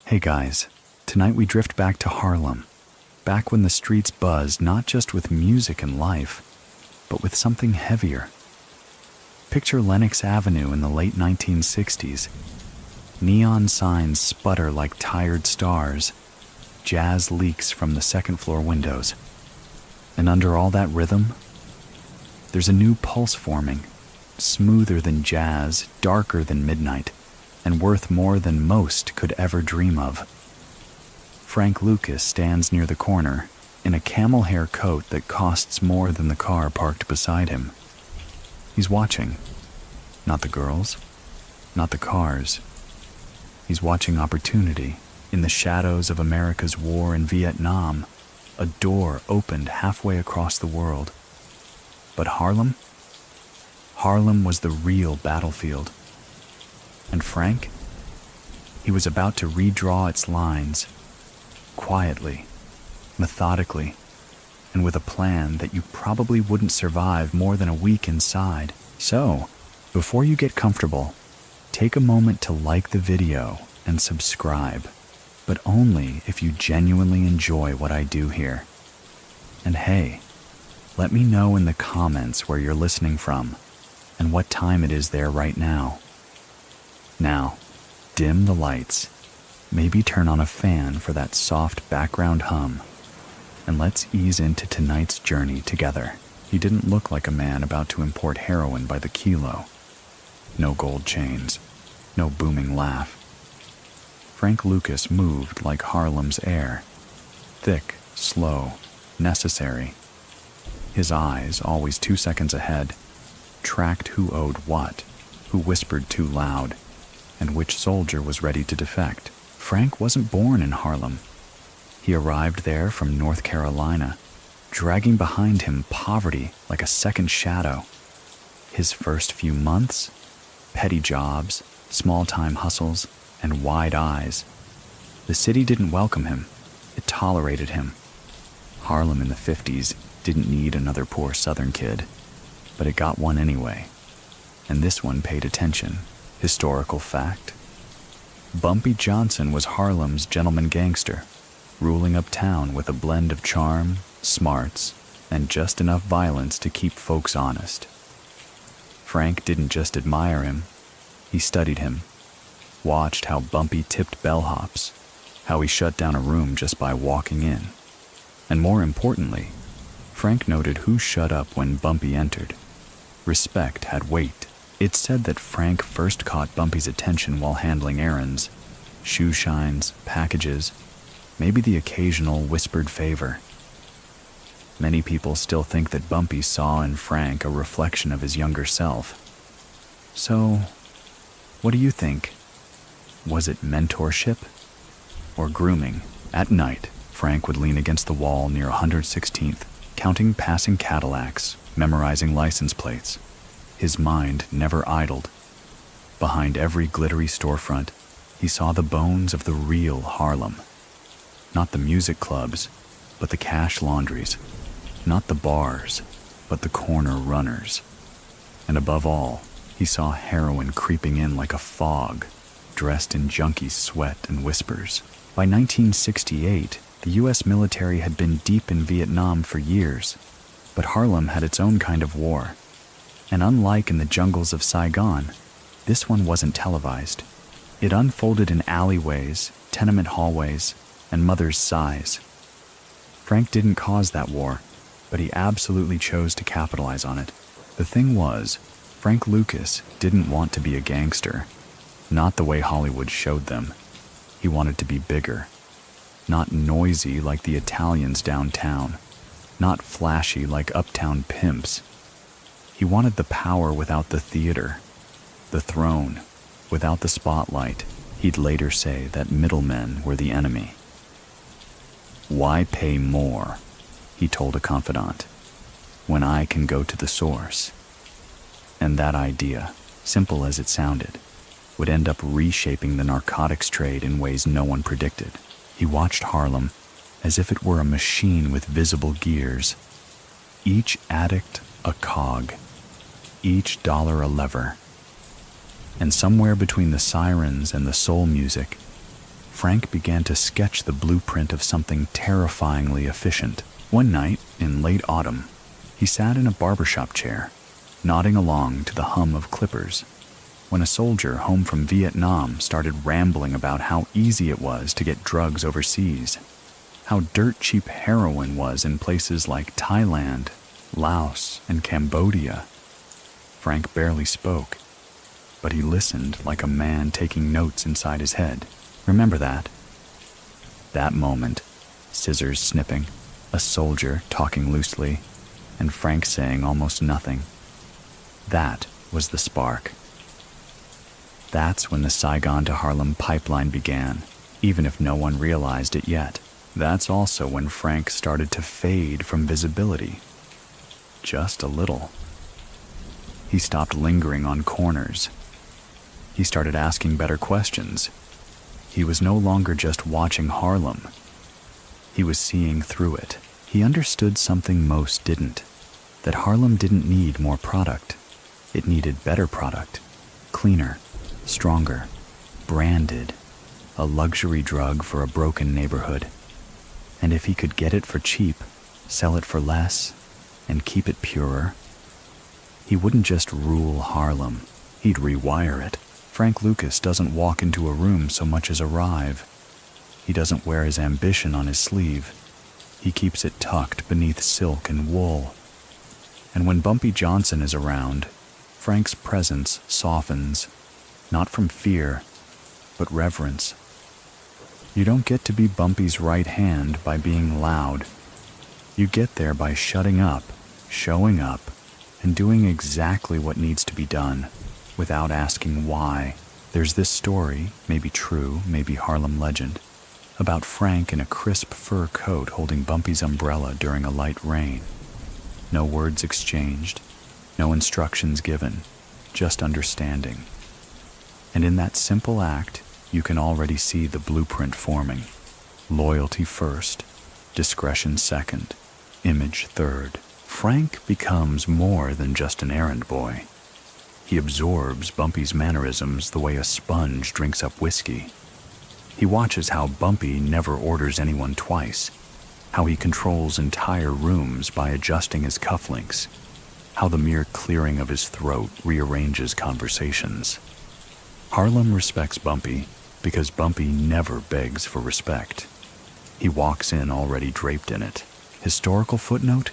Hey guys, tonight we drift back to Harlem, back when the streets buzzed not just with music and life, but with something heavier. Picture Lenox Avenue in the late 1960s. Neon signs sputter like tired stars, jazz leaks from the second-floor windows. And under all that rhythm, there's a new pulse forming, smoother than jazz, darker than midnight, and worth more than most could ever dream of. Frank Lucas stands near the corner, in a camel hair coat that costs more than the car parked beside him. He's watching. Not the girls, not the cars. He's watching opportunity. In the shadows of America's war in Vietnam, a door opened halfway across the world. But Harlem? Harlem was the real battlefield. And Frank? He was about to redraw its lines, quietly, methodically, and with a plan that you probably wouldn't survive more than a week inside. So, before you get comfortable, take a moment to like the video and subscribe, but only if you genuinely enjoy what I do here. And hey, let me know in the comments where you're listening from and what time it is there right now. Now, dim the lights, maybe turn on a fan for that soft background hum, and let's ease into tonight's journey together. He didn't look like a man about to import heroin by the kilo. No gold chains, no booming laugh. Frank Lucas moved like Harlem's air, thick, slow, necessary. His eyes, always 2 seconds ahead, tracked who owed what, who whispered too loud, and which soldier was ready to defect. Frank wasn't born in Harlem. He arrived there from North Carolina, dragging behind him poverty like a second shadow. His first few months, petty jobs, small-time hustles, and wide eyes. The city didn't welcome him. It tolerated him. Harlem in the 50s didn't need another poor Southern kid, but it got one anyway. And this one paid attention. Historical fact. Bumpy Johnson was Harlem's gentleman gangster, ruling uptown with a blend of charm, smarts, and just enough violence to keep folks honest. Frank didn't just admire him, he studied him, watched how Bumpy tipped bellhops, how he shut down a room just by walking in. And more importantly, Frank noted who shut up when Bumpy entered. Respect had weight. It's said that Frank first caught Bumpy's attention while handling errands, shoe shines, packages, maybe the occasional whispered favor. Many people still think that Bumpy saw in Frank a reflection of his younger self. So, what do you think? Was it mentorship or grooming? At night, Frank would lean against the wall near 116th, counting passing Cadillacs, memorizing license plates. His mind never idled. Behind every glittery storefront, he saw the bones of the real Harlem. Not the music clubs, but the cash laundries. Not the bars, but the corner runners. And above all, he saw heroin creeping in like a fog, dressed in junkie sweat and whispers. By 1968, the U.S. military had been deep in Vietnam for years, but Harlem had its own kind of war. And unlike in the jungles of Saigon, this one wasn't televised. It unfolded in alleyways, tenement hallways, and mothers' sighs. Frank didn't cause that war, but he absolutely chose to capitalize on it. The thing was, Frank Lucas didn't want to be a gangster, not the way Hollywood showed them. He wanted to be bigger, not noisy like the Italians downtown, not flashy like uptown pimps. He wanted the power without the theater, the throne without the spotlight. He'd later say that middlemen were the enemy. Why pay more, he told a confidant, when I can go to the source? And that idea, simple as it sounded, would end up reshaping the narcotics trade in ways no one predicted. He watched Harlem as if it were a machine with visible gears, each addict a cog, each dollar a lever. And somewhere between the sirens and the soul music, Frank began to sketch the blueprint of something terrifyingly efficient. One night, in late autumn, he sat in a barbershop chair, nodding along to the hum of clippers, when a soldier home from Vietnam started rambling about how easy it was to get drugs overseas, how dirt cheap heroin was in places like Thailand, Laos, and Cambodia. Frank barely spoke, but he listened like a man taking notes inside his head. Remember that? That moment, scissors snipping, a soldier talking loosely, and Frank saying almost nothing. That was the spark. That's when the Saigon to Harlem pipeline began, even if no one realized it yet. That's also when Frank started to fade from visibility. Just a little. He stopped lingering on corners. He started asking better questions. He was no longer just watching Harlem. He was seeing through it. He understood something most didn't, that Harlem didn't need more product. It needed better product, cleaner, stronger, branded, a luxury drug for a broken neighborhood. And if he could get it for cheap, sell it for less, and keep it purer, he wouldn't just rule Harlem, he'd rewire it. Frank Lucas doesn't walk into a room so much as arrive. He doesn't wear his ambition on his sleeve. He keeps it tucked beneath silk and wool. And when Bumpy Johnson is around, Frank's presence softens, not from fear, but reverence. You don't get to be Bumpy's right hand by being loud. You get there by shutting up, showing up, and doing exactly what needs to be done, without asking why. There's this story, maybe true, maybe Harlem legend, about Frank in a crisp fur coat holding Bumpy's umbrella during a light rain. No words exchanged, no instructions given, just understanding. And in that simple act, you can already see the blueprint forming. Loyalty first, discretion second, image third. Frank becomes more than just an errand boy. He absorbs Bumpy's mannerisms the way a sponge drinks up whiskey. He watches how Bumpy never orders anyone twice, how he controls entire rooms by adjusting his cufflinks, how the mere clearing of his throat rearranges conversations. Harlem respects Bumpy because Bumpy never begs for respect. He walks in already draped in it. Historical footnote?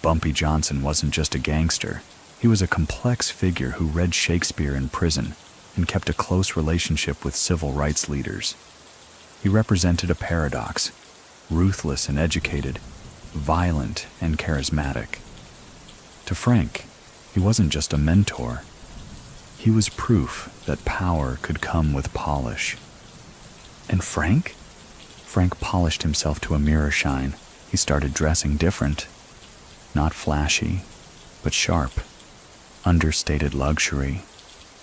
Bumpy Johnson wasn't just a gangster. He was a complex figure who read Shakespeare in prison and kept a close relationship with civil rights leaders. He represented a paradox, ruthless and educated, violent and charismatic. To Frank, he wasn't just a mentor. He was proof that power could come with polish. And Frank? Frank polished himself to a mirror shine. He started dressing different. Not flashy, but sharp. Understated luxury.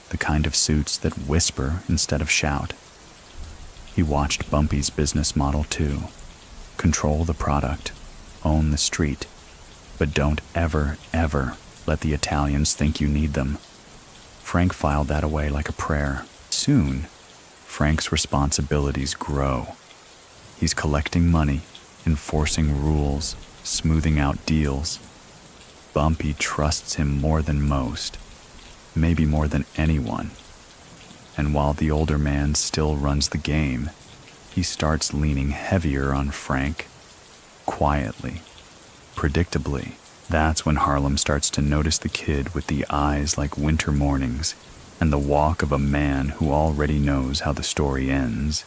The kind of suits that whisper instead of shout. He watched Bumpy's business model too. Control the product. Own the street. But don't ever, ever let the Italians think you need them. Frank filed that away like a prayer. Soon, Frank's responsibilities grow. He's collecting money, enforcing rules, smoothing out deals. Bumpy trusts him more than most, maybe more than anyone. And while the older man still runs the game, he starts leaning heavier on Frank, quietly, predictably. That's when Harlem starts to notice the kid with the eyes like winter mornings and the walk of a man who already knows how the story ends.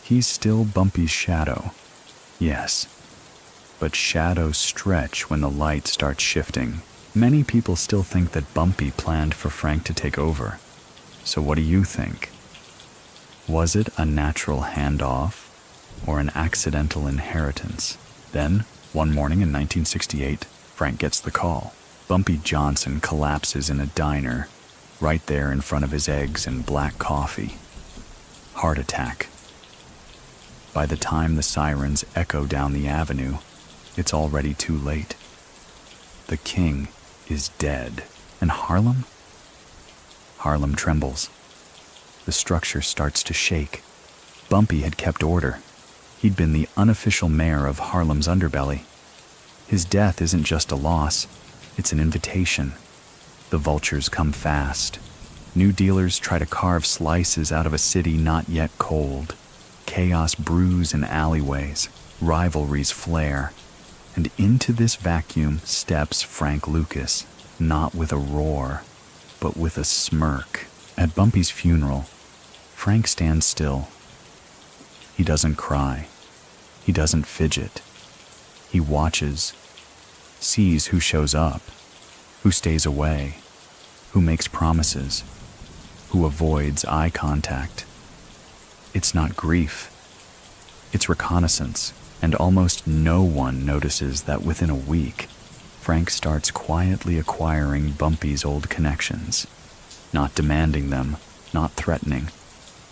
He's still Bumpy's shadow, yes, but shadows stretch when the light starts shifting. Many people still think that Bumpy planned for Frank to take over. So what do you think? Was it a natural handoff or an accidental inheritance? Then, one morning in 1968, Frank gets the call. Bumpy Johnson collapses in a diner, right there in front of his eggs and black coffee. Heart attack. By the time the sirens echo down the avenue, it's already too late. The king is dead. And Harlem? Harlem trembles. The structure starts to shake. Bumpy had kept order. He'd been the unofficial mayor of Harlem's underbelly. His death isn't just a loss, it's an invitation. The vultures come fast. New dealers try to carve slices out of a city not yet cold. Chaos brews in alleyways, rivalries flare. And into this vacuum steps Frank Lucas, not with a roar, but with a smirk. At Bumpy's funeral, Frank stands still. He doesn't cry. He doesn't fidget. He watches, sees who shows up, who stays away, who makes promises, who avoids eye contact. It's not grief. It's reconnaissance, and almost no one notices that within a week, Frank starts quietly acquiring Bumpy's old connections, not demanding them, not threatening,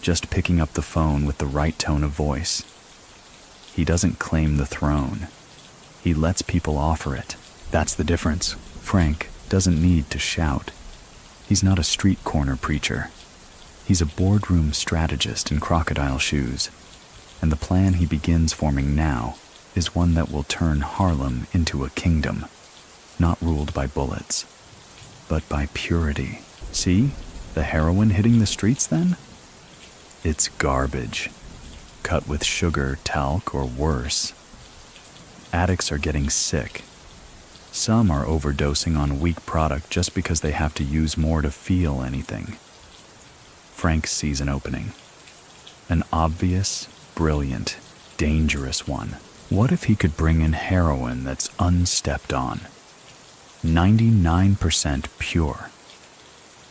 just picking up the phone with the right tone of voice. He doesn't claim the throne. He lets people offer it. That's the difference. Frank doesn't need to shout. He's not a street corner preacher. He's a boardroom strategist in crocodile shoes. And the plan he begins forming now is one that will turn Harlem into a kingdom, not ruled by bullets, but by purity. See, the heroin hitting the streets then? It's garbage, cut with sugar, talc, or worse. Addicts are getting sick. Some are overdosing on weak product just because they have to use more to feel anything. Frank sees an opening. An obvious, brilliant, dangerous one. What if he could bring in heroin that's unstepped on? 99% pure.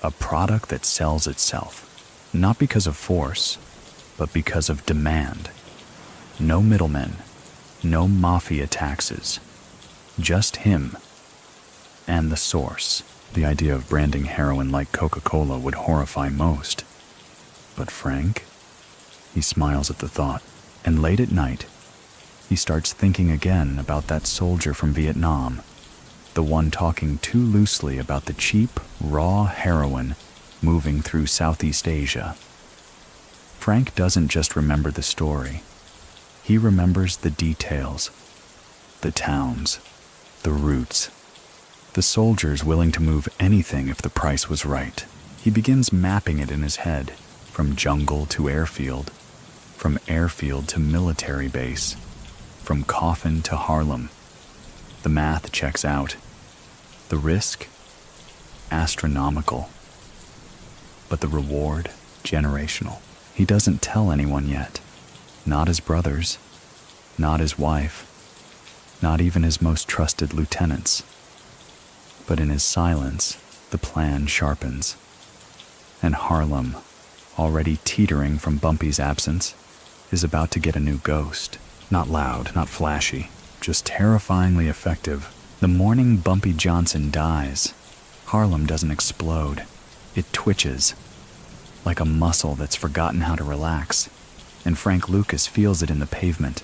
A product that sells itself. Not because of force, but because of demand. No middlemen, no mafia taxes. Just him and the source. The idea of branding heroin like Coca-Cola would horrify most. But Frank? He smiles at the thought. And late at night, he starts thinking again about that soldier from Vietnam, the one talking too loosely about the cheap, raw heroin moving through Southeast Asia. Frank doesn't just remember the story. He remembers the details, the towns, the routes, the soldiers willing to move anything if the price was right. He begins mapping it in his head, from jungle to airfield, from airfield to military base, from Coffin to Harlem. The math checks out. The risk? Astronomical. But the reward? Generational. He doesn't tell anyone yet. Not his brothers. Not his wife. Not even his most trusted lieutenants. But in his silence, the plan sharpens. And Harlem, already teetering from Bumpy's absence, is about to get a new ghost. Not loud, not flashy, just terrifyingly effective. The morning Bumpy Johnson dies, Harlem doesn't explode. It twitches, like a muscle that's forgotten how to relax. And Frank Lucas feels it in the pavement.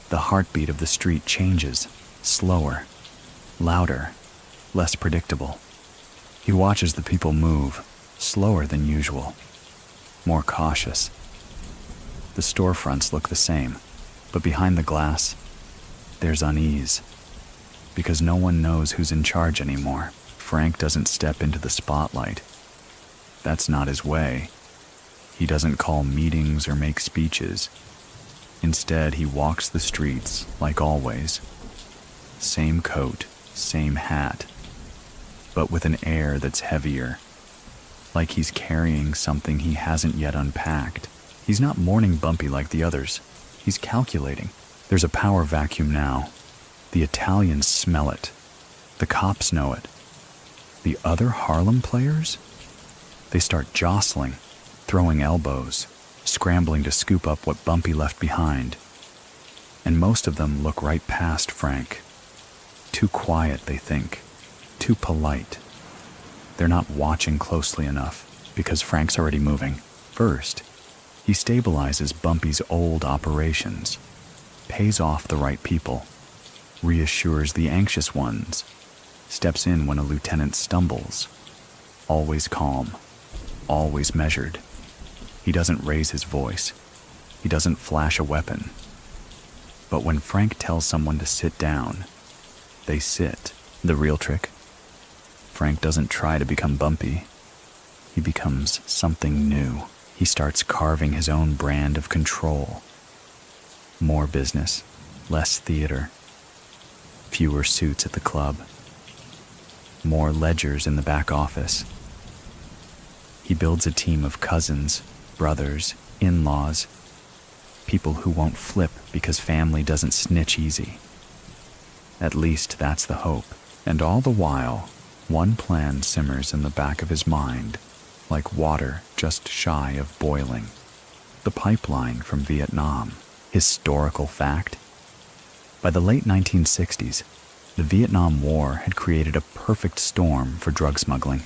The heartbeat of the street changes, slower, louder, less predictable. He watches the people move, slower than usual, more cautious. The storefronts look the same, but behind the glass, there's unease, because no one knows who's in charge anymore. Frank doesn't step into the spotlight. That's not his way. He doesn't call meetings or make speeches. Instead, he walks the streets, like always. Same coat, same hat, but with an air that's heavier, like he's carrying something he hasn't yet unpacked. He's not mourning Bumpy like the others. He's calculating. There's a power vacuum now. The Italians smell it. The cops know it. The other Harlem players? They start jostling, throwing elbows, scrambling to scoop up what Bumpy left behind. And most of them look right past Frank. Too quiet, they think. Too polite. They're not watching closely enough, because Frank's already moving. First, he stabilizes Bumpy's old operations, pays off the right people, reassures the anxious ones, steps in when a lieutenant stumbles, always calm, always measured. He doesn't raise his voice. He doesn't flash a weapon. But when Frank tells someone to sit down, they sit. The real trick? Frank doesn't try to become bumpy. He becomes something new. He starts carving his own brand of control. More business, less theater, fewer suits at the club, more ledgers in the back office. He builds a team of cousins, brothers, in-laws, people who won't flip because family doesn't snitch easy. At least that's the hope. And all the while, one plan simmers in the back of his mind, like water just shy of boiling. The pipeline from Vietnam. Historical fact. By the late 1960s, the Vietnam War had created a perfect storm for drug smuggling.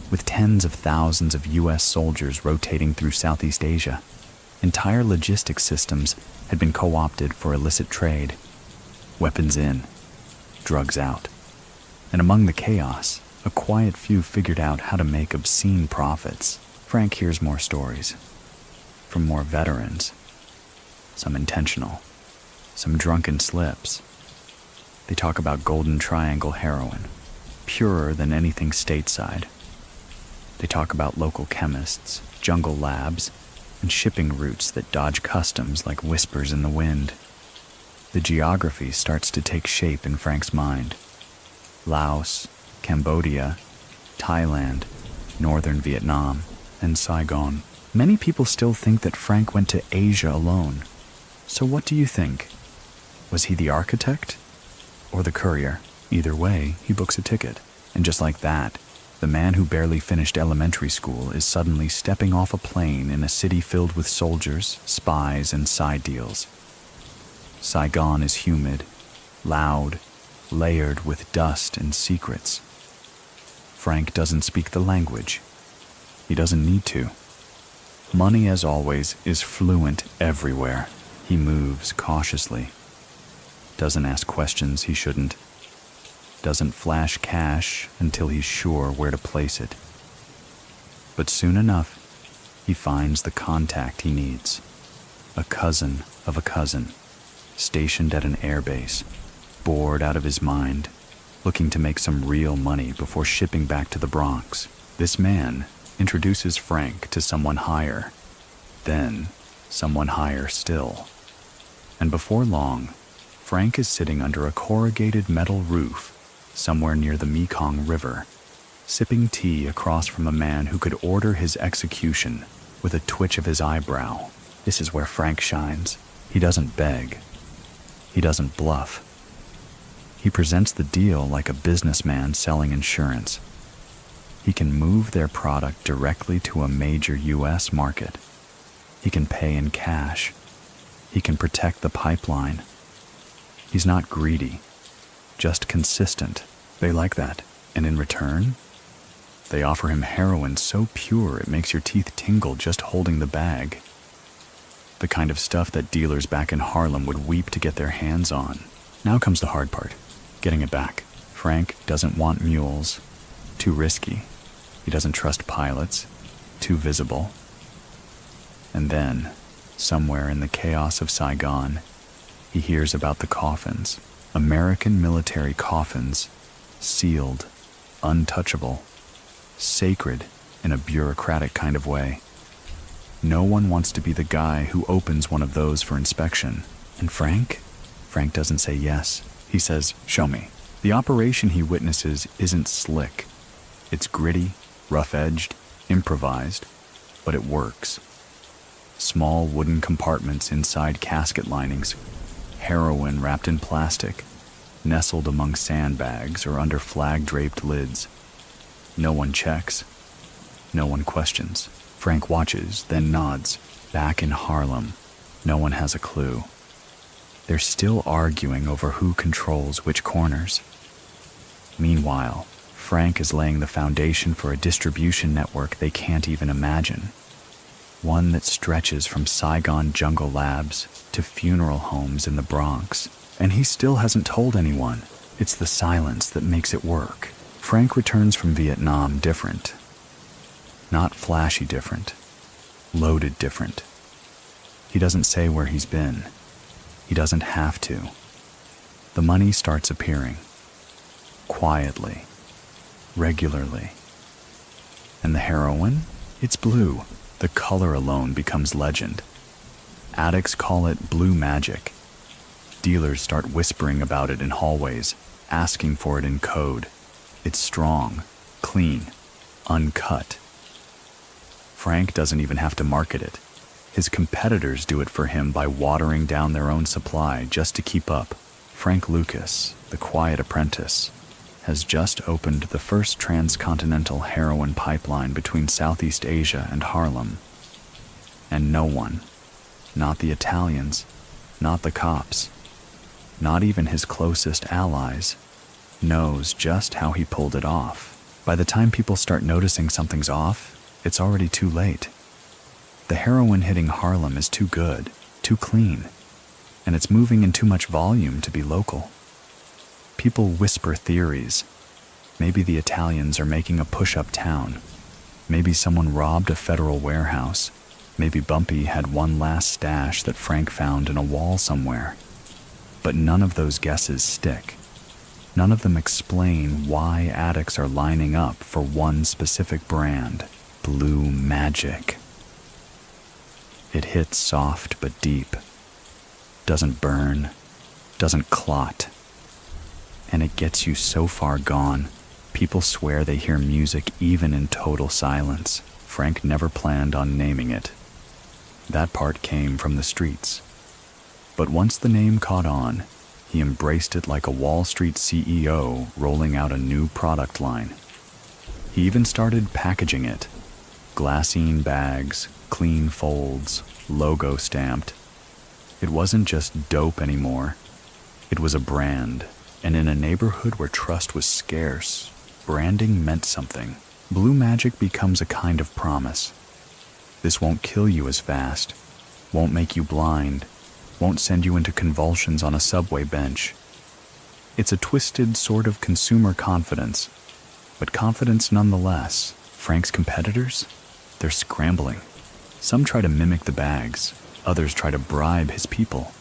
With tens of thousands of U.S. soldiers rotating through Southeast Asia, entire logistics systems had been co-opted for illicit trade. Weapons in, drugs out. And among the chaos, a quiet few figured out how to make obscene profits. Frank hears more stories from more veterans, some intentional, some drunken slips. They talk about Golden Triangle heroin, purer than anything stateside. They talk about local chemists, jungle labs, and shipping routes that dodge customs like whispers in the wind. The geography starts to take shape in Frank's mind. Laos, Cambodia, Thailand, northern Vietnam, and Saigon. Many people still think that Frank went to Asia alone. So what do you think? Was he the architect or the courier? Either way, he books a ticket. And just like that, the man who barely finished elementary school is suddenly stepping off a plane in a city filled with soldiers, spies, and side deals. Saigon is humid, loud, layered with dust and secrets. Frank doesn't speak the language. He doesn't need to. Money, as always, is fluent everywhere. He moves cautiously. Doesn't ask questions he shouldn't. Doesn't flash cash until he's sure where to place it. But soon enough, he finds the contact he needs. A cousin of a cousin, stationed at an airbase, bored out of his mind, looking to make some real money before shipping back to the Bronx. This man introduces Frank to someone higher, then someone higher still. And before long, Frank is sitting under a corrugated metal roof somewhere near the Mekong River, sipping tea across from a man who could order his execution with a twitch of his eyebrow. This is where Frank shines. He doesn't beg. He doesn't bluff. He presents the deal like a businessman selling insurance. He can move their product directly to a major U.S. market. He can pay in cash. He can protect the pipeline. He's not greedy, just consistent. They like that. And in return, they offer him heroin so pure it makes your teeth tingle just holding the bag. The kind of stuff that dealers back in Harlem would weep to get their hands on. Now comes the hard part, getting it back. Frank doesn't want mules. Too risky. He doesn't trust pilots. Too visible. And then, somewhere in the chaos of Saigon, he hears about the coffins. American military coffins, sealed, untouchable, sacred in a bureaucratic kind of way. No one wants to be the guy who opens one of those for inspection. And Frank doesn't say yes. He says, "Show me." The operation he witnesses isn't slick. It's gritty, rough-edged, improvised, but it works. Small wooden compartments inside casket linings, heroin wrapped in plastic, nestled among sandbags or under flag-draped lids. No one checks. No one questions. Frank watches, then nods. Back in Harlem, no one has a clue. They're still arguing over who controls which corners. Meanwhile, Frank is laying the foundation for a distribution network they can't even imagine. One that stretches from Saigon jungle labs to funeral homes in the Bronx. And he still hasn't told anyone. It's the silence that makes it work. Frank returns from Vietnam different. Not flashy different. loaded different. He doesn't say where he's been. He doesn't have to. The money starts appearing. Quietly. Regularly. And the heroin? It's blue. The color alone becomes legend. Addicts call it blue magic. Dealers start whispering about it in hallways, asking for it in code. It's strong, clean, uncut. Frank doesn't even have to market it. His competitors do it for him by watering down their own supply just to keep up. Frank Lucas, the quiet apprentice, has just opened the first transcontinental heroin pipeline between Southeast Asia and Harlem. And no one, not the Italians, not the cops, not even his closest allies, knows just how he pulled it off. By the time people start noticing something's off, it's already too late. The heroin hitting Harlem is too good, too clean, and it's moving in too much volume to be local. People whisper theories. Maybe the Italians are making a push uptown. Maybe someone robbed a federal warehouse. Maybe Bumpy had one last stash that Frank found in a wall somewhere. But none of those guesses stick. None of them explain why addicts are lining up for one specific brand, blue magic. It hits soft but deep. Doesn't burn, doesn't clot. And it gets you so far gone, people swear they hear music even in total silence. Frank never planned on naming it. That part came from the streets. But once the name caught on, he embraced it like a Wall Street CEO rolling out a new product line. He even started packaging it. Glassine bags, clean folds, logo stamped. It wasn't just dope anymore. It was a brand, and in a neighborhood where trust was scarce, branding meant something. Blue magic becomes a kind of promise. This won't kill you as fast, won't make you blind, won't send you into convulsions on a subway bench. It's a twisted sort of consumer confidence, but confidence nonetheless. Frank's competitors? They're scrambling. Some try to mimic the bags, others try to bribe his people.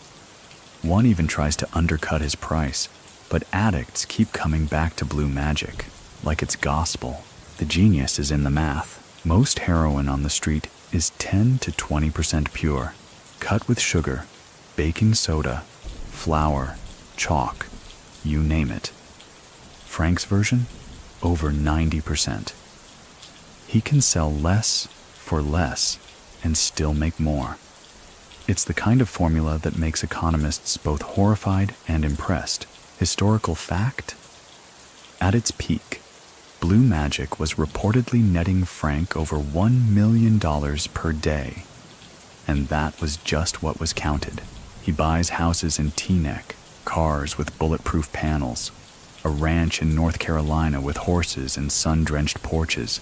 One even tries to undercut his price, but addicts keep coming back to blue magic, like it's gospel. The genius is in the math. Most heroin on the street is 10 to 20% pure, cut with sugar, baking soda, flour, chalk, you name it. Frank's version? Over 90%. He can sell less for less and still make more. It's the kind of formula that makes economists both horrified and impressed. Historical fact? At its peak, blue magic was reportedly netting Frank over $1 million per day. And that was just what was counted. He buys houses in Teaneck, cars with bulletproof panels, a ranch in North Carolina with horses and sun-drenched porches.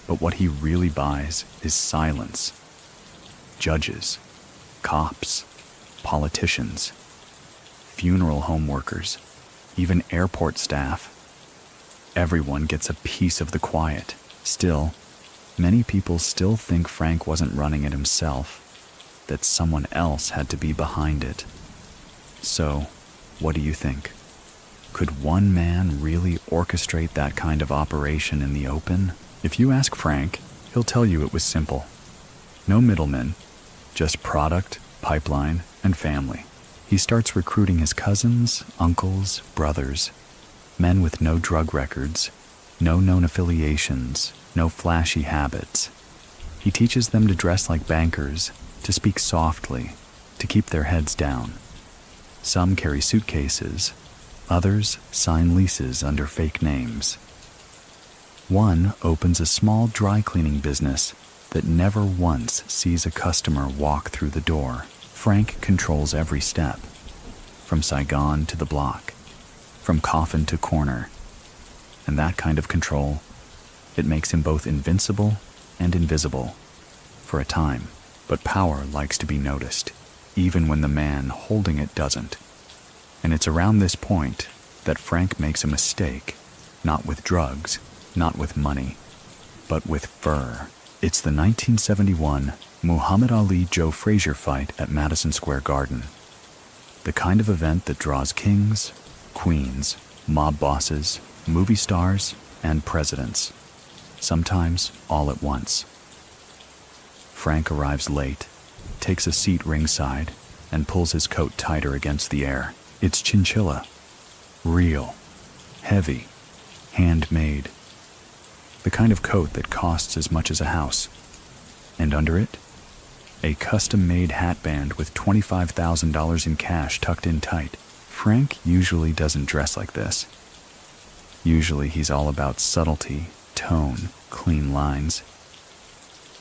But what he really buys is silence. Judges, cops, politicians, funeral home workers, even airport staff. Everyone gets a piece of the quiet. Still, many people still think Frank wasn't running it himself, that someone else had to be behind it. So, what do you think? Could one man really orchestrate that kind of operation in the open? If you ask Frank, he'll tell you it was simple. No middlemen, just product, pipeline, and family. He starts recruiting his cousins, uncles, brothers, men with no drug records, no known affiliations, no flashy habits. He teaches them to dress like bankers, to speak softly, to keep their heads down. Some carry suitcases, others sign leases under fake names. One opens a small dry cleaning business that never once sees a customer walk through the door. Frank controls every step, from Saigon to the block, from coffin to corner. And that kind of control, it makes him both invincible and invisible, for a time. But power likes to be noticed, even when the man holding it doesn't. And it's around this point that Frank makes a mistake, not with drugs, not with money, but with fur. It's the 1971 Muhammad Ali-Joe Frazier fight at Madison Square Garden. The kind of event that draws kings, queens, mob bosses, movie stars, and presidents, sometimes all at once. Frank arrives late, takes a seat ringside, and pulls his coat tighter against the air. It's chinchilla. Real. Heavy. Handmade. The kind of coat that costs as much as a house. And under it, a custom-made hatband with $25,000 in cash tucked in tight. Frank usually doesn't dress like this. Usually he's all about subtlety, tone, clean lines.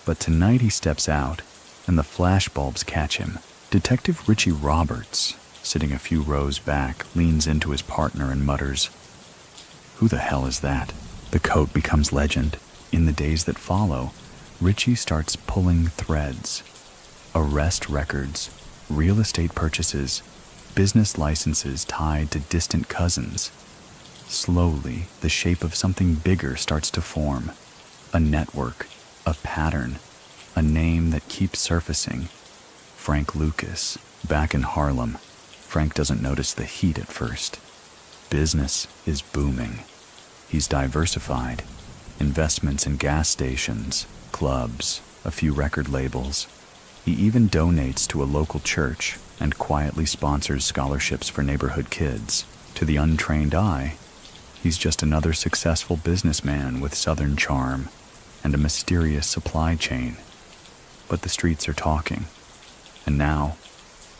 But tonight he steps out, and the flashbulbs catch him. Detective Richie Roberts, sitting a few rows back, leans into his partner and mutters, "Who the hell is that?" The coat becomes legend. In the days that follow, Richie starts pulling threads. Arrest records, real estate purchases, business licenses tied to distant cousins. Slowly, the shape of something bigger starts to form. A network, a pattern, a name that keeps surfacing. Frank Lucas, back in Harlem. Frank doesn't notice the heat at first. Business is booming. He's diversified. Investments in gas stations, clubs, a few record labels. He even donates to a local church and quietly sponsors scholarships for neighborhood kids. To the untrained eye, he's just another successful businessman with Southern charm and a mysterious supply chain. But the streets are talking. And now,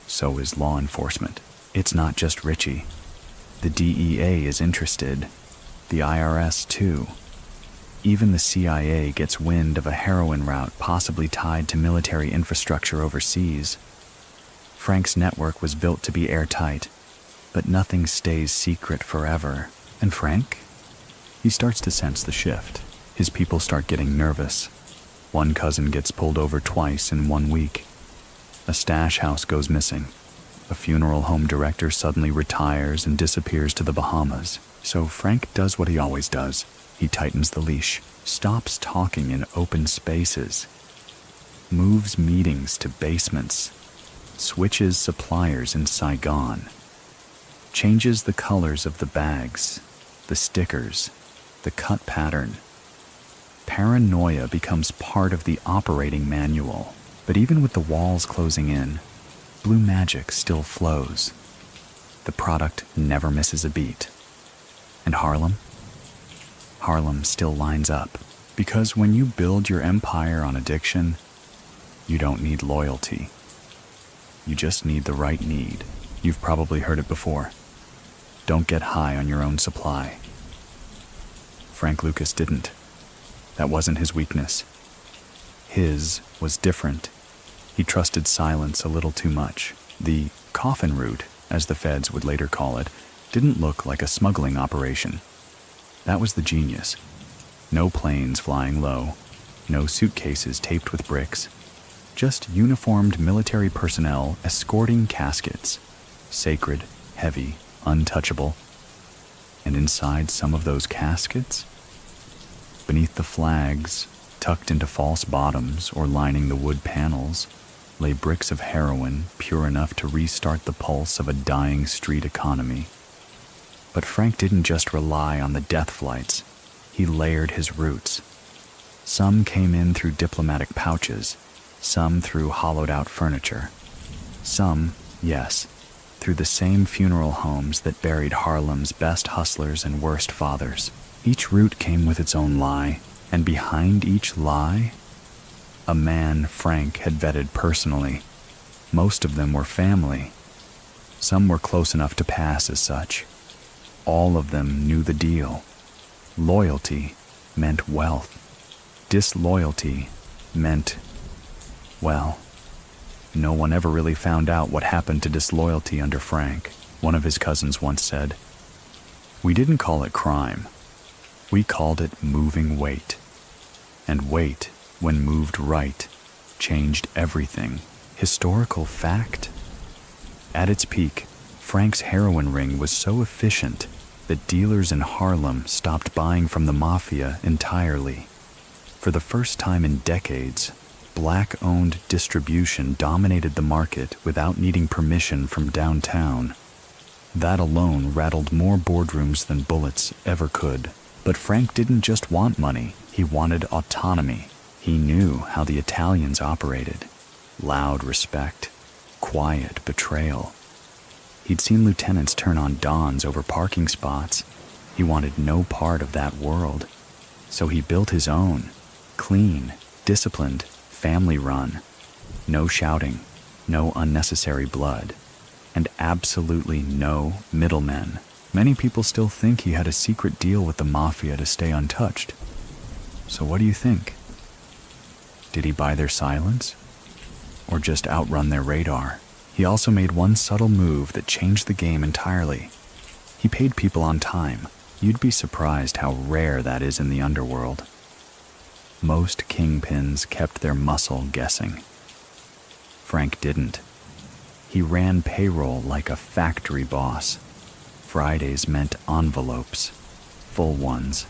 so is law enforcement. It's not just Richie. The DEA is interested. The IRS, too. Even the CIA gets wind of a heroin route possibly tied to military infrastructure overseas. Frank's network was built to be airtight, but nothing stays secret forever. And Frank? He starts to sense the shift. His people start getting nervous. One cousin gets pulled over twice in 1 week. A stash house goes missing. A funeral home director suddenly retires and disappears to the Bahamas. So Frank does what he always does. He tightens the leash, stops talking in open spaces, moves meetings to basements, switches suppliers in Saigon, changes the colors of the bags, the stickers, the cut pattern. Paranoia becomes part of the operating manual. But even with the walls closing in, blue magic still flows. The product never misses a beat. And Harlem? Harlem still lines up. Because when you build your empire on addiction, you don't need loyalty. You just need the right need. You've probably heard it before. Don't get high on your own supply. Frank Lucas didn't. That wasn't his weakness. His was different. He trusted silence a little too much. The coffin route, as the feds would later call it, didn't look like a smuggling operation. That was the genius. No planes flying low, no suitcases taped with bricks, just uniformed military personnel escorting caskets, sacred, heavy, untouchable. And inside some of those caskets, beneath the flags, tucked into false bottoms or lining the wood panels, lay bricks of heroin pure enough to restart the pulse of a dying street economy. But Frank didn't just rely on the death flights. He layered his routes. Some came in through diplomatic pouches, some through hollowed-out furniture. Some, yes, through the same funeral homes that buried Harlem's best hustlers and worst fathers. Each route came with its own lie, and behind each lie, a man Frank had vetted personally. Most of them were family. Some were close enough to pass as such. All of them knew the deal. Loyalty meant wealth. Disloyalty meant, well, no one ever really found out what happened to disloyalty under Frank. One of his cousins once said, "We didn't call it crime. We called it moving weight. And weight, when moved right, changed everything." Historical fact? At its peak, Frank's heroin ring was so efficient that dealers in Harlem stopped buying from the mafia entirely. For the first time in decades, black-owned distribution dominated the market without needing permission from downtown. That alone rattled more boardrooms than bullets ever could. But Frank didn't just want money, he wanted autonomy. He knew how the Italians operated. Loud respect, quiet betrayal. He'd seen lieutenants turn on dons over parking spots. He wanted no part of that world. So he built his own, clean, disciplined, family-run. No shouting, no unnecessary blood, and absolutely no middlemen. Many people still think he had a secret deal with the mafia to stay untouched. So what do you think? Did he buy their silence? Or just outrun their radar? He also made one subtle move that changed the game entirely. He paid people on time. You'd be surprised how rare that is in the underworld. Most kingpins kept their muscle guessing. Frank didn't. He ran payroll like a factory boss. Fridays meant envelopes, full ones.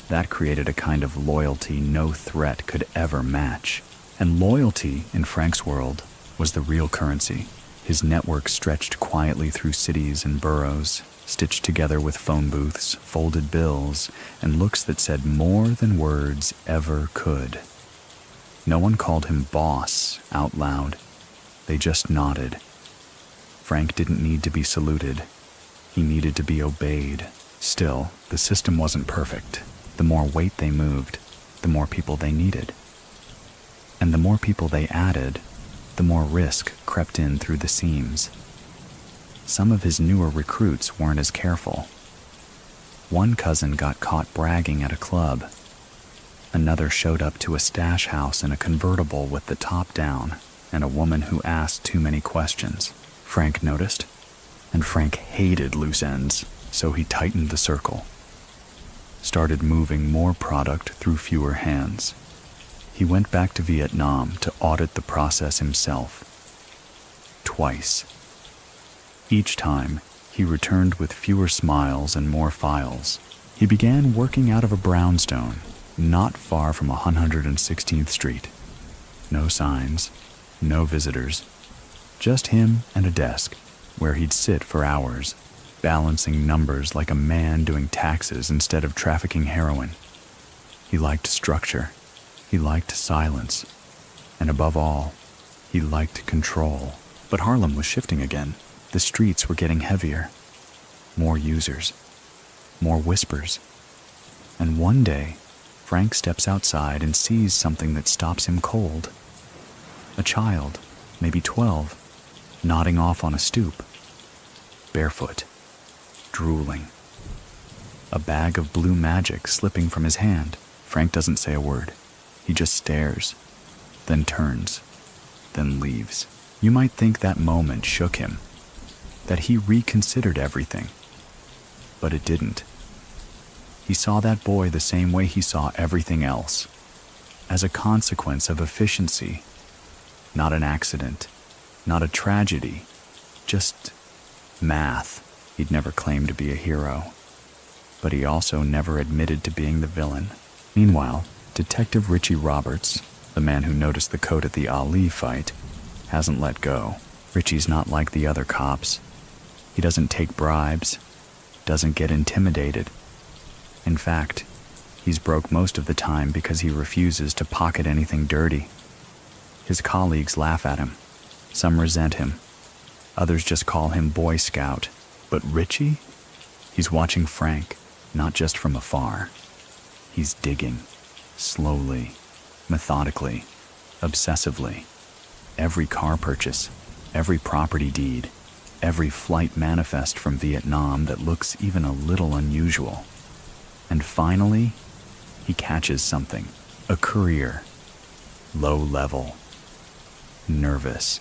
That created a kind of loyalty no threat could ever match. And loyalty, in Frank's world, was the real currency. His network stretched quietly through cities and boroughs, stitched together with phone booths, folded bills, and looks that said more than words ever could. No one called him boss out loud. They just nodded. Frank didn't need to be saluted. He needed to be obeyed. Still, the system wasn't perfect. The more weight they moved, the more people they needed. And the more people they added, the more risk crept in through the seams. Some of his newer recruits weren't as careful. One cousin got caught bragging at a club. Another showed up to a stash house in a convertible with the top down, and a woman who asked too many questions. Frank noticed, and Frank hated loose ends, so he tightened the circle. Started moving more product through fewer hands. He went back to Vietnam to audit the process himself. Twice. Each time, he returned with fewer smiles and more files. He began working out of a brownstone, not far from 116th Street. No signs, no visitors, just him and a desk, where he'd sit for hours, balancing numbers like a man doing taxes instead of trafficking heroin. He liked structure. He liked silence. And above all, he liked control. But Harlem was shifting again. The streets were getting heavier. More users. More whispers. And one day, Frank steps outside and sees something that stops him cold. A child, maybe 12, nodding off on a stoop. Barefoot. Drooling. A bag of blue magic slipping from his hand. Frank doesn't say a word. He just stares, then turns, then leaves. You might think that moment shook him, that he reconsidered everything, but it didn't. He saw that boy the same way he saw everything else, as a consequence of efficiency, not an accident, not a tragedy, just math. He'd never claimed to be a hero, but he also never admitted to being the villain. Meanwhile, Detective Richie Roberts, the man who noticed the coat at the Ali fight, hasn't let go. Richie's not like the other cops. He doesn't take bribes, doesn't get intimidated. In fact, he's broke most of the time because he refuses to pocket anything dirty. His colleagues laugh at him. Some resent him. Others just call him Boy Scout. But Richie? He's watching Frank, not just from afar. He's digging. Slowly, methodically, obsessively. Every car purchase, every property deed, every flight manifest from Vietnam that looks even a little unusual. And finally, he catches something. A courier. Low level. Nervous.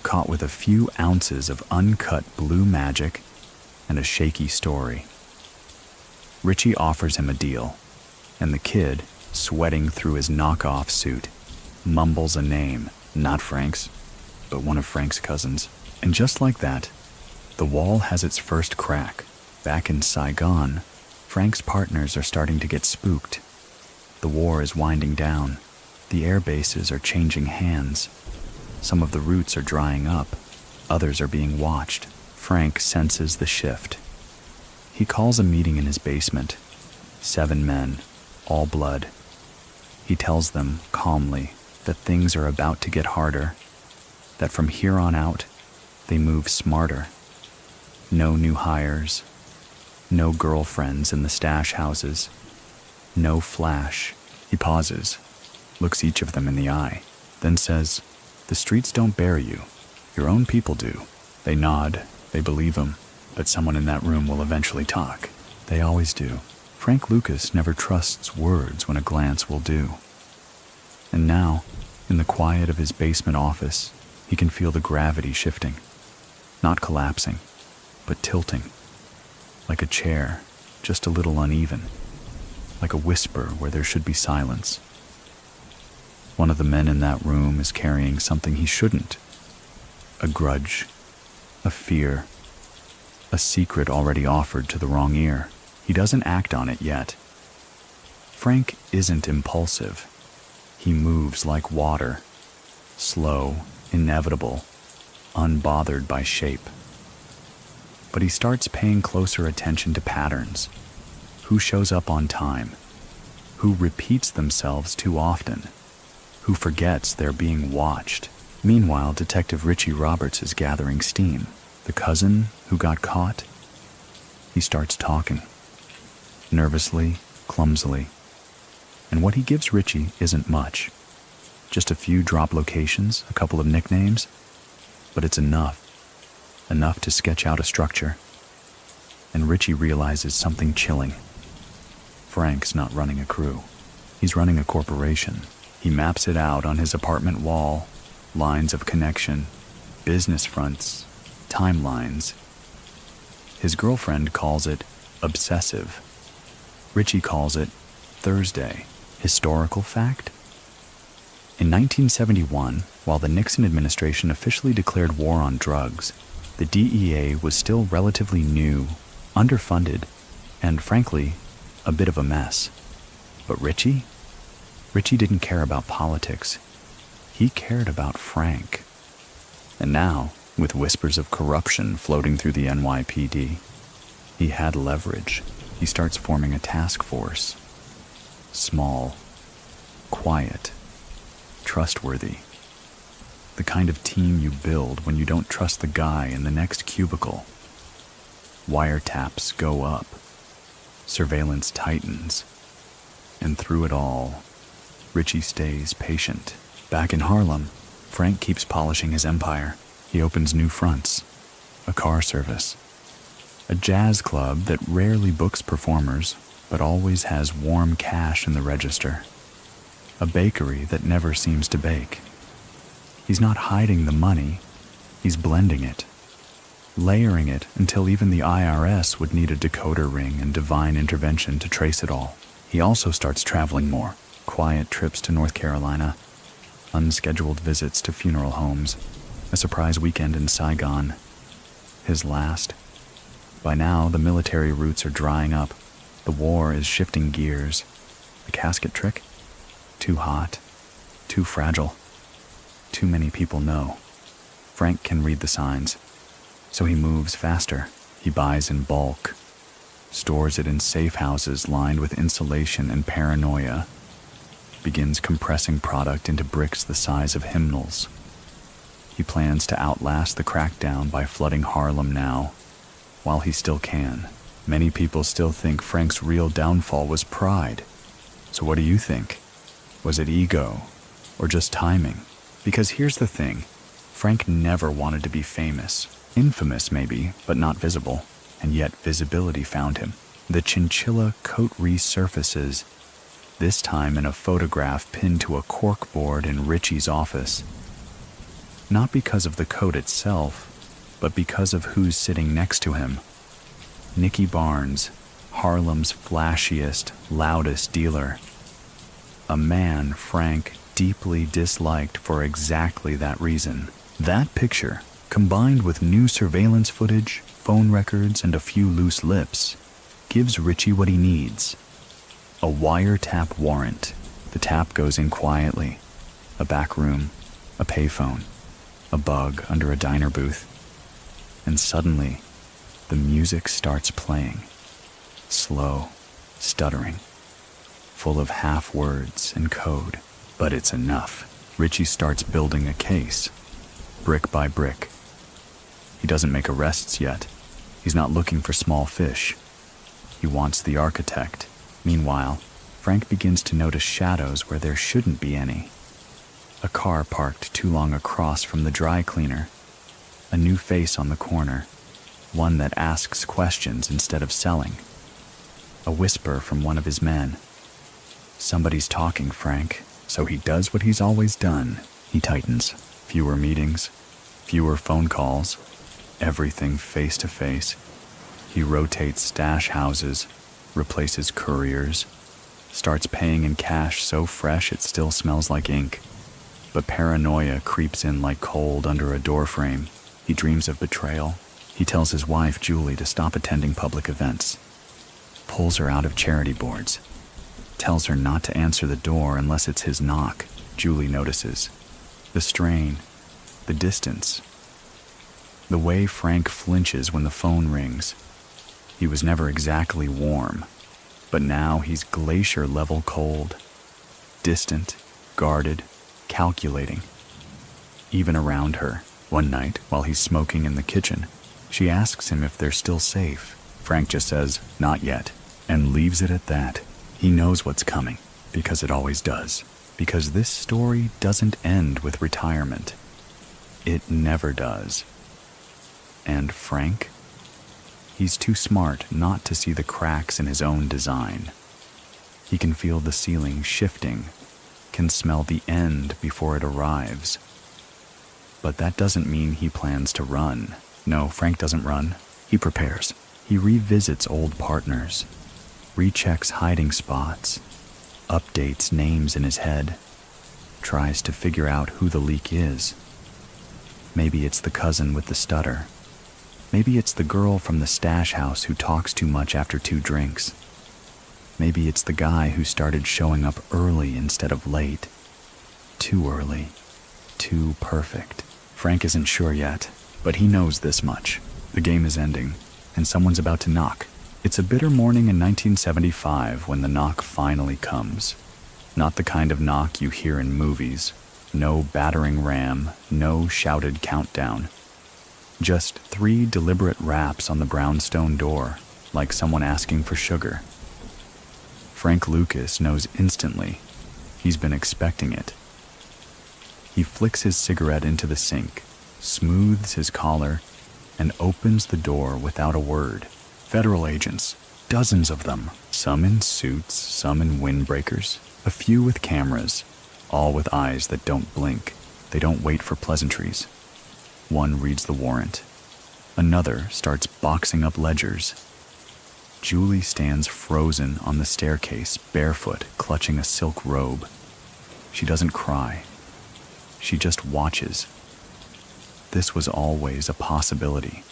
Caught with a few ounces of uncut blue magic and a shaky story. Richie offers him a deal. And the kid, sweating through his knockoff suit, mumbles a name, not Frank's, but one of Frank's cousins. And just like that, the wall has its first crack. Back in Saigon, Frank's partners are starting to get spooked. The war is winding down. The air bases are changing hands. Some of the routes are drying up. Others are being watched. Frank senses the shift. He calls a meeting in his basement. 7 men, all blood. He tells them calmly that things are about to get harder, that from here on out, they move smarter. No new hires, no girlfriends in the stash houses, no flash. He pauses, looks each of them in the eye, then says, "The streets don't bear you. Your own people do." They nod, they believe him, but someone in that room will eventually talk. They always do. Frank Lucas never trusts words when a glance will do. And now, in the quiet of his basement office, he can feel the gravity shifting. Not collapsing, but tilting. Like a chair, just a little uneven. Like a whisper where there should be silence. One of the men in that room is carrying something he shouldn't. A grudge, a fear, a secret already offered to the wrong ear. He doesn't act on it yet. Frank isn't impulsive. He moves like water, slow, inevitable, unbothered by shape. But he starts paying closer attention to patterns. Who shows up on time? Who repeats themselves too often? Who forgets they're being watched? Meanwhile, Detective Richie Roberts is gathering steam. The cousin who got caught? He starts talking. Nervously, clumsily. And what he gives Richie isn't much. Just a few drop locations, a couple of nicknames. But it's enough. Enough to sketch out a structure. And Richie realizes something chilling. Frank's not running a crew. He's running a corporation. He maps it out on his apartment wall. Lines of connection, business fronts, timelines. His girlfriend calls it obsessive. Richie calls it Thursday. Historical fact? In 1971, while the Nixon administration officially declared war on drugs, the DEA was still relatively new, underfunded, and frankly, a bit of a mess. But Richie didn't care about politics. He cared about Frank. And now, with whispers of corruption floating through the NYPD, he had leverage. He starts forming a task force. Small, quiet, trustworthy. The kind of team you build when you don't trust the guy in the next cubicle. Wiretaps go up. Surveillance tightens. And through it all, Richie stays patient. Back in Harlem, Frank keeps polishing his empire. He opens new fronts. A car service. A jazz club that rarely books performers, but always has warm cash in the register. A bakery that never seems to bake. He's not hiding the money, he's blending it. Layering it until even the IRS would need a decoder ring and divine intervention to trace it all. He also starts traveling more. Quiet trips to North Carolina. Unscheduled visits to funeral homes. A surprise weekend in Saigon. His last. By now, the military routes are drying up. The war is shifting gears. The casket trick? Too hot. Too fragile. Too many people know. Frank can read the signs. So he moves faster. He buys in bulk. Stores it in safe houses lined with insulation and paranoia. Begins compressing product into bricks the size of hymnals. He plans to outlast the crackdown by flooding Harlem now, while he still can. Many people still think Frank's real downfall was pride. So what do you think? Was it ego, or just timing? Because here's the thing, Frank never wanted to be famous. Infamous maybe, but not visible. And yet visibility found him. The chinchilla coat resurfaces, this time in a photograph pinned to a corkboard in Richie's office. Not because of the coat itself, but because of who's sitting next to him. Nicky Barnes, Harlem's flashiest, loudest dealer. A man Frank deeply disliked for exactly that reason. That picture, combined with new surveillance footage, phone records, and a few loose lips, gives Richie what he needs. A wiretap warrant. The tap goes in quietly. A back room, a payphone, a bug under a diner booth. And suddenly, the music starts playing. Slow, stuttering, full of half words and code. But it's enough. Richie starts building a case, brick by brick. He doesn't make arrests yet. He's not looking for small fish. He wants the architect. Meanwhile, Frank begins to notice shadows where there shouldn't be any. A car parked too long across from the dry cleaner. A new face on the corner. One that asks questions instead of selling. A whisper from one of his men. Somebody's talking, Frank, so he does what he's always done. He tightens. Fewer meetings, fewer phone calls, everything face to face. He rotates stash houses, replaces couriers, starts paying in cash so fresh it still smells like ink. But paranoia creeps in like cold under a doorframe. He dreams of betrayal. He tells his wife, Julie, to stop attending public events. Pulls her out of charity boards. Tells her not to answer the door unless it's his knock. Julie notices. The strain, the distance. The way Frank flinches when the phone rings. He was never exactly warm, but now he's glacier-level cold. Distant, guarded, calculating. Even around her. One night, while he's smoking in the kitchen, she asks him if they're still safe. Frank just says, not yet, and leaves it at that. He knows what's coming, because it always does. Because this story doesn't end with retirement. It never does. And Frank? He's too smart not to see the cracks in his own design. He can feel the ceiling shifting, can smell the end before it arrives. But that doesn't mean he plans to run. No, Frank doesn't run. He prepares. He revisits old partners, rechecks hiding spots, updates names in his head, tries to figure out who the leak is. Maybe it's the cousin with the stutter. Maybe it's the girl from the stash house who talks too much after 2 drinks. Maybe it's the guy who started showing up early instead of late. Too early. Too perfect. Frank isn't sure yet, but he knows this much. The game is ending, and someone's about to knock. It's a bitter morning in 1975 when the knock finally comes. Not the kind of knock you hear in movies. No battering ram, no shouted countdown. Just 3 deliberate raps on the brownstone door, like someone asking for sugar. Frank Lucas knows instantly. He's been expecting it. He flicks his cigarette into the sink, smooths his collar, and opens the door without a word. Federal agents, dozens of them, some in suits, some in windbreakers, a few with cameras, all with eyes that don't blink. They don't wait for pleasantries. One reads the warrant. Another starts boxing up ledgers. Julie stands frozen on the staircase, barefoot, clutching a silk robe. She doesn't cry. She just watches. This was always a possibility.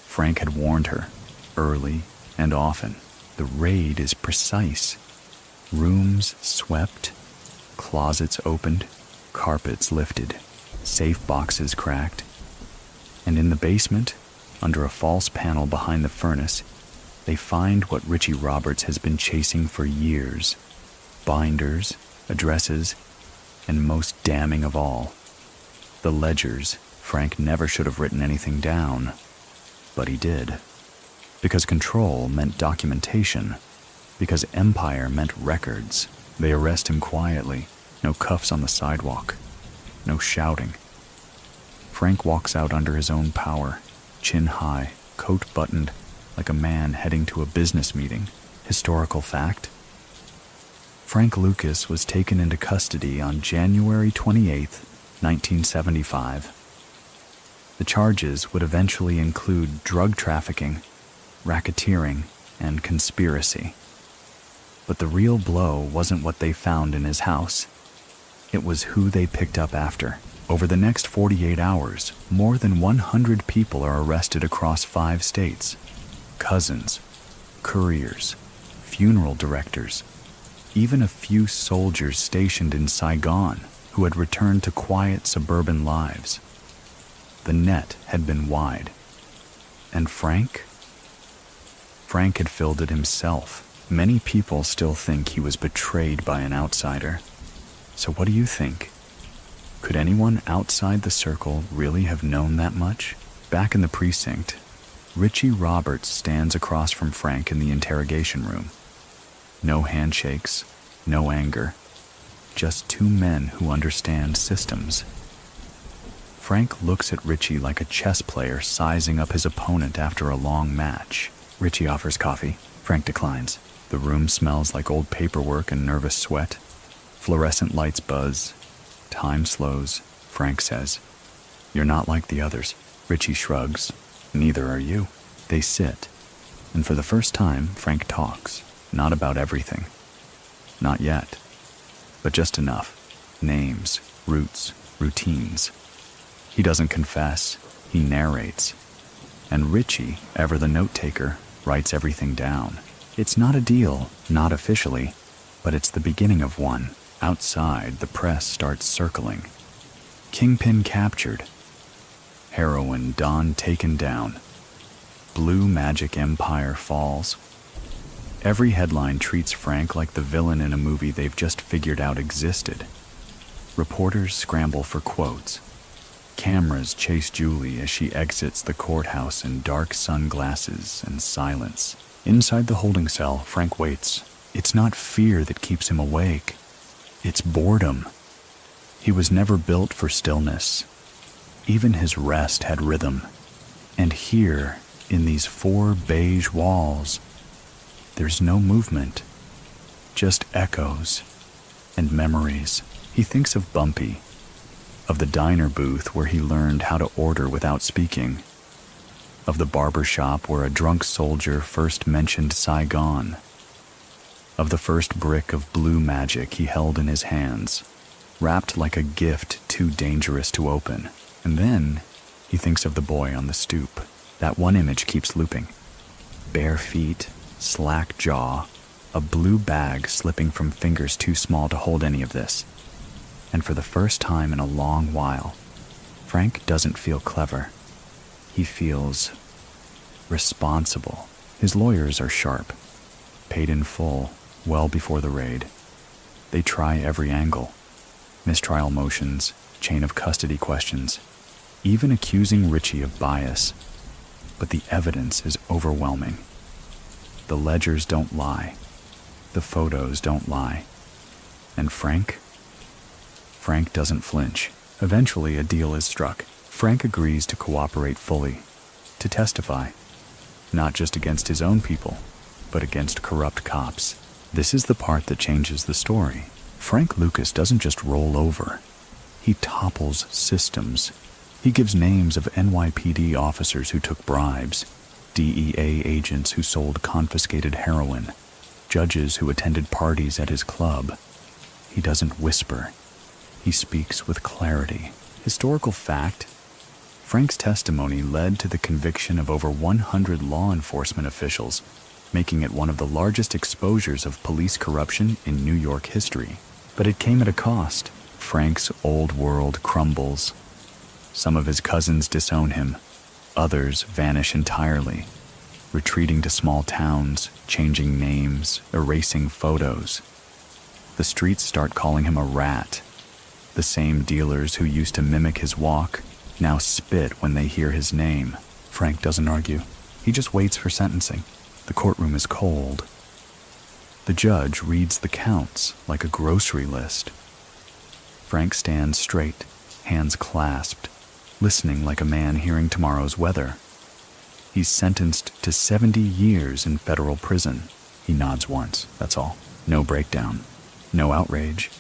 Frank had warned her, early and often. The raid is precise. Rooms swept, closets opened, carpets lifted, safe boxes cracked. And in the basement, under a false panel behind the furnace, they find what Richie Roberts has been chasing for years. Binders, addresses, and most damning of all, the ledgers. Frank never should have written anything down, but he did. Because control meant documentation. Because empire meant records. They arrest him quietly. No cuffs on the sidewalk. No shouting. Frank walks out under his own power, chin high, coat buttoned, like a man heading to a business meeting. Historical fact. Frank Lucas was taken into custody on January 28, 1975. The charges would eventually include drug trafficking, racketeering, and conspiracy. But the real blow wasn't what they found in his house. It was who they picked up after. Over the next 48 hours, more than 100 people are arrested across 5 states. Cousins, couriers, funeral directors, even a few soldiers stationed in Saigon who had returned to quiet suburban lives. The net had been wide. And Frank? Frank had filled it himself. Many people still think he was betrayed by an outsider. So what do you think? Could anyone outside the circle really have known that much? Back in the precinct, Richie Roberts stands across from Frank in the interrogation room. No handshakes, no anger, just two men who understand systems. Frank looks at Richie like a chess player sizing up his opponent after a long match. Richie offers coffee. Frank declines. The room smells like old paperwork and nervous sweat. Fluorescent lights buzz. Time slows. Frank says, "You're not like the others." Richie shrugs. "Neither are you." They sit, and for the first time, Frank talks. Not about everything. Not yet. But just enough. Names, roots, routines. He doesn't confess. He narrates. And Richie, ever the note-taker, writes everything down. It's not a deal, not officially, but it's the beginning of one. Outside, the press starts circling. Kingpin captured. Heroin Don taken down. Blue magic empire falls. Every headline treats Frank like the villain in a movie they've just figured out existed. Reporters scramble for quotes. Cameras chase Julie as she exits the courthouse in dark sunglasses and silence. Inside the holding cell, Frank waits. It's not fear that keeps him awake. It's boredom. He was never built for stillness. Even his rest had rhythm. And here, in these 4 beige walls, there's no movement, just echoes and memories. He thinks of Bumpy, of the diner booth where he learned how to order without speaking, of the barber shop where a drunk soldier first mentioned Saigon, of the first brick of blue magic he held in his hands, wrapped like a gift too dangerous to open. And then he thinks of the boy on the stoop. That one image keeps looping. Bare feet, slack jaw, a blue bag slipping from fingers too small to hold any of this. And for the first time in a long while, Frank doesn't feel clever. He feels responsible. His lawyers are sharp, paid in full, well before the raid. They try every angle. Mistrial motions, chain of custody questions, even accusing Richie of bias. But the evidence is overwhelming. The ledgers don't lie. The photos don't lie. And Frank doesn't flinch. Eventually, a deal is struck. Frank agrees to cooperate fully, to testify, not just against his own people, but against corrupt cops. This is the part that changes the story. Frank Lucas doesn't just roll over. He topples systems. He gives names of NYPD officers who took bribes, DEA agents who sold confiscated heroin, judges who attended parties at his club. He doesn't whisper. He speaks with clarity. Historical fact, Frank's testimony led to the conviction of over 100 law enforcement officials, making it one of the largest exposures of police corruption in New York history. But it came at a cost. Frank's old world crumbles. Some of his cousins disown him. Others vanish entirely, retreating to small towns, changing names, erasing photos. The streets start calling him a rat. The same dealers who used to mimic his walk now spit when they hear his name. Frank doesn't argue. He just waits for sentencing. The courtroom is cold. The judge reads the counts like a grocery list. Frank stands straight, hands clasped, listening like a man hearing tomorrow's weather. He's sentenced to 70 years in federal prison. He nods once, that's all. No breakdown, no outrage.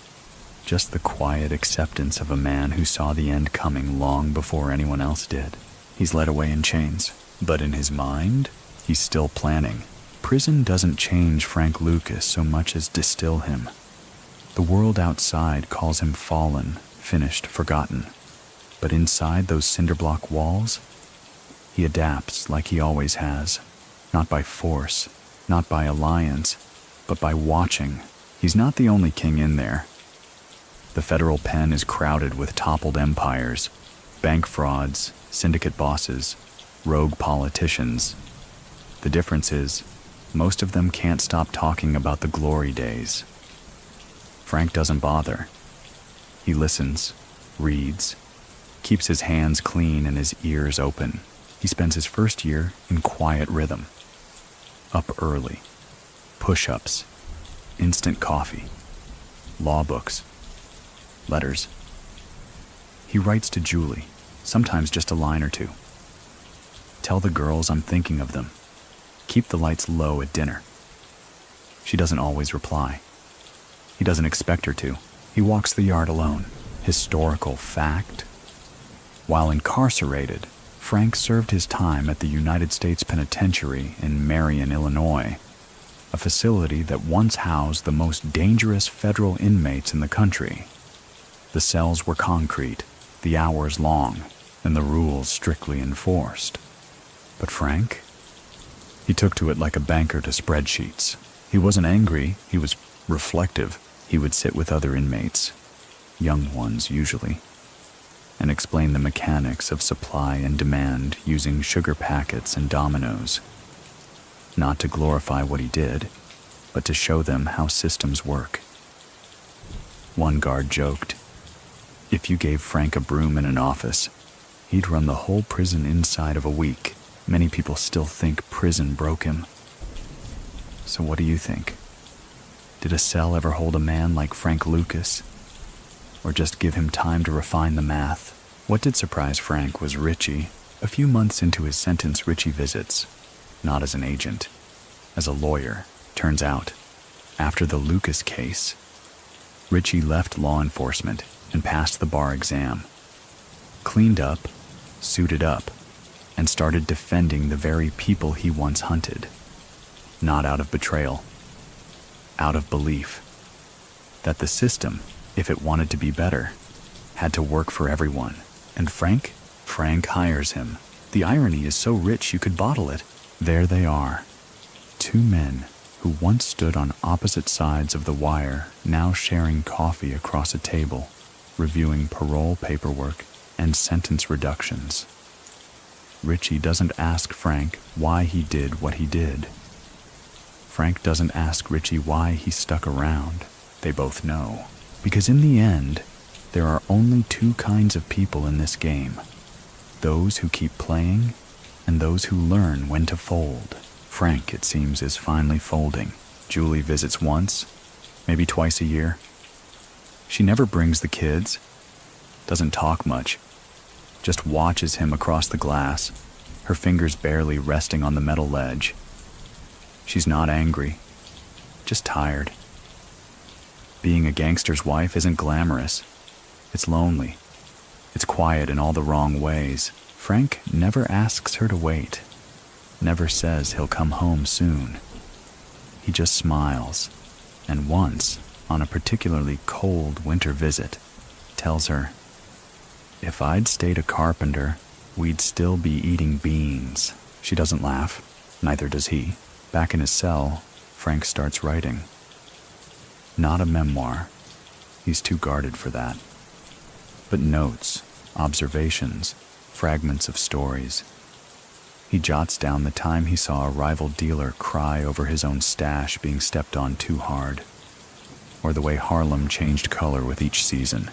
Just the quiet acceptance of a man who saw the end coming long before anyone else did. He's led away in chains, but in his mind, he's still planning. Prison doesn't change Frank Lucas so much as distill him. The world outside calls him fallen, finished, forgotten. But inside those cinderblock walls, he adapts like he always has. Not by force, not by alliance, but by watching, He's not the only king in there. The federal pen is crowded with toppled empires, bank frauds, syndicate bosses, rogue politicians. The difference is, most of them can't stop talking about the glory days. Frank doesn't bother. He listens, reads, keeps his hands clean and his ears open. He spends his first year in quiet rhythm. Up early, push-ups, instant coffee, law books, letters. He writes to Julie, sometimes just a line or two. Tell the girls I'm thinking of them. Keep the lights low at dinner. She doesn't always reply. He doesn't expect her to. He walks the yard alone. Historical fact. While incarcerated, Frank served his time at the United States Penitentiary in Marion, Illinois, a facility that once housed the most dangerous federal inmates in the country. The cells were concrete, the hours long, and the rules strictly enforced. But Frank? He took to it like a banker to spreadsheets. He wasn't angry, he was reflective. He would sit with other inmates, young ones usually, and explain the mechanics of supply and demand using sugar packets and dominoes. Not to glorify what he did, but to show them how systems work. One guard joked, if you gave Frank a broom in an office, he'd run the whole prison inside of a week. Many people still think prison broke him. So what do you think? Did a cell ever hold a man like Frank Lucas? Or just give him time to refine the math? What did surprise Frank was Richie. A few months into his sentence, Richie visits, not as an agent, as a lawyer. Turns out, after the Lucas case, Richie left law enforcement and passed the bar exam, cleaned up, suited up, and started defending the very people he once hunted. Not out of betrayal, out of belief that the system, if it wanted to be better, had to work for everyone. And Frank hires him. The irony is so rich you could bottle it. There they are, two men who once stood on opposite sides of the wire, now sharing coffee across a table, reviewing parole paperwork and sentence reductions. Richie doesn't ask Frank why he did what he did. Frank doesn't ask Richie why he stuck around. They both know. Because in the end, there are only two kinds of people in this game. Those who keep playing, and those who learn when to fold. Frank, it seems, is finally folding. Julie visits once, maybe twice a year. She never brings the kids, doesn't talk much, just watches him across the glass, her fingers barely resting on the metal ledge. She's not angry, just tired. Being a gangster's wife isn't glamorous. It's lonely. It's quiet in all the wrong ways. Frank never asks her to wait, never says he'll come home soon. He just smiles, and once, on a particularly cold winter visit, tells her, if I'd stayed a carpenter, we'd still be eating beans. She doesn't laugh, neither does he. Back in his cell, Frank starts writing. Not a memoir. He's too guarded for that. But notes, observations, fragments of stories. He jots down the time he saw a rival dealer cry over his own stash being stepped on too hard, or the way Harlem changed color with each season,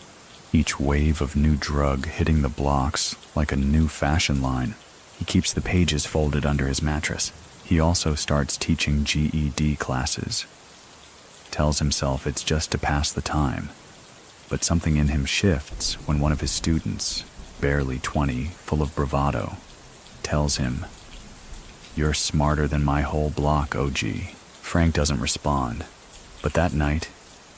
each wave of new drug hitting the blocks like a new fashion line. He keeps the pages folded under his mattress. He also starts teaching GED classes. Tells himself it's just to pass the time. But something in him shifts when one of his students, barely 20, full of bravado, tells him, you're smarter than my whole block, OG. Frank doesn't respond, but that night,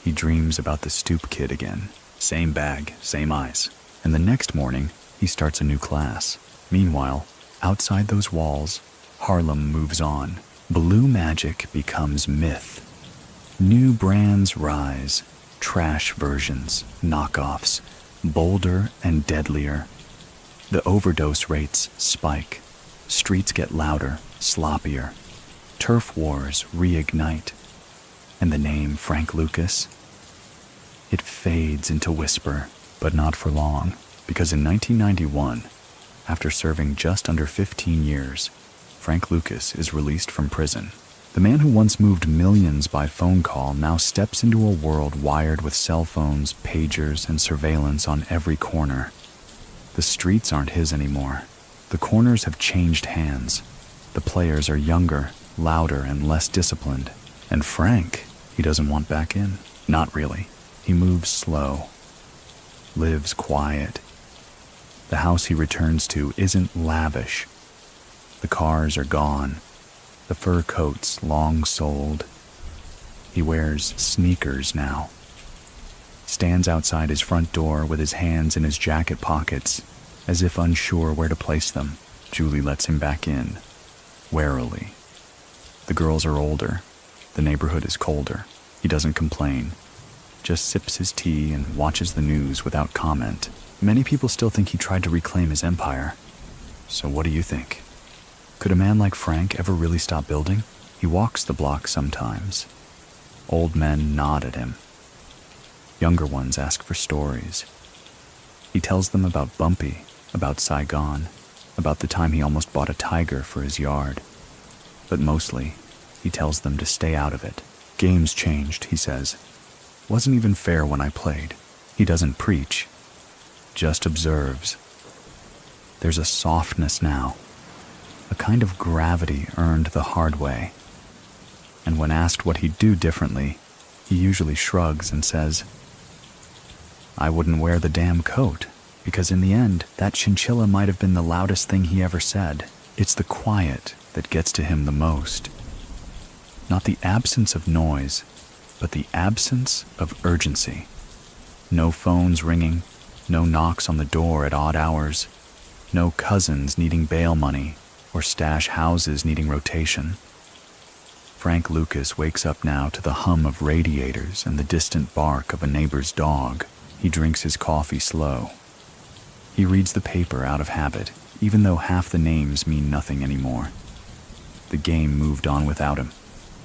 he dreams about the stoop kid again. Same bag, same eyes. And the next morning, he starts a new class. Meanwhile, outside those walls, Harlem moves on. Blue magic becomes myth. New brands rise. Trash versions, knockoffs, bolder and deadlier. The overdose rates spike. Streets get louder, sloppier. Turf wars reignite. And the name Frank Lucas? It fades into whisper, but not for long, because in 1991, after serving just under 15 years, Frank Lucas is released from prison. The man who once moved millions by phone call now steps into a world wired with cell phones, pagers, and surveillance on every corner. The streets aren't his anymore. The corners have changed hands. The players are younger, louder, and less disciplined. And Frank, he doesn't want back in. Not really. He moves slow, lives quiet. The house he returns to isn't lavish. The cars are gone. The fur coats long sold. He wears sneakers now. Stands outside his front door with his hands in his jacket pockets, as if unsure where to place them. Julie lets him back in, warily. The girls are older. The neighborhood is colder. He doesn't complain, just sips his tea and watches the news without comment. Many people still think he tried to reclaim his empire. So what do you think? Could a man like Frank ever really stop building? He walks the block sometimes. Old men nod at him. Younger ones ask for stories. He tells them about Bumpy, about Saigon, about the time he almost bought a tiger for his yard. But mostly, he tells them to stay out of it. Games changed, he says. Wasn't even fair when I played. He doesn't preach, just observes. There's a softness now, a kind of gravity earned the hard way. And when asked what he'd do differently, he usually shrugs and says, I wouldn't wear the damn coat, because in the end, that chinchilla might have been the loudest thing he ever said. It's the quiet that gets to him the most. Not the absence of noise, but the absence of urgency. No phones ringing, no knocks on the door at odd hours, no cousins needing bail money or stash houses needing rotation. Frank Lucas wakes up now to the hum of radiators and the distant bark of a neighbor's dog. He drinks his coffee slow. He reads the paper out of habit, even though half the names mean nothing anymore. The game moved on without him,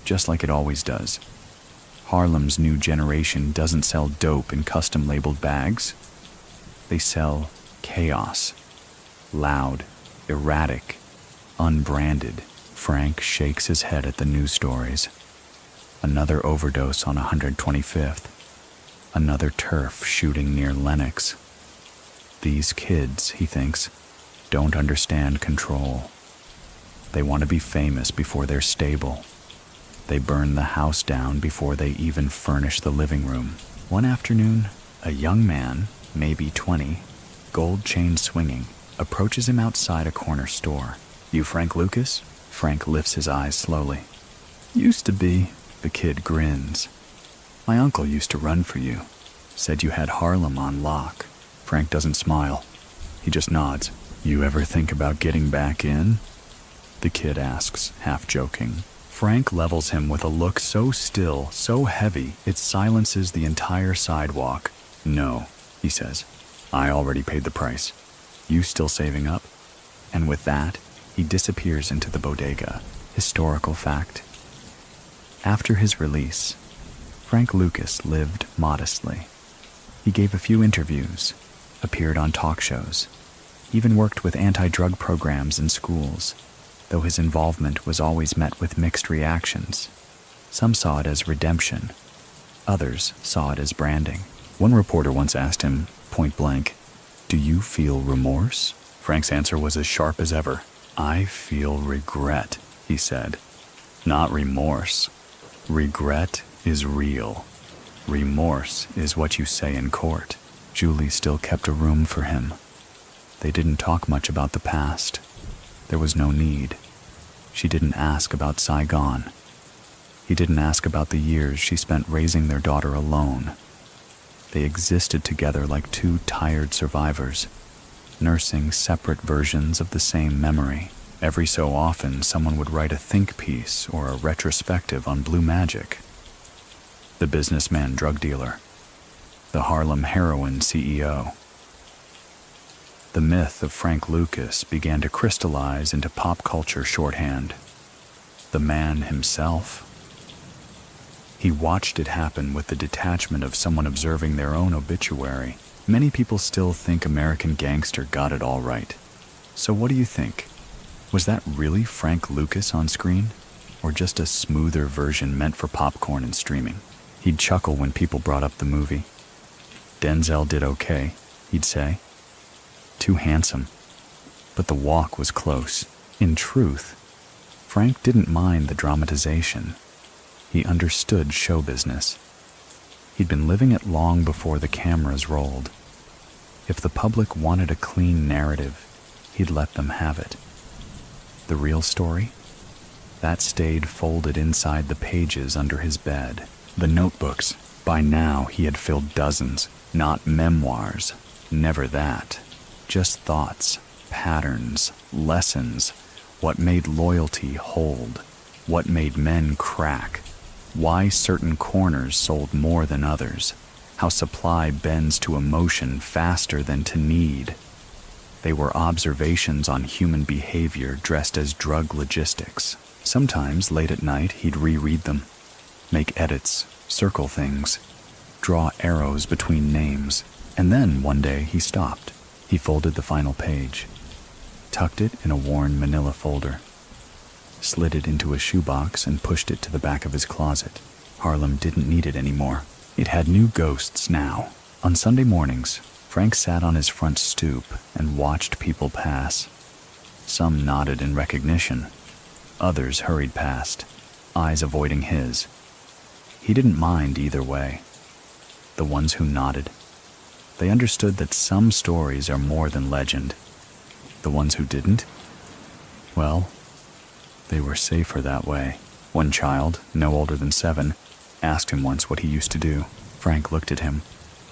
just like it always does. Harlem's new generation doesn't sell dope in custom-labeled bags. They sell chaos. Loud, erratic, unbranded. Frank shakes his head at the news stories. Another overdose on 125th. Another turf shooting near Lenox. These kids, he thinks, don't understand control. They want to be famous before they're stable. They burn the house down before they even furnish the living room. One afternoon, a young man, maybe 20, gold chain swinging, approaches him outside a corner store. You Frank Lucas? Frank lifts his eyes slowly. Used to be, the kid grins. My uncle used to run for you. Said you had Harlem on lock. Frank doesn't smile. He just nods. You ever think about getting back in? The kid asks, half joking. Frank levels him with a look so still, so heavy, it silences the entire sidewalk. No, he says. I already paid the price. You still saving up? And with that, he disappears into the bodega. Historical fact. After his release, Frank Lucas lived modestly. He gave a few interviews, appeared on talk shows, even worked with anti-drug programs in schools, though his involvement was always met with mixed reactions. Some saw it as redemption. Others saw it as branding. One reporter once asked him, point blank, "Do you feel remorse?" Frank's answer was as sharp as ever. "I feel regret," he said. "Not remorse. Regret is real. Remorse is what you say in court." Julie still kept a room for him. They didn't talk much about the past. There was no need. She didn't ask about Saigon. He didn't ask about the years she spent raising their daughter alone. They existed together like two tired survivors, nursing separate versions of the same memory. Every so often, someone would write a think piece or a retrospective on Blue Magic. The businessman drug dealer. The Harlem heroin CEO. The myth of Frank Lucas began to crystallize into pop culture shorthand. The man himself. He watched it happen with the detachment of someone observing their own obituary. Many people still think American Gangster got it all right. So what do you think? Was that really Frank Lucas on screen? Or just a smoother version meant for popcorn and streaming? He'd chuckle when people brought up the movie. Denzel did okay, he'd say. Too handsome. But the walk was close. In truth, Frank didn't mind the dramatization. He understood show business. He'd been living it long before the cameras rolled. If the public wanted a clean narrative, he'd let them have it. The real story? That stayed folded inside the pages under his bed. The notebooks. By now, he had filled dozens. Not memoirs. Never that. Just thoughts, patterns, lessons. What made loyalty hold? What made men crack? Why certain corners sold more than others? How supply bends to emotion faster than to need? They were observations on human behavior dressed as drug logistics. Sometimes, late at night, he'd reread them, make edits, circle things, draw arrows between names. And then, one day, he stopped. He folded the final page, tucked it in a worn manila folder, slid it into a shoebox and pushed it to the back of his closet. Harlem didn't need it anymore. It had new ghosts now. On Sunday mornings, Frank sat on his front stoop and watched people pass. Some nodded in recognition. Others hurried past, eyes avoiding his. He didn't mind either way. The ones who nodded, they understood that some stories are more than legend. The ones who didn't, well, they were safer that way. One child, no older than 7, asked him once what he used to do. Frank looked at him,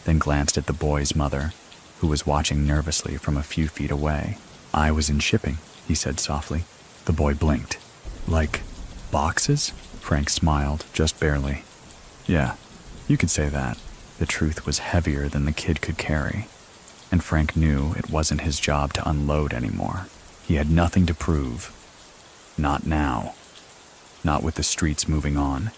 then glanced at the boy's mother, who was watching nervously from a few feet away. "I was in shipping," he said softly. The boy blinked. "Like boxes?" Frank smiled, just barely. "Yeah, you could say that." The truth was heavier than the kid could carry, and Frank knew it wasn't his job to unload anymore. He had nothing to prove. Not now. Not with the streets moving on.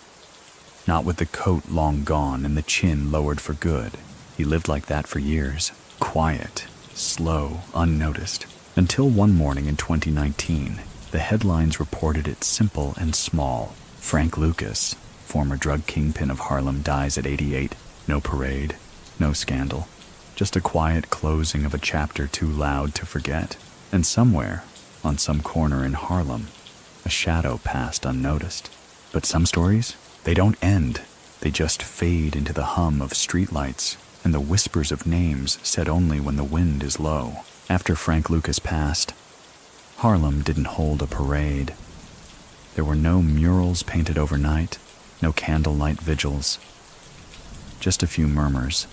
Not with the coat long gone and the chin lowered for good. He lived like that for years. Quiet, slow, unnoticed. Until one morning in 2019, the headlines reported it simple and small. Frank Lucas, former drug kingpin of Harlem, dies at 88. No parade, no scandal. Just a quiet closing of a chapter too loud to forget. And somewhere, on some corner in Harlem, a shadow passed unnoticed. But some stories, they don't end. They just fade into the hum of streetlights and the whispers of names said only when the wind is low. After Frank Lucas passed, Harlem didn't hold a parade. There were no murals painted overnight, no candlelight vigils. Just a few murmurs,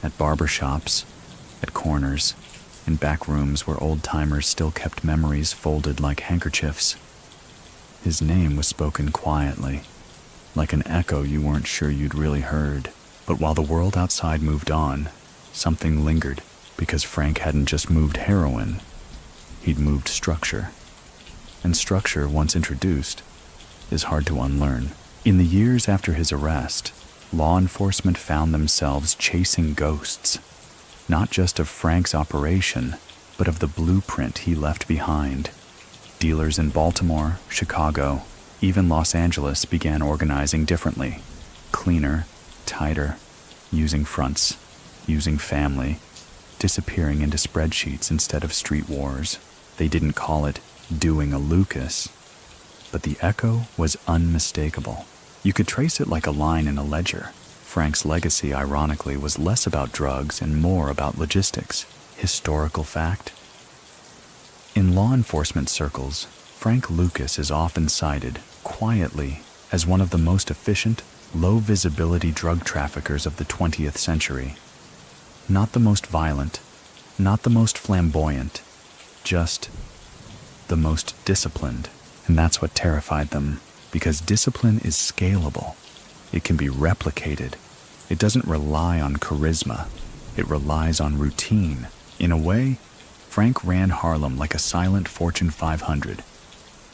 at barber shops, at corners, in back rooms where old-timers still kept memories folded like handkerchiefs. His name was spoken quietly, like an echo you weren't sure you'd really heard. But while the world outside moved on, something lingered, because Frank hadn't just moved heroin, he'd moved structure. And structure, once introduced, is hard to unlearn. In the years after his arrest, law enforcement found themselves chasing ghosts, not just of Frank's operation, but of the blueprint he left behind. Dealers in Baltimore, Chicago, even Los Angeles began organizing differently. Cleaner, tighter, using fronts, using family, disappearing into spreadsheets instead of street wars. They didn't call it doing a Lucas, but the echo was unmistakable. You could trace it like a line in a ledger. Frank's legacy, ironically, was less about drugs and more about logistics. Historical fact. In law enforcement circles, Frank Lucas is often cited, quietly, as one of the most efficient, low-visibility drug traffickers of the 20th century. Not the most violent, not the most flamboyant, just the most disciplined. And that's what terrified them. Because discipline is scalable. It can be replicated. It doesn't rely on charisma. It relies on routine. In a way, Frank ran Harlem like a silent Fortune 500,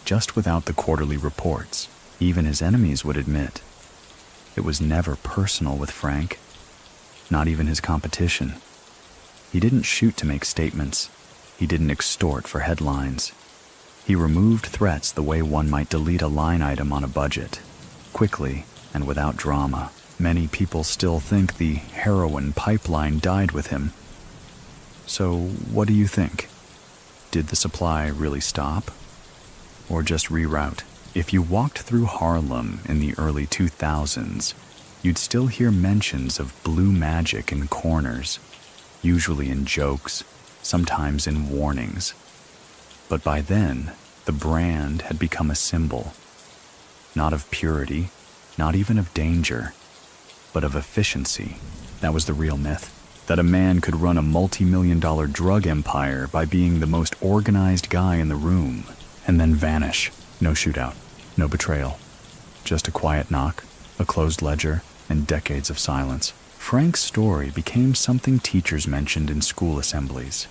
just without the quarterly reports. Even his enemies would admit It was never personal with Frank, not even his competition. He didn't shoot to make statements. He didn't extort for headlines. He removed threats the way one might delete a line item on a budget, quickly and without drama. Many people still think the heroin pipeline died with him. So what do you think? Did the supply really stop? Or just reroute? If you walked through Harlem in the early 2000s, you'd still hear mentions of blue magic in corners, usually in jokes, sometimes in warnings. But by then, the brand had become a symbol, not of purity, not even of danger, but of efficiency. That was the real myth, that a man could run a multi-million-dollar drug empire by being the most organized guy in the room, and then vanish. No shootout, no betrayal, just a quiet knock, a closed ledger, and decades of silence. Frank's story became something teachers mentioned in school assemblies.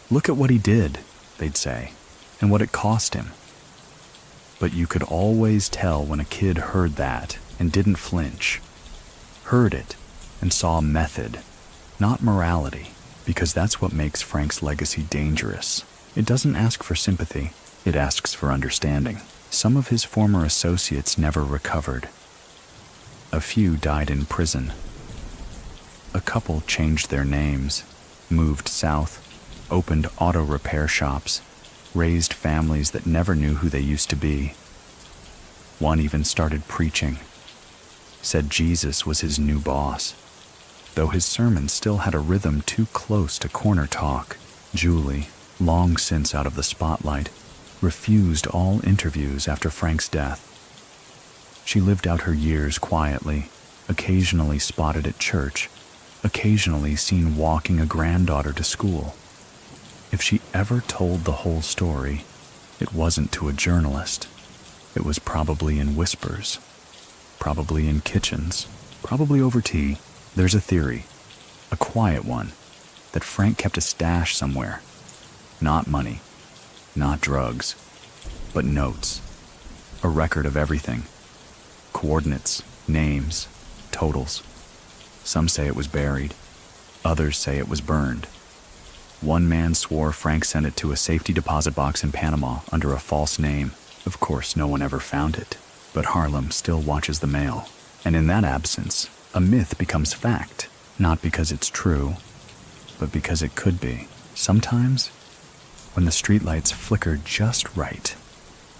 Look at what he did, they'd say, and what it cost him. But you could always tell when a kid heard that and didn't flinch, heard it and saw method, not morality, because that's what makes Frank's legacy dangerous. It doesn't ask for sympathy, it asks for understanding. Some of his former associates never recovered. A few died in prison. A couple changed their names, moved south, opened auto repair shops, raised families that never knew who they used to be. One even started preaching, said Jesus was his new boss, though his sermons still had a rhythm too close to corner talk. Julie, long since out of the spotlight, refused all interviews after Frank's death. She lived out her years quietly, occasionally spotted at church, occasionally seen walking a granddaughter to school. If she ever told the whole story, it wasn't to a journalist. It was probably in whispers, probably in kitchens, probably over tea. There's a theory, a quiet one, that Frank kept a stash somewhere. Not money, not drugs, but notes. A record of everything. Coordinates, names, totals. Some say it was buried. Others say it was burned. One man swore Frank sent it to a safety deposit box in Panama under a false name. Of course, no one ever found it. But Harlem still watches the mail. And in that absence, a myth becomes fact. Not because it's true, but because it could be. Sometimes, when the streetlights flicker just right,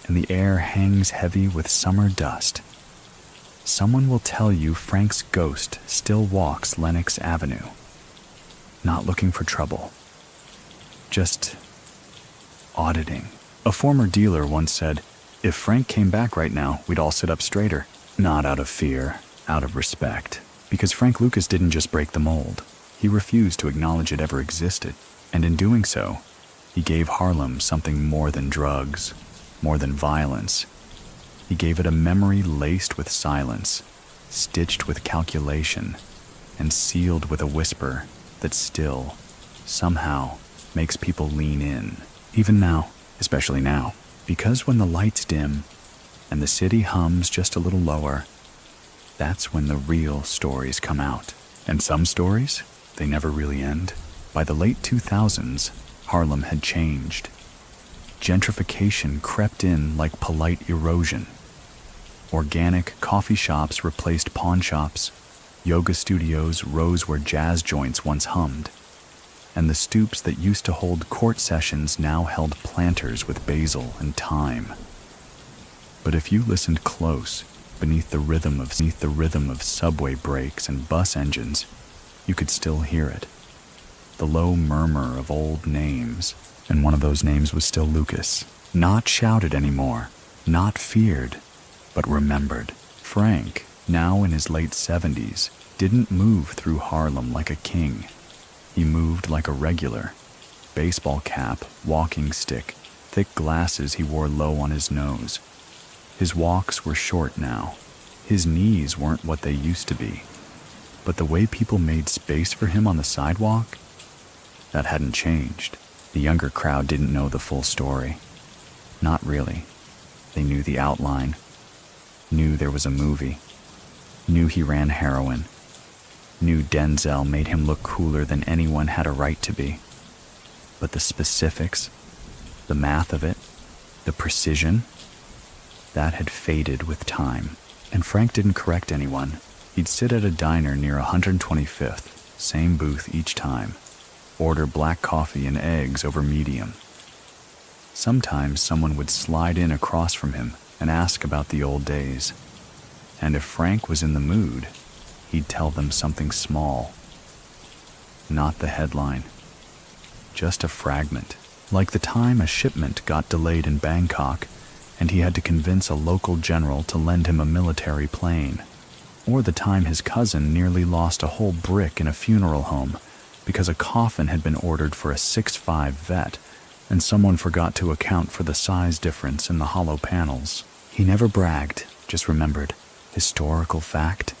and the air hangs heavy with summer dust, someone will tell you Frank's ghost still walks Lenox Avenue. Not looking for trouble. Just auditing. A former dealer once said, "If Frank came back right now, we'd all sit up straighter." Not out of fear, out of respect. Because Frank Lucas didn't just break the mold. He refused to acknowledge it ever existed. And in doing so, he gave Harlem something more than drugs, more than violence. He gave it a memory laced with silence, stitched with calculation, and sealed with a whisper that still, somehow, makes people lean in. Even now, especially now, because when the lights dim and the city hums just a little lower, that's when the real stories come out. And some stories, they never really end. By the late 2000s, Harlem had changed. Gentrification crept in like polite erosion. Organic coffee shops replaced pawn shops. Yoga studios rose where jazz joints once hummed. And the stoops that used to hold court sessions now held planters with basil and thyme. But if you listened close, beneath the rhythm of subway brakes and bus engines, you could still hear it. The low murmur of old names, and one of those names was still Lucas. Not shouted anymore, not feared, but remembered. Frank, now in his late 70s, didn't move through Harlem like a king. He moved like a regular. Baseball cap, walking stick, thick glasses he wore low on his nose. His walks were short now. His knees weren't what they used to be. But the way people made space for him on the sidewalk, that hadn't changed. The younger crowd didn't know the full story. Not really. They knew the outline, knew there was a movie, knew he ran heroin, knew Denzel made him look cooler than anyone had a right to be. But the specifics, the math of it, the precision, that had faded with time. And Frank didn't correct anyone. He'd sit at a diner near 125th, same booth each time, order black coffee and eggs over medium. Sometimes someone would slide in across from him and ask about the old days. And if Frank was in the mood, he'd tell them something small. Not the headline, just a fragment, like the time a shipment got delayed in Bangkok and he had to convince a local general to lend him a military plane, or the time his cousin nearly lost a whole brick in a funeral home because a coffin had been ordered for a 6'5" vet and someone forgot to account for the size difference in the hollow panels. He never bragged, just remembered. Historical fact.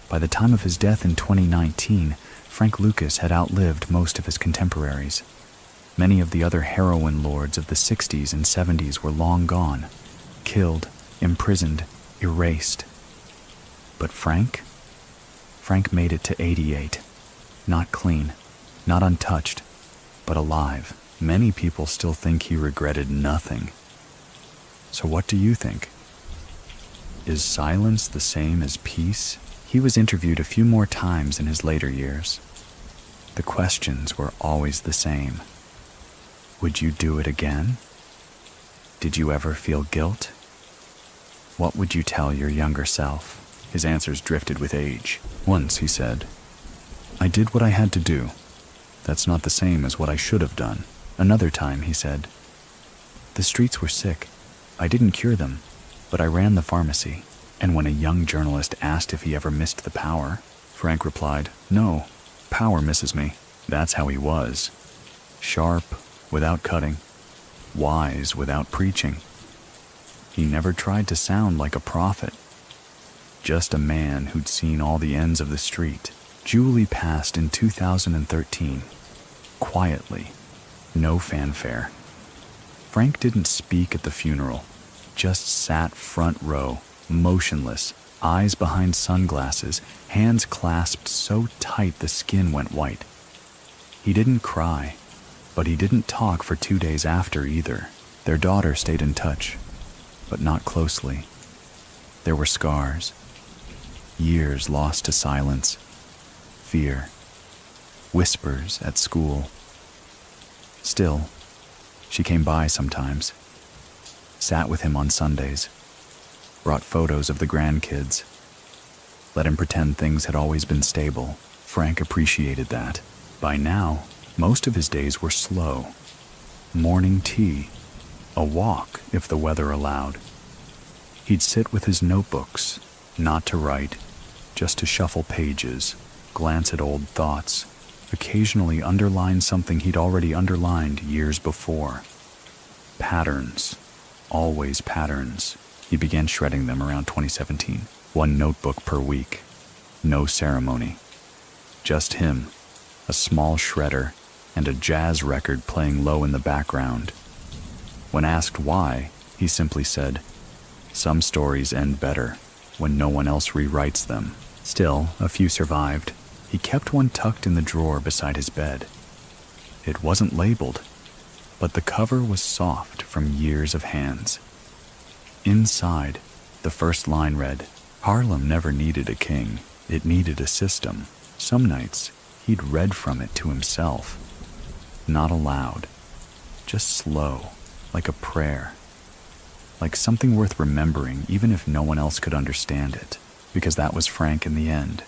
By the time of his death in 2019, Frank Lucas had outlived most of his contemporaries. Many of the other heroin lords of the 60s and 70s were long gone, killed, imprisoned, erased. But Frank made it to 88. Not clean, not untouched, but alive. Many people still think he regretted nothing. So what do you think? Is silence the same as peace? He was interviewed a few more times in his later years. The questions were always the same. Would you do it again? Did you ever feel guilt? What would you tell your younger self? His answers drifted with age. Once, he said, I did what I had to do. That's not the same as what I should have done. Another time, he said, the streets were sick. I didn't cure them, but I ran the pharmacy. And when a young journalist asked if he ever missed the power, Frank replied, no, power misses me. That's how he was. Sharp, without cutting. Wise, without preaching. He never tried to sound like a prophet. Just a man who'd seen all the ends of the street. Julie passed in 2013. Quietly. No fanfare. Frank didn't speak at the funeral. Just sat front row, motionless, eyes behind sunglasses, hands clasped so tight the skin went white. He didn't cry, but he didn't talk for 2 days after either. Their daughter stayed in touch, but not closely. There were scars, years lost to silence, fear, whispers at school. Still, she came by sometimes, sat with him on Sundays, brought photos of the grandkids, let him pretend things had always been stable. Frank appreciated that. By now, most of his days were slow. Morning tea, a walk if the weather allowed. He'd sit with his notebooks, not to write, just to shuffle pages, glance at old thoughts, occasionally underline something he'd already underlined years before. Patterns, always patterns. He began shredding them around 2017. 1 notebook per week. No ceremony. Just him, a small shredder, and a jazz record playing low in the background. When asked why, he simply said, some stories end better when no one else rewrites them. Still, a few survived. He kept one tucked in the drawer beside his bed. It wasn't labeled, but the cover was soft from years of hands. Inside, the first line read, Harlem never needed a king, it needed a system. Some nights, he'd read from it to himself. Not aloud, just slow, like a prayer. Like something worth remembering even if no one else could understand it, because that was Frank in the end.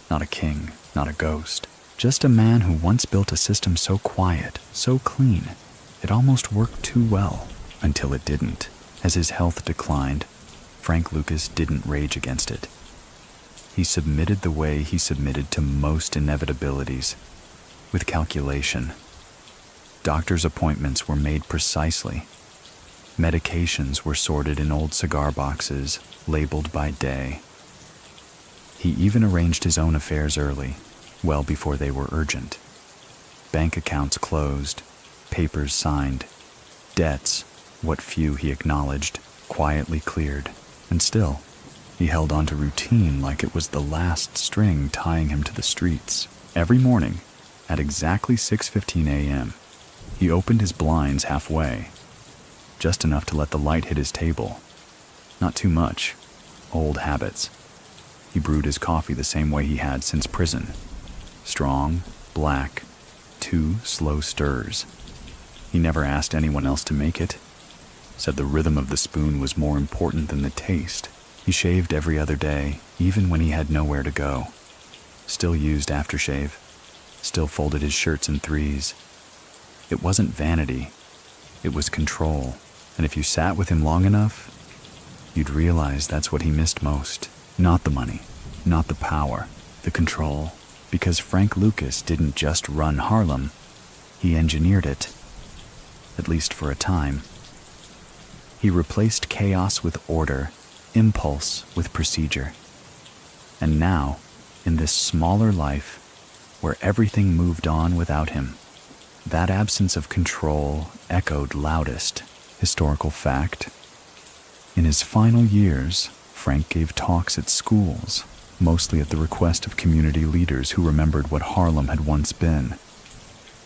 Not a king, not a ghost. Just a man who once built a system so quiet, so clean, it almost worked too well, until it didn't. As his health declined, Frank Lucas didn't rage against it. He submitted the way he submitted to most inevitabilities, with calculation. Doctor's appointments were made precisely. Medications were sorted in old cigar boxes, labeled by day. He even arranged his own affairs early, well before they were urgent. Bank accounts closed, papers signed, debts, what few he acknowledged, quietly cleared. And still, He held on to routine like it was the last string tying him to the streets. Every morning, at exactly 6:15 a.m., he opened his blinds halfway, just enough to let the light hit his table. Not too much. Old habits. He brewed his coffee the same way he had since prison. Strong, black, 2 slow stirs. He never asked anyone else to make it. Said the rhythm of the spoon was more important than the taste. He shaved every other day, even when he had nowhere to go. Still used aftershave. Still folded his shirts in 3s. It wasn't vanity. It was control. And if you sat with him long enough, you'd realize that's what he missed most. Not the money, not the power, the control. Because Frank Lucas didn't just run Harlem, he engineered it. At least for a time. He replaced chaos with order, impulse with procedure. And now, in this smaller life, where everything moved on without him, that absence of control echoed loudest. Historical fact. In his final years, Frank gave talks at schools, mostly at the request of community leaders who remembered what Harlem had once been.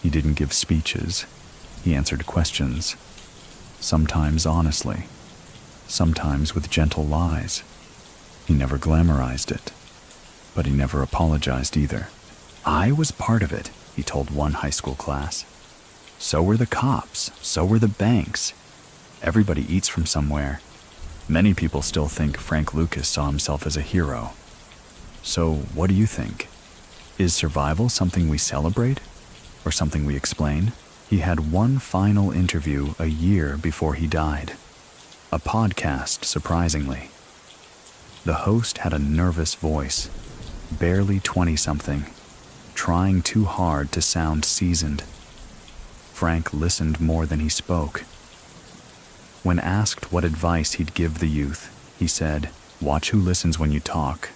He didn't give speeches. He answered questions, sometimes honestly, sometimes with gentle lies. He never glamorized it, but he never apologized either. I was part of it, he told one high school class. So were the cops, so were the banks. Everybody eats from somewhere. Many people still think Frank Lucas saw himself as a hero. So what do you think? Is survival something we celebrate, or something we explain? He had one final interview a year before he died. A podcast, surprisingly. The host had a nervous voice, barely 20-something, trying too hard to sound seasoned. Frank listened more than he spoke. When asked what advice he'd give the youth, he said, "Watch who listens when you talk.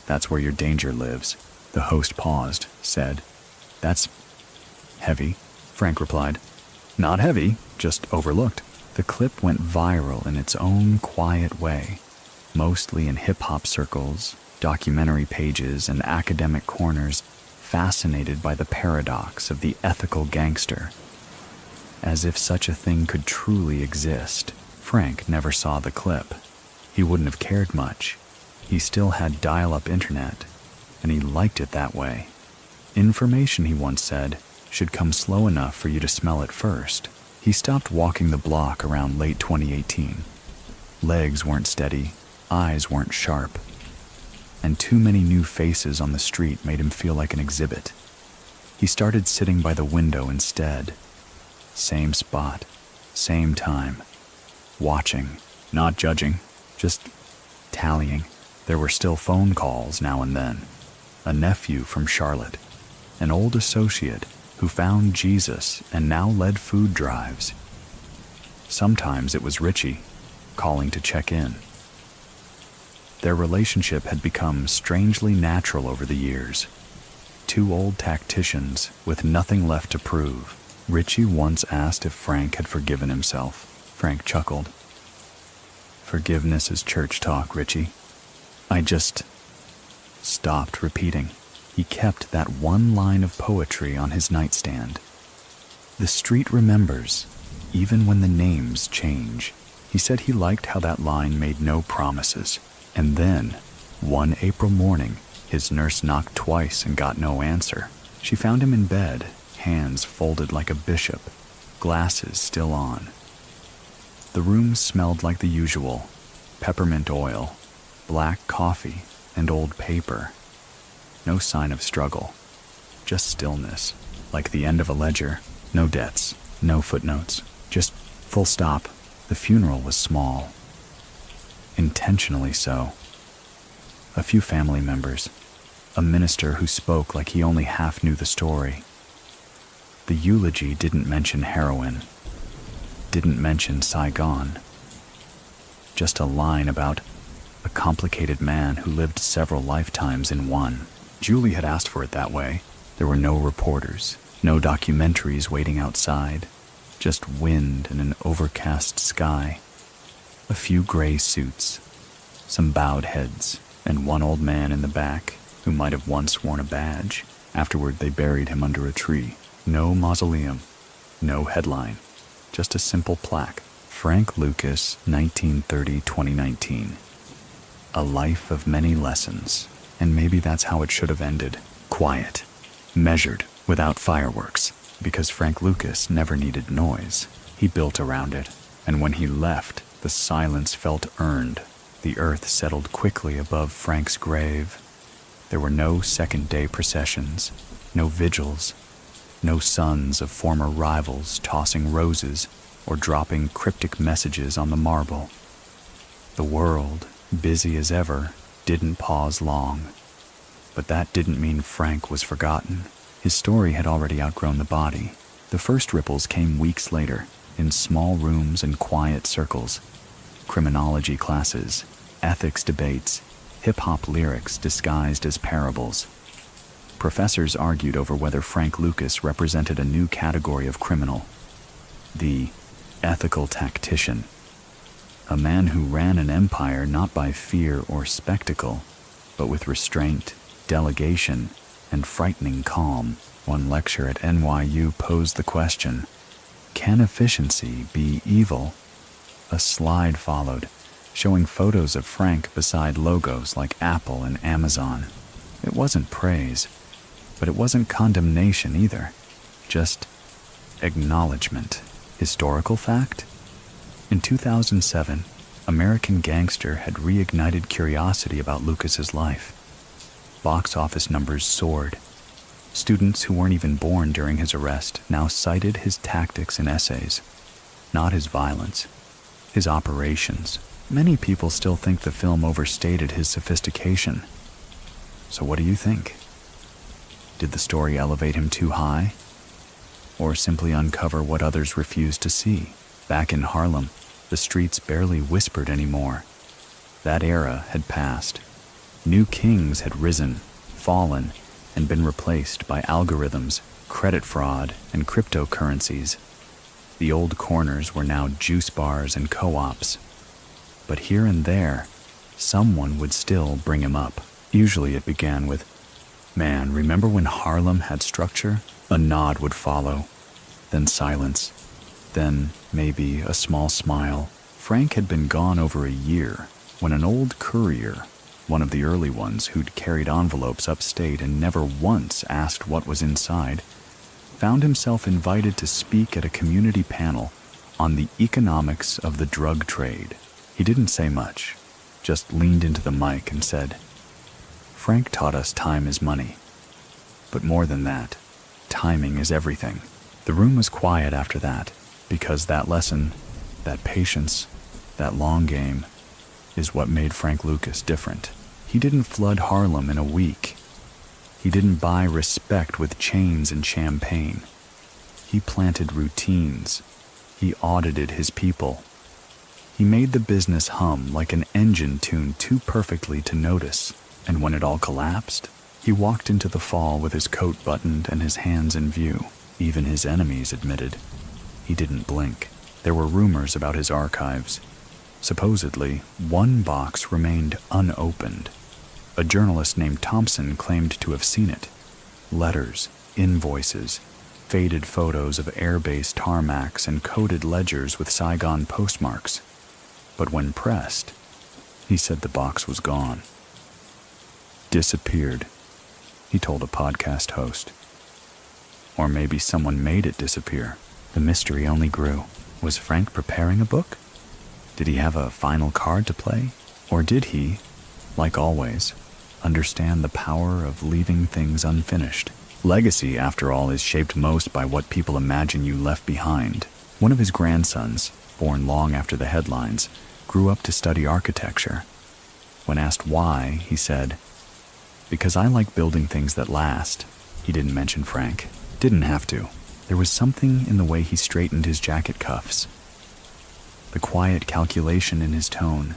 That's where your danger lives." The host paused, said, "That's heavy," Frank replied. "Not heavy, just overlooked." The clip went viral in its own quiet way, mostly in hip-hop circles, documentary pages, and academic corners, fascinated by the paradox of the ethical gangster. As if such a thing could truly exist. Frank never saw the clip. He wouldn't have cared much. He still had dial-up internet, and he liked it that way. Information, he once said, should come slow enough for you to smell it first. He stopped walking the block around late 2018. Legs weren't steady, eyes weren't sharp, and too many new faces on the street made him feel like an exhibit. He started sitting by the window instead. Same spot, same time. Watching, not judging, just tallying. There were still phone calls now and then. A nephew from Charlotte, an old associate who found Jesus and now led food drives. Sometimes it was Richie, calling to check in. Their relationship had become strangely natural over the years. Two old tacticians with nothing left to prove. Richie once asked if Frank had forgiven himself. Frank chuckled. "Forgiveness is church talk, Richie." I just stopped repeating. He kept that one line of poetry on his nightstand. The street remembers, even when the names change. He said he liked how that line made no promises. And then, one April morning, his nurse knocked twice and got no answer. She found him in bed, hands folded like a bishop, glasses still on. The room smelled like the usual: peppermint oil, black coffee, and old paper. No sign of struggle, just stillness, like the end of a ledger. No debts, no footnotes, just full stop. The funeral was small. Intentionally so. A few family members, a minister who spoke like he only half knew the story. The eulogy didn't mention heroin, didn't mention Saigon. Just a line about a complicated man who lived several lifetimes in one. Julie had asked for it that way. There were no reporters, no documentaries waiting outside, just wind and an overcast sky. A few gray suits, some bowed heads, and one old man in the back who might have once worn a badge. Afterward, they buried him under a tree. No mausoleum, no headline, just a simple plaque. Frank Lucas, 1930-2019. A life of many lessons, and maybe that's how it should have ended. Quiet, measured, without fireworks, because Frank Lucas never needed noise. He built around it, and when he left, the silence felt earned. The earth settled quickly above Frank's grave. There were no second-day processions, no vigils, no sons of former rivals tossing roses or dropping cryptic messages on the marble. The world, busy as ever, didn't pause long. But that didn't mean Frank was forgotten. His story had already outgrown the body. The first ripples came weeks later, in small rooms and quiet circles. Criminology classes, ethics debates, hip-hop lyrics disguised as parables. Professors argued over whether Frank Lucas represented a new category of criminal, the ethical tactician, a man who ran an empire not by fear or spectacle, but with restraint, delegation, and frightening calm. One lecture at NYU posed the question, can efficiency be evil? A slide followed, showing photos of Frank beside logos like Apple and Amazon. It wasn't praise, but it wasn't condemnation either, just acknowledgement. Historical fact? In 2007, American Gangster had reignited curiosity about Lucas's life. Box office numbers soared. Students who weren't even born during his arrest now cited his tactics in essays, not his violence, his operations. Many people still think the film overstated his sophistication. So what do you think? Did the story elevate him too high? Or simply uncover what others refused to see? Back in Harlem, the streets barely whispered anymore. That era had passed. New kings had risen, fallen, and been replaced by algorithms, credit fraud, and cryptocurrencies. The old corners were now juice bars and co-ops. But here and there, someone would still bring him up. Usually it began with, "Man, remember when Harlem had structure?" A nod would follow, then silence, then maybe a small smile. Frank had been gone over a year when an old courier, one of the early ones who'd carried envelopes upstate and never once asked what was inside, found himself invited to speak at a community panel on the economics of the drug trade. He didn't say much, just leaned into the mic and said, "Frank taught us time is money. But more than that, timing is everything." The room was quiet after that, because that lesson, that patience, that long game, is what made Frank Lucas different. He didn't flood Harlem in a week. He didn't buy respect with chains and champagne. He planted routines. He audited his people. He made the business hum like an engine tuned too perfectly to notice. And when it all collapsed, he walked into the fall with his coat buttoned and his hands in view. Even his enemies admitted. He didn't blink. There were rumors about his archives. Supposedly, one box remained unopened. A journalist named Thompson claimed to have seen it. Letters, invoices, faded photos of airbase tarmacs and coded ledgers with Saigon postmarks. But when pressed, he said the box was gone. Disappeared, he told a podcast host. Or maybe someone made it disappear. The mystery only grew. Was Frank preparing a book? Did he have a final card to play? Or did he, like always, understand the power of leaving things unfinished? Legacy, after all, is shaped most by what people imagine you left behind. One of his grandsons, born long after the headlines, grew up to study architecture. When asked why, he said, "Because I like building things that last." He didn't mention Frank. Didn't have to. There was something in the way he straightened his jacket cuffs, the quiet calculation in his tone,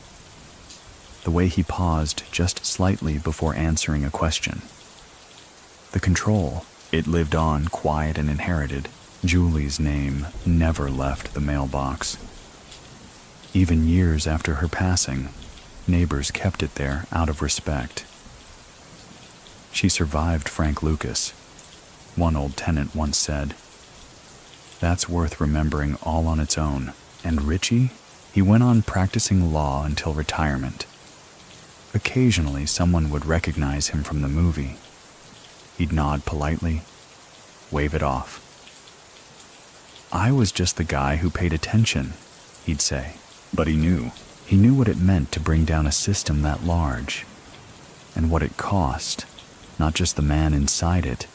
the way he paused just slightly before answering a question. The control, it lived on, quiet and inherited. Julie's name never left the mailbox. Even years after her passing, Neighbors kept it there out of respect. She survived Frank Lucas. One old tenant once said, "That's worth remembering all on its own." And Richie? He went on practicing law until retirement. Occasionally, someone would recognize him from the movie. He'd nod politely, wave it off. "I was just the guy who paid attention," he'd say. But he knew. He knew what it meant to bring down a system that large, and what it cost, not just the man inside it,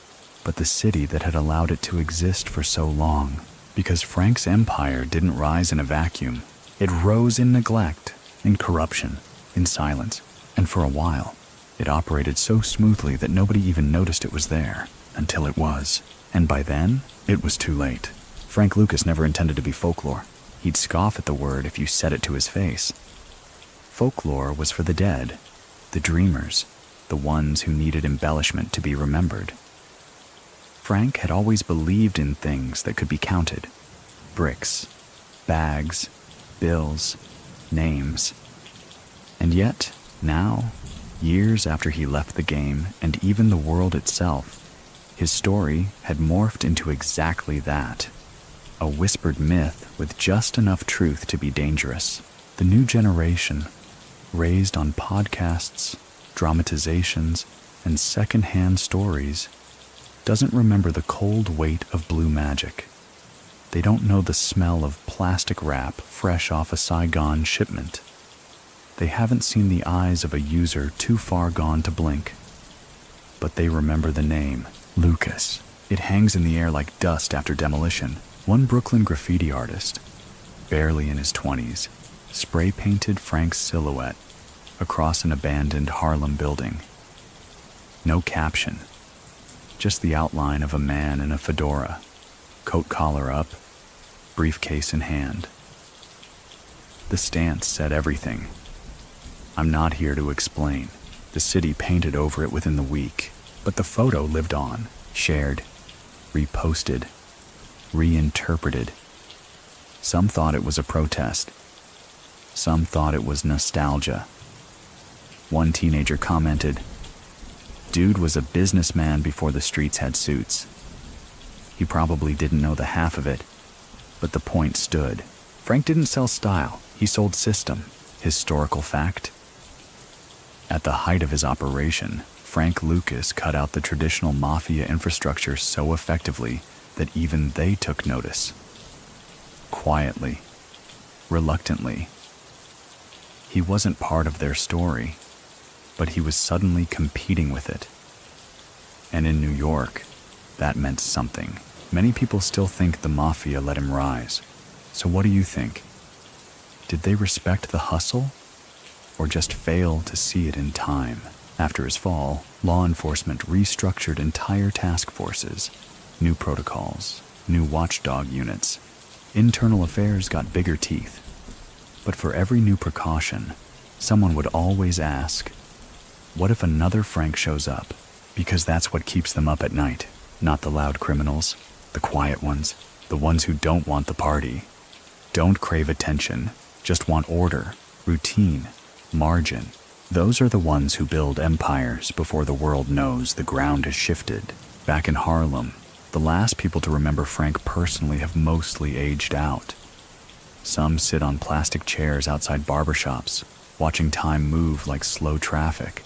but the city that had allowed it to exist for so long. Because Frank's empire didn't rise in a vacuum. It rose in neglect, in corruption, in silence, and for a while, it operated so smoothly that nobody even noticed it was there, until it was. And by then, it was too late. Frank Lucas never intended to be folklore. He'd scoff at the word if you said it to his face. Folklore was for the dead, the dreamers, the ones who needed embellishment to be remembered. Frank had always believed in things that could be counted. Bricks, bags, bills, names. And yet, now, years after he left the game and even the world itself, his story had morphed into exactly that. A whispered myth with just enough truth to be dangerous. The new generation, raised on podcasts, dramatizations, and second-hand stories, doesn't remember the cold weight of blue magic. They don't know the smell of plastic wrap fresh off a Saigon shipment. They haven't seen the eyes of a user too far gone to blink. But they remember the name, Lucas. It hangs in the air like dust after demolition. One Brooklyn graffiti artist, barely in his 20s, spray-painted Frank's silhouette across an abandoned Harlem building. No caption. Just the outline of a man in a fedora, coat collar up, briefcase in hand. The stance said everything. "I'm not here to explain." The city painted over it within the week, but the photo lived on, shared, reposted, reinterpreted. Some thought it was a protest. Some thought it was nostalgia. One teenager commented, "Dude was a businessman before the streets had suits." He probably didn't know the half of it, but the point stood. Frank didn't sell style, he sold system, historical fact. At the height of his operation, Frank Lucas cut out the traditional mafia infrastructure so effectively that even they took notice. Quietly, reluctantly. He wasn't part of their story, but he was suddenly competing with it. And in New York, that meant something. Many people still think the mafia let him rise. So what do you think? Did they respect the hustle, or just fail to see it in time? After his fall, law enforcement restructured entire task forces, new protocols, new watchdog units. Internal affairs got bigger teeth. But for every new precaution, someone would always ask, what if another Frank shows up? Because that's what keeps them up at night, not the loud criminals, the quiet ones, the ones who don't want the party, don't crave attention, just want order, routine, margin. Those are the ones who build empires before the world knows the ground has shifted. Back in Harlem, the last people to remember Frank personally have mostly aged out. Some sit on plastic chairs outside barbershops, watching time move like slow traffic.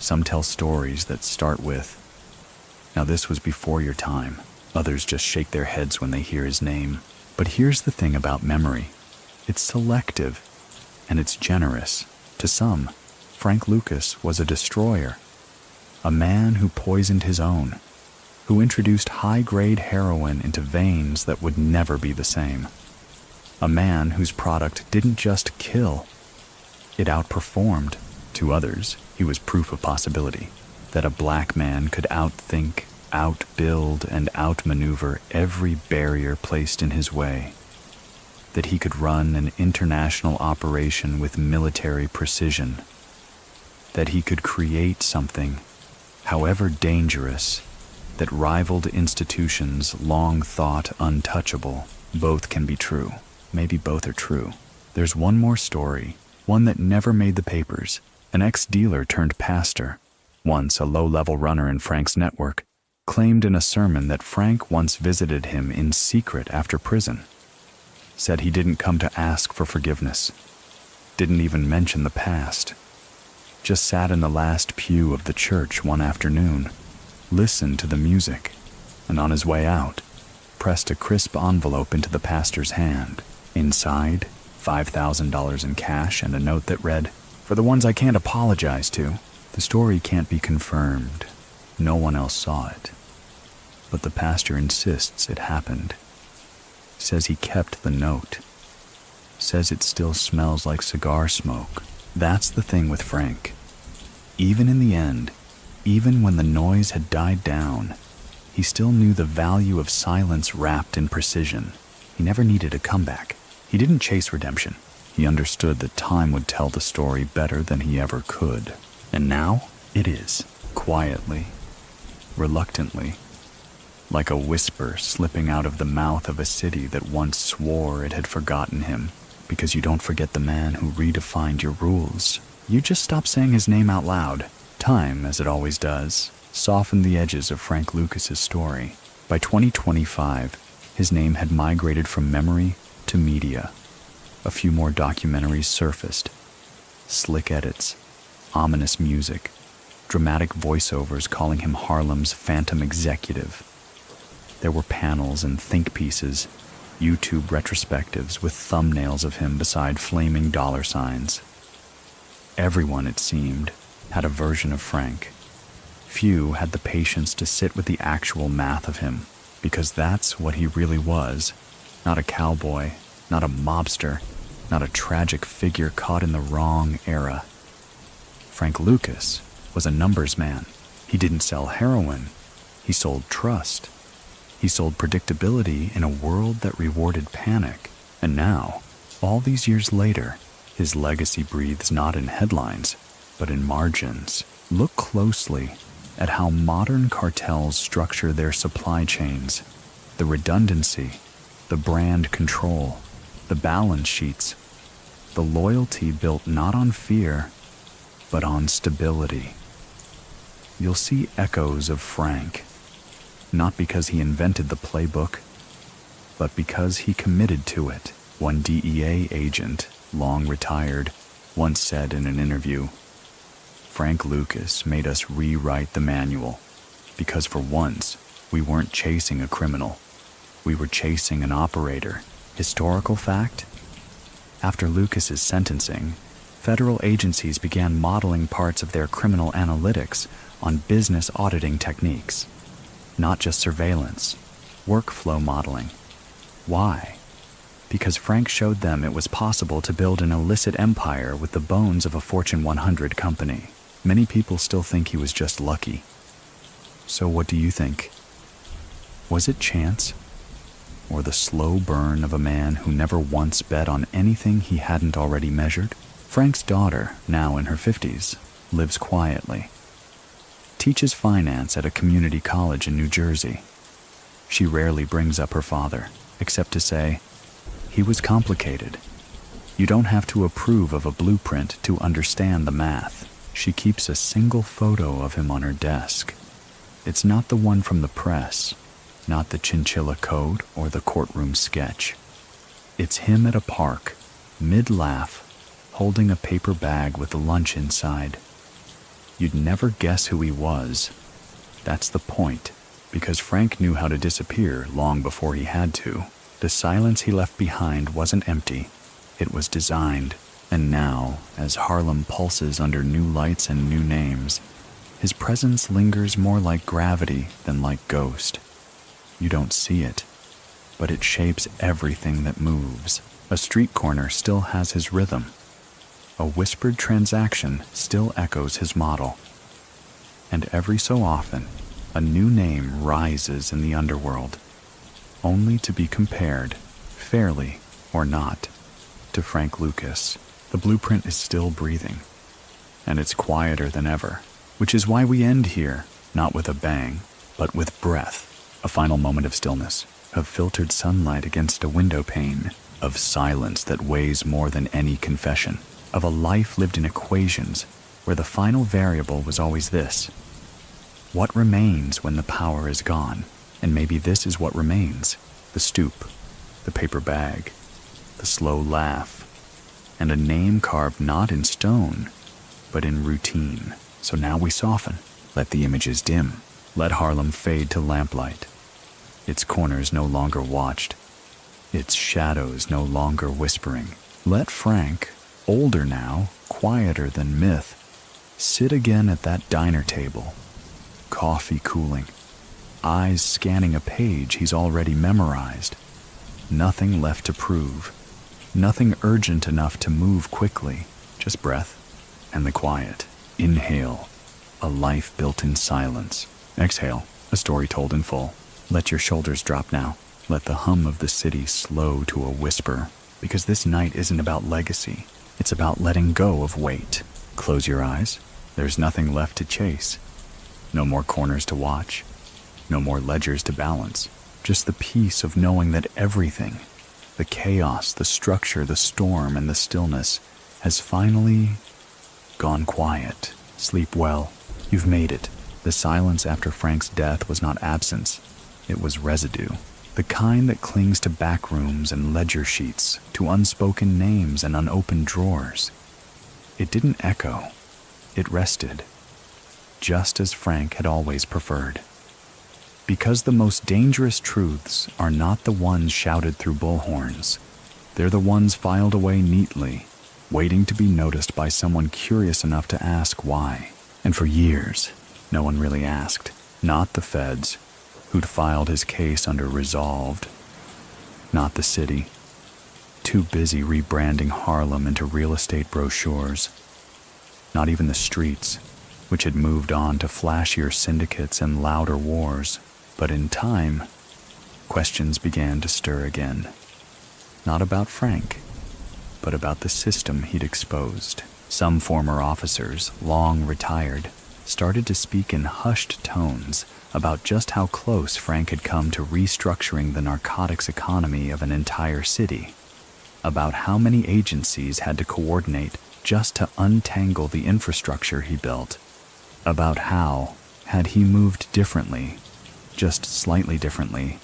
Some tell stories that start with, "Now this was before your time." Others just shake their heads when they hear his name. But here's the thing about memory. It's selective, and it's generous. To some, Frank Lucas was a destroyer, a man who poisoned his own, who introduced high-grade heroin into veins that would never be the same. A man whose product didn't just kill, it outperformed. To others, he was proof of possibility, that a black man could outthink, outbuild, and outmaneuver every barrier placed in his way, that he could run an international operation with military precision, that he could create something, however dangerous, that rivaled institutions long thought untouchable. Both can be true. Maybe both are true. There's one more story, one that never made the papers, an ex-dealer turned pastor, once a low-level runner in Frank's network, claimed in a sermon that Frank once visited him in secret after prison. Said he didn't come to ask for forgiveness, didn't even mention the past, just sat in the last pew of the church one afternoon, listened to the music, and on his way out, pressed a crisp envelope into the pastor's hand. Inside, $5,000 in cash and a note that read, "For the ones I can't apologize to, the story can't be confirmed. No one else saw it. But the pastor insists it happened. Says he kept the note. Says it still smells like cigar smoke." That's the thing with Frank. Even in the end, even when the noise had died down, he still knew the value of silence wrapped in precision. He never needed a comeback. He didn't chase redemption. He understood that time would tell the story better than he ever could. And now it is, quietly, reluctantly, like a whisper slipping out of the mouth of a city that once swore it had forgotten him. Because you don't forget the man who redefined your rules. You just stop saying his name out loud. Time, as it always does, softened the edges of Frank Lucas's story. By 2025, his name had migrated from memory to media. A few more documentaries surfaced. Slick edits, ominous music, dramatic voiceovers calling him Harlem's phantom executive. There were panels and think pieces, YouTube retrospectives with thumbnails of him beside flaming dollar signs. Everyone, it seemed, had a version of Frank. Few had the patience to sit with the actual math of him, because that's what he really was. Not a cowboy, not a mobster, not a tragic figure caught in the wrong era. Frank Lucas was a numbers man. He didn't sell heroin. He sold trust. He sold predictability in a world that rewarded panic. And now, all these years later, his legacy breathes not in headlines, but in margins. Look closely at how modern cartels structure their supply chains. The redundancy, the brand control, the balance sheets, the loyalty built not on fear, but on stability. You'll see echoes of Frank. Not because he invented the playbook, but because he committed to it. One DEA agent, long retired, once said in an interview, "Frank Lucas made us rewrite the manual, because for once, we weren't chasing a criminal. We were chasing an operator." Historical fact? After Lucas's sentencing, federal agencies began modeling parts of their criminal analytics on business auditing techniques. Not just surveillance, workflow modeling. Why? Because Frank showed them it was possible to build an illicit empire with the bones of a Fortune 100 company. Many people still think he was just lucky. So what do you think? Was it chance? Or the slow burn of a man who never once bet on anything he hadn't already measured? Frank's daughter, now in her 50s, lives quietly. Teaches finance at a community college in New Jersey. She rarely brings up her father, except to say, "He was complicated. You don't have to approve of a blueprint to understand the math." She keeps a single photo of him on her desk. It's not the one from the press, not the chinchilla code or the courtroom sketch. It's him at a park, mid-laugh, holding a paper bag with a lunch inside. You'd never guess who he was. That's the point, because Frank knew how to disappear long before he had to. The silence he left behind wasn't empty. It was designed. And now, as Harlem pulses under new lights and new names, his presence lingers more like gravity than like ghost. You don't see it, but it shapes everything that moves. A street corner still has his rhythm. A whispered transaction still echoes his model. And every so often, a new name rises in the underworld, only to be compared, fairly or not, to Frank Lucas. The blueprint is still breathing, and it's quieter than ever, which is why we end here, not with a bang, but with breath. A final moment of stillness, of filtered sunlight against a window pane, of silence that weighs more than any confession, of a life lived in equations where the final variable was always this: what remains when the power is gone? And maybe this is what remains: the stoop, the paper bag, the slow laugh, and a name carved not in stone, but in routine. So now we soften. Let the images dim. Let Harlem fade to lamplight. Its corners no longer watched. Its shadows no longer whispering. Let Frank, older now, quieter than myth, sit again at that diner table, coffee cooling, eyes scanning a page he's already memorized. Nothing left to prove. Nothing urgent enough to move quickly. Just breath and the quiet. Inhale, a life built in silence. Exhale, a story told in full. Let your shoulders drop now. Let the hum of the city slow to a whisper. Because this night isn't about legacy. It's about letting go of weight. Close your eyes. There's nothing left to chase. No more corners to watch. No more ledgers to balance. Just the peace of knowing that everything, the chaos, the structure, the storm, and the stillness, has finally gone quiet. Sleep well. You've made it. The silence after Frank's death was not absence. It was residue. The kind that clings to back rooms and ledger sheets, to unspoken names and unopened drawers. It didn't echo. It rested, just as Frank had always preferred. Because the most dangerous truths are not the ones shouted through bullhorns. They're the ones filed away neatly, waiting to be noticed by someone curious enough to ask why. And for years, no one really asked. Not the feds, who'd filed his case under resolved. Not the city, too busy rebranding Harlem into real estate brochures. Not even the streets, which had moved on to flashier syndicates and louder wars. But in time, questions began to stir again. Not about Frank, but about the system he'd exposed. Some former officers, long retired, started to speak in hushed tones about just how close Frank had come to restructuring the narcotics economy of an entire city, about how many agencies had to coordinate just to untangle the infrastructure he built, about how, had he moved differently, just slightly differently,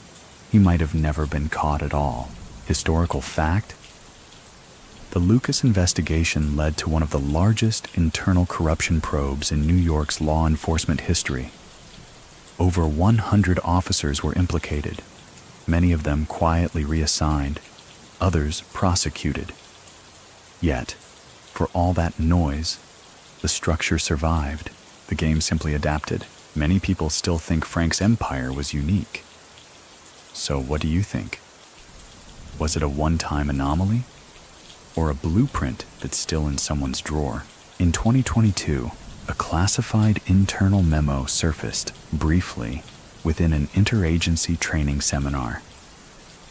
he might have never been caught at all. Historical fact? The Lucas investigation led to one of the largest internal corruption probes in New York's law enforcement history. Over 100 officers were implicated, many of them quietly reassigned, others prosecuted. Yet, for all that noise, the structure survived. The game simply adapted. Many people still think Frank's empire was unique. So what do you think? Was it a one-time anomaly? Or a blueprint that's still in someone's drawer? In 2022, a classified internal memo surfaced, briefly, within an interagency training seminar.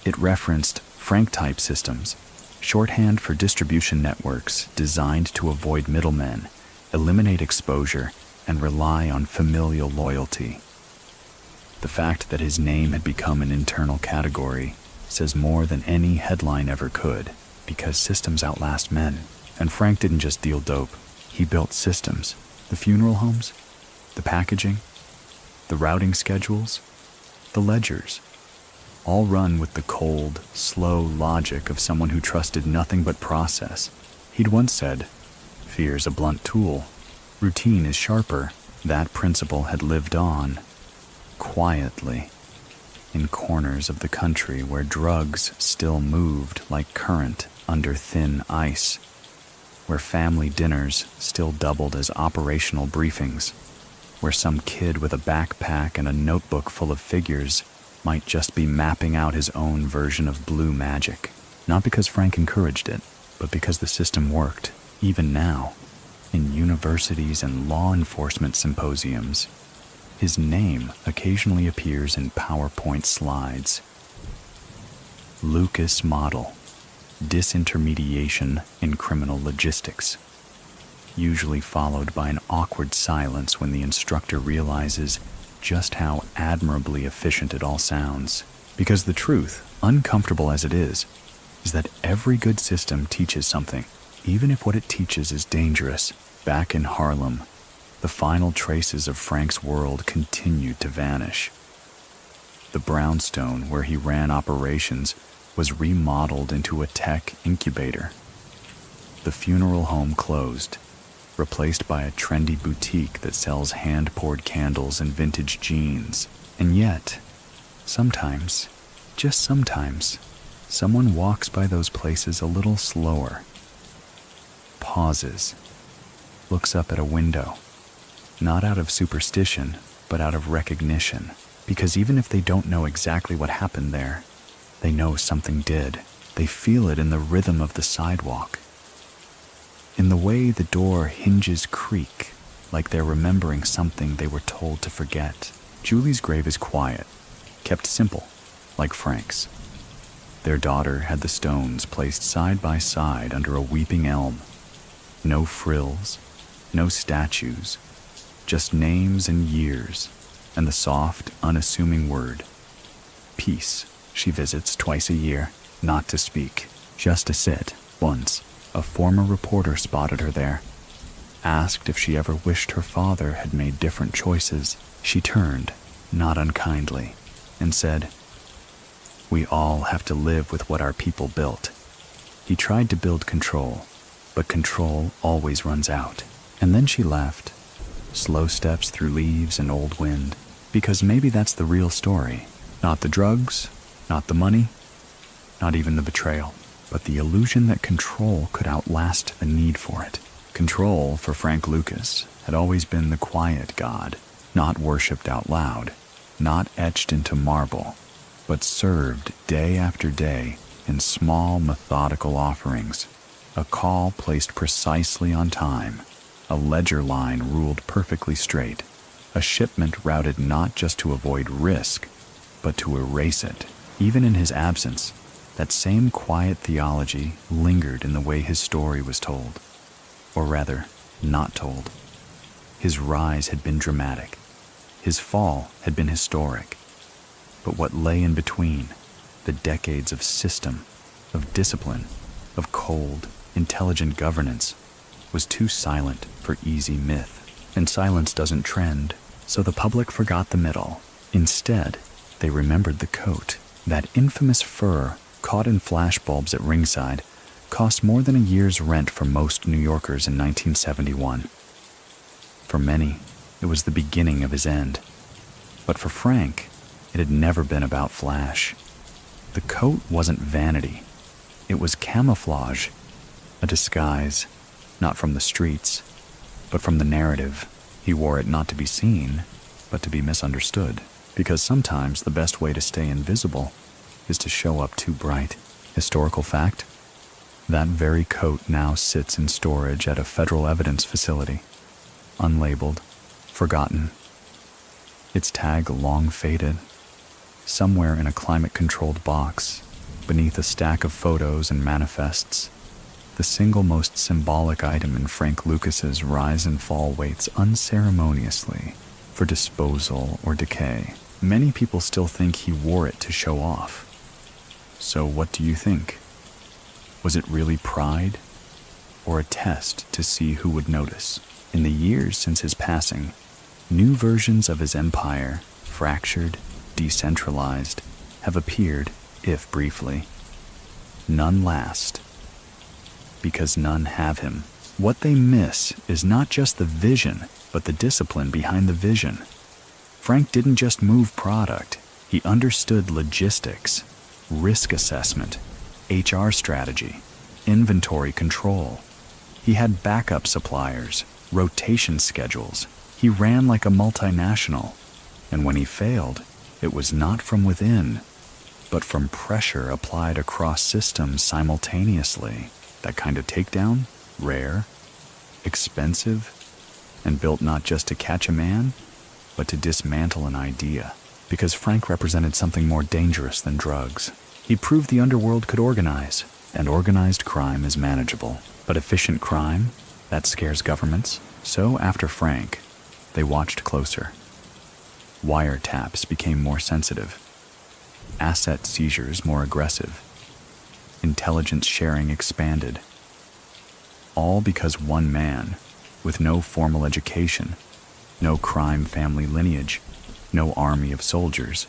It referenced Frank-type systems, shorthand for distribution networks designed to avoid middlemen, eliminate exposure, and rely on familial loyalty. The fact that his name had become an internal category says more than any headline ever could, because systems outlast men. And Frank didn't just deal dope, he built systems. The funeral homes, the packaging, the routing schedules, the ledgers, all run with the cold, slow logic of someone who trusted nothing but process. He'd once said, "Fear's a blunt tool. Routine is sharper." That principle had lived on, quietly, in corners of the country where drugs still moved like current under thin ice, where family dinners still doubled as operational briefings, where some kid with a backpack and a notebook full of figures might just be mapping out his own version of blue magic. Not because Frank encouraged it, but because the system worked, even now, in universities and law enforcement symposiums. His name occasionally appears in PowerPoint slides. Lucas Model, disintermediation in criminal logistics, usually followed by an awkward silence when the instructor realizes just how admirably efficient it all sounds. Because the truth, uncomfortable as it is that every good system teaches something. even if what it teaches is dangerous, back in Harlem, the final traces of Frank's world continued to vanish. The brownstone where he ran operations was remodeled into a tech incubator. The funeral home closed, replaced by a trendy boutique that sells hand-poured candles and vintage jeans. And yet, sometimes, just sometimes, someone walks by those places a little slower, pauses, looks up at a window, not out of superstition, but out of recognition, because even if they don't know exactly what happened there, they know something did. They feel it in the rhythm of the sidewalk, in the way the door hinges creak, like they're remembering something they were told to forget. Julie's grave is quiet, kept simple, like Frank's. Their daughter had the stones placed side by side under a weeping elm. No frills, no statues, just names and years, and the soft, unassuming word, peace. She visits twice a year, not to speak, just to sit. Once, a former reporter spotted her there, asked if she ever wished her father had made different choices. She turned, not unkindly, and said, "We all have to live with what our people built." He tried to build control, but control always runs out. And then she left, slow steps through leaves and old wind, because maybe that's the real story. Not the drugs, not the money, not even the betrayal, but the illusion that control could outlast the need for it. Control, for Frank Lucas, had always been the quiet god, not worshipped out loud, not etched into marble, but served day after day in small, methodical offerings, a call placed precisely on time, a ledger line ruled perfectly straight, a shipment routed not just to avoid risk, but to erase it. Even in his absence, that same quiet theology lingered in the way his story was told, or rather, not told. His rise had been dramatic. His fall had been historic. But what lay in between, the decades of system, of discipline, of cold, intelligent governance, was too silent for easy myth. And silence doesn't trend, so the public forgot the middle. Instead, they remembered the coat. That infamous fur, caught in flashbulbs at Ringside, cost more than a year's rent for most New Yorkers in 1971. For many, it was the beginning of his end. But for Frank, it had never been about flash. The coat wasn't vanity. It was camouflage, a disguise, not from the streets, but from the narrative. He wore it not to be seen, but to be misunderstood, because sometimes the best way to stay invisible is to show up too bright. Historical fact: that very coat now sits in storage at a federal evidence facility, unlabeled, forgotten, its tag long faded, somewhere in a climate-controlled box, beneath a stack of photos and manifests, the single most symbolic item in Frank Lucas's rise and fall waits unceremoniously for disposal or decay. Many people still think he wore it to show off. So what do you think? Was it really pride, or a test to see who would notice? In the years since his passing, new versions of his empire, fractured, decentralized, have appeared, if briefly. None last, because none have him. What they miss is not just the vision, but the discipline behind the vision. Frank didn't just move product, he understood logistics, risk assessment, HR strategy, inventory control. He had backup suppliers, rotation schedules. He ran like a multinational. And when he failed, it was not from within, but from pressure applied across systems simultaneously. That kind of takedown, rare, expensive, and built not just to catch a man, but to dismantle an idea. Because Frank represented something more dangerous than drugs. He proved the underworld could organize, and organized crime is manageable. But efficient crime, that scares governments. So after Frank, they watched closer. Wiretaps became more sensitive, asset seizures more aggressive, intelligence sharing expanded. All because one man, with no formal education, no crime family lineage, no army of soldiers,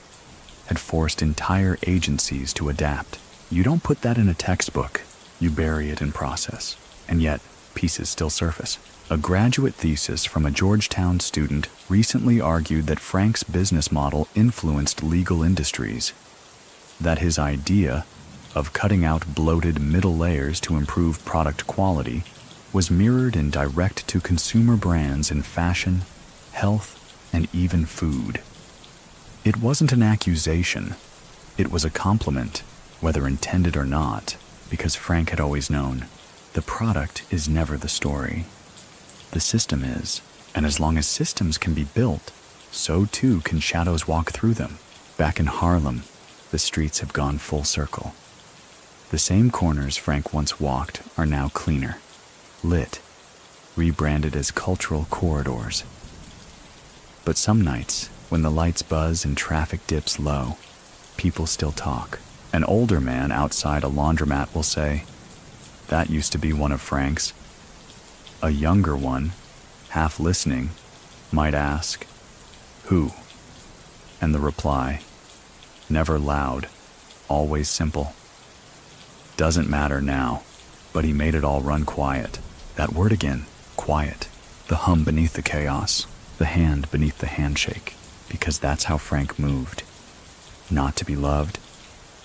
had forced entire agencies to adapt. You don't put that in a textbook, you bury it in process. And yet, pieces still surface. A graduate thesis from a Georgetown student recently argued that Frank's business model influenced legal industries, that his idea of cutting out bloated middle layers to improve product quality was mirrored in direct-to-consumer brands in fashion, health, and even food. It wasn't an accusation, it was a compliment, whether intended or not, because Frank had always known, the product is never the story. The system is, and as long as systems can be built, so too can shadows walk through them. Back in Harlem, the streets have gone full circle. The same corners Frank once walked are now cleaner, lit, rebranded as cultural corridors. But some nights, when the lights buzz and traffic dips low, people still talk. An older man outside a laundromat will say, "That used to be one of Frank's." A younger one, half listening, might ask, "Who?" And the reply, never loud, always simple. Doesn't matter now, but he made it all run quiet. That word again, quiet. The hum beneath the chaos, the hand beneath the handshake, because that's how Frank moved. Not to be loved,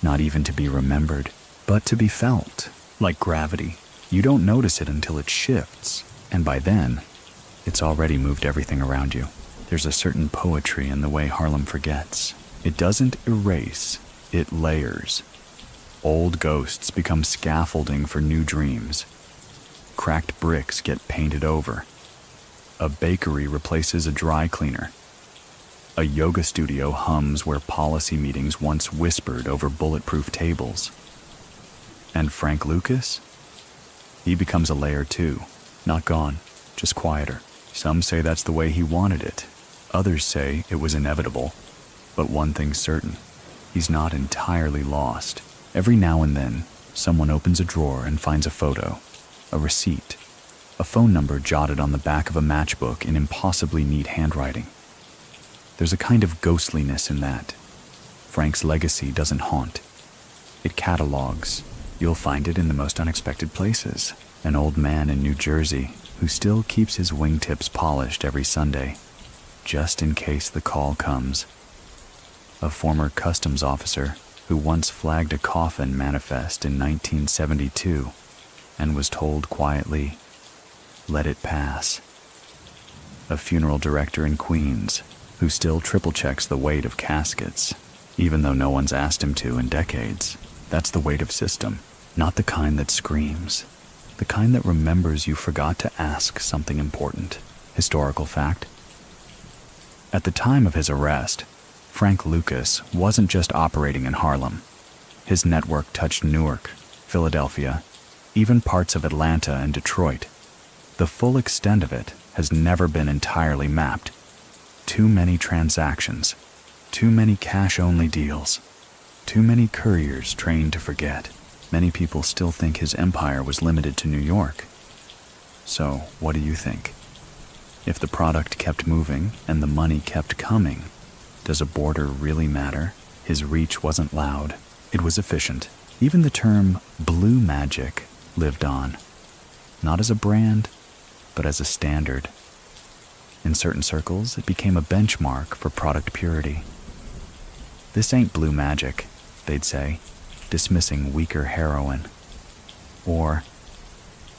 not even to be remembered, but to be felt, like gravity. You don't notice it until it shifts, and by then, it's already moved everything around you. There's a certain poetry in the way Harlem forgets. It doesn't erase, it layers. Old ghosts become scaffolding for new dreams. Cracked bricks get painted over. A bakery replaces a dry cleaner. A yoga studio hums where policy meetings once whispered over bulletproof tables. And Frank Lucas? He becomes a layer too. Not gone, just quieter. Some say that's the way he wanted it. Others say it was inevitable. But one thing's certain, he's not entirely lost. Every now and then, someone opens a drawer and finds a photo, a receipt, a phone number jotted on the back of a matchbook in impossibly neat handwriting. There's a kind of ghostliness in that. Frank's legacy doesn't haunt. It catalogs. You'll find it in the most unexpected places. An old man in New Jersey who still keeps his wingtips polished every Sunday, just in case the call comes. A former customs officer who once flagged a coffin manifest in 1972 and was told quietly, "Let it pass." A funeral director in Queens who still triple checks the weight of caskets, even though no one's asked him to in decades. That's the weight of system, not the kind that screams, the kind that remembers you forgot to ask something important. Historical fact. At the time of his arrest, Frank Lucas wasn't just operating in Harlem. His network touched Newark, Philadelphia, even parts of Atlanta and Detroit. The full extent of it has never been entirely mapped. Too many transactions, too many cash-only deals, too many couriers trained to forget. Many people still think his empire was limited to New York. So, what do you think? If the product kept moving and the money kept coming, does a border really matter? His reach wasn't loud. It was efficient. Even the term blue magic lived on. Not as a brand, but as a standard. In certain circles, it became a benchmark for product purity. "This ain't blue magic," they'd say, dismissing weaker heroin. Or,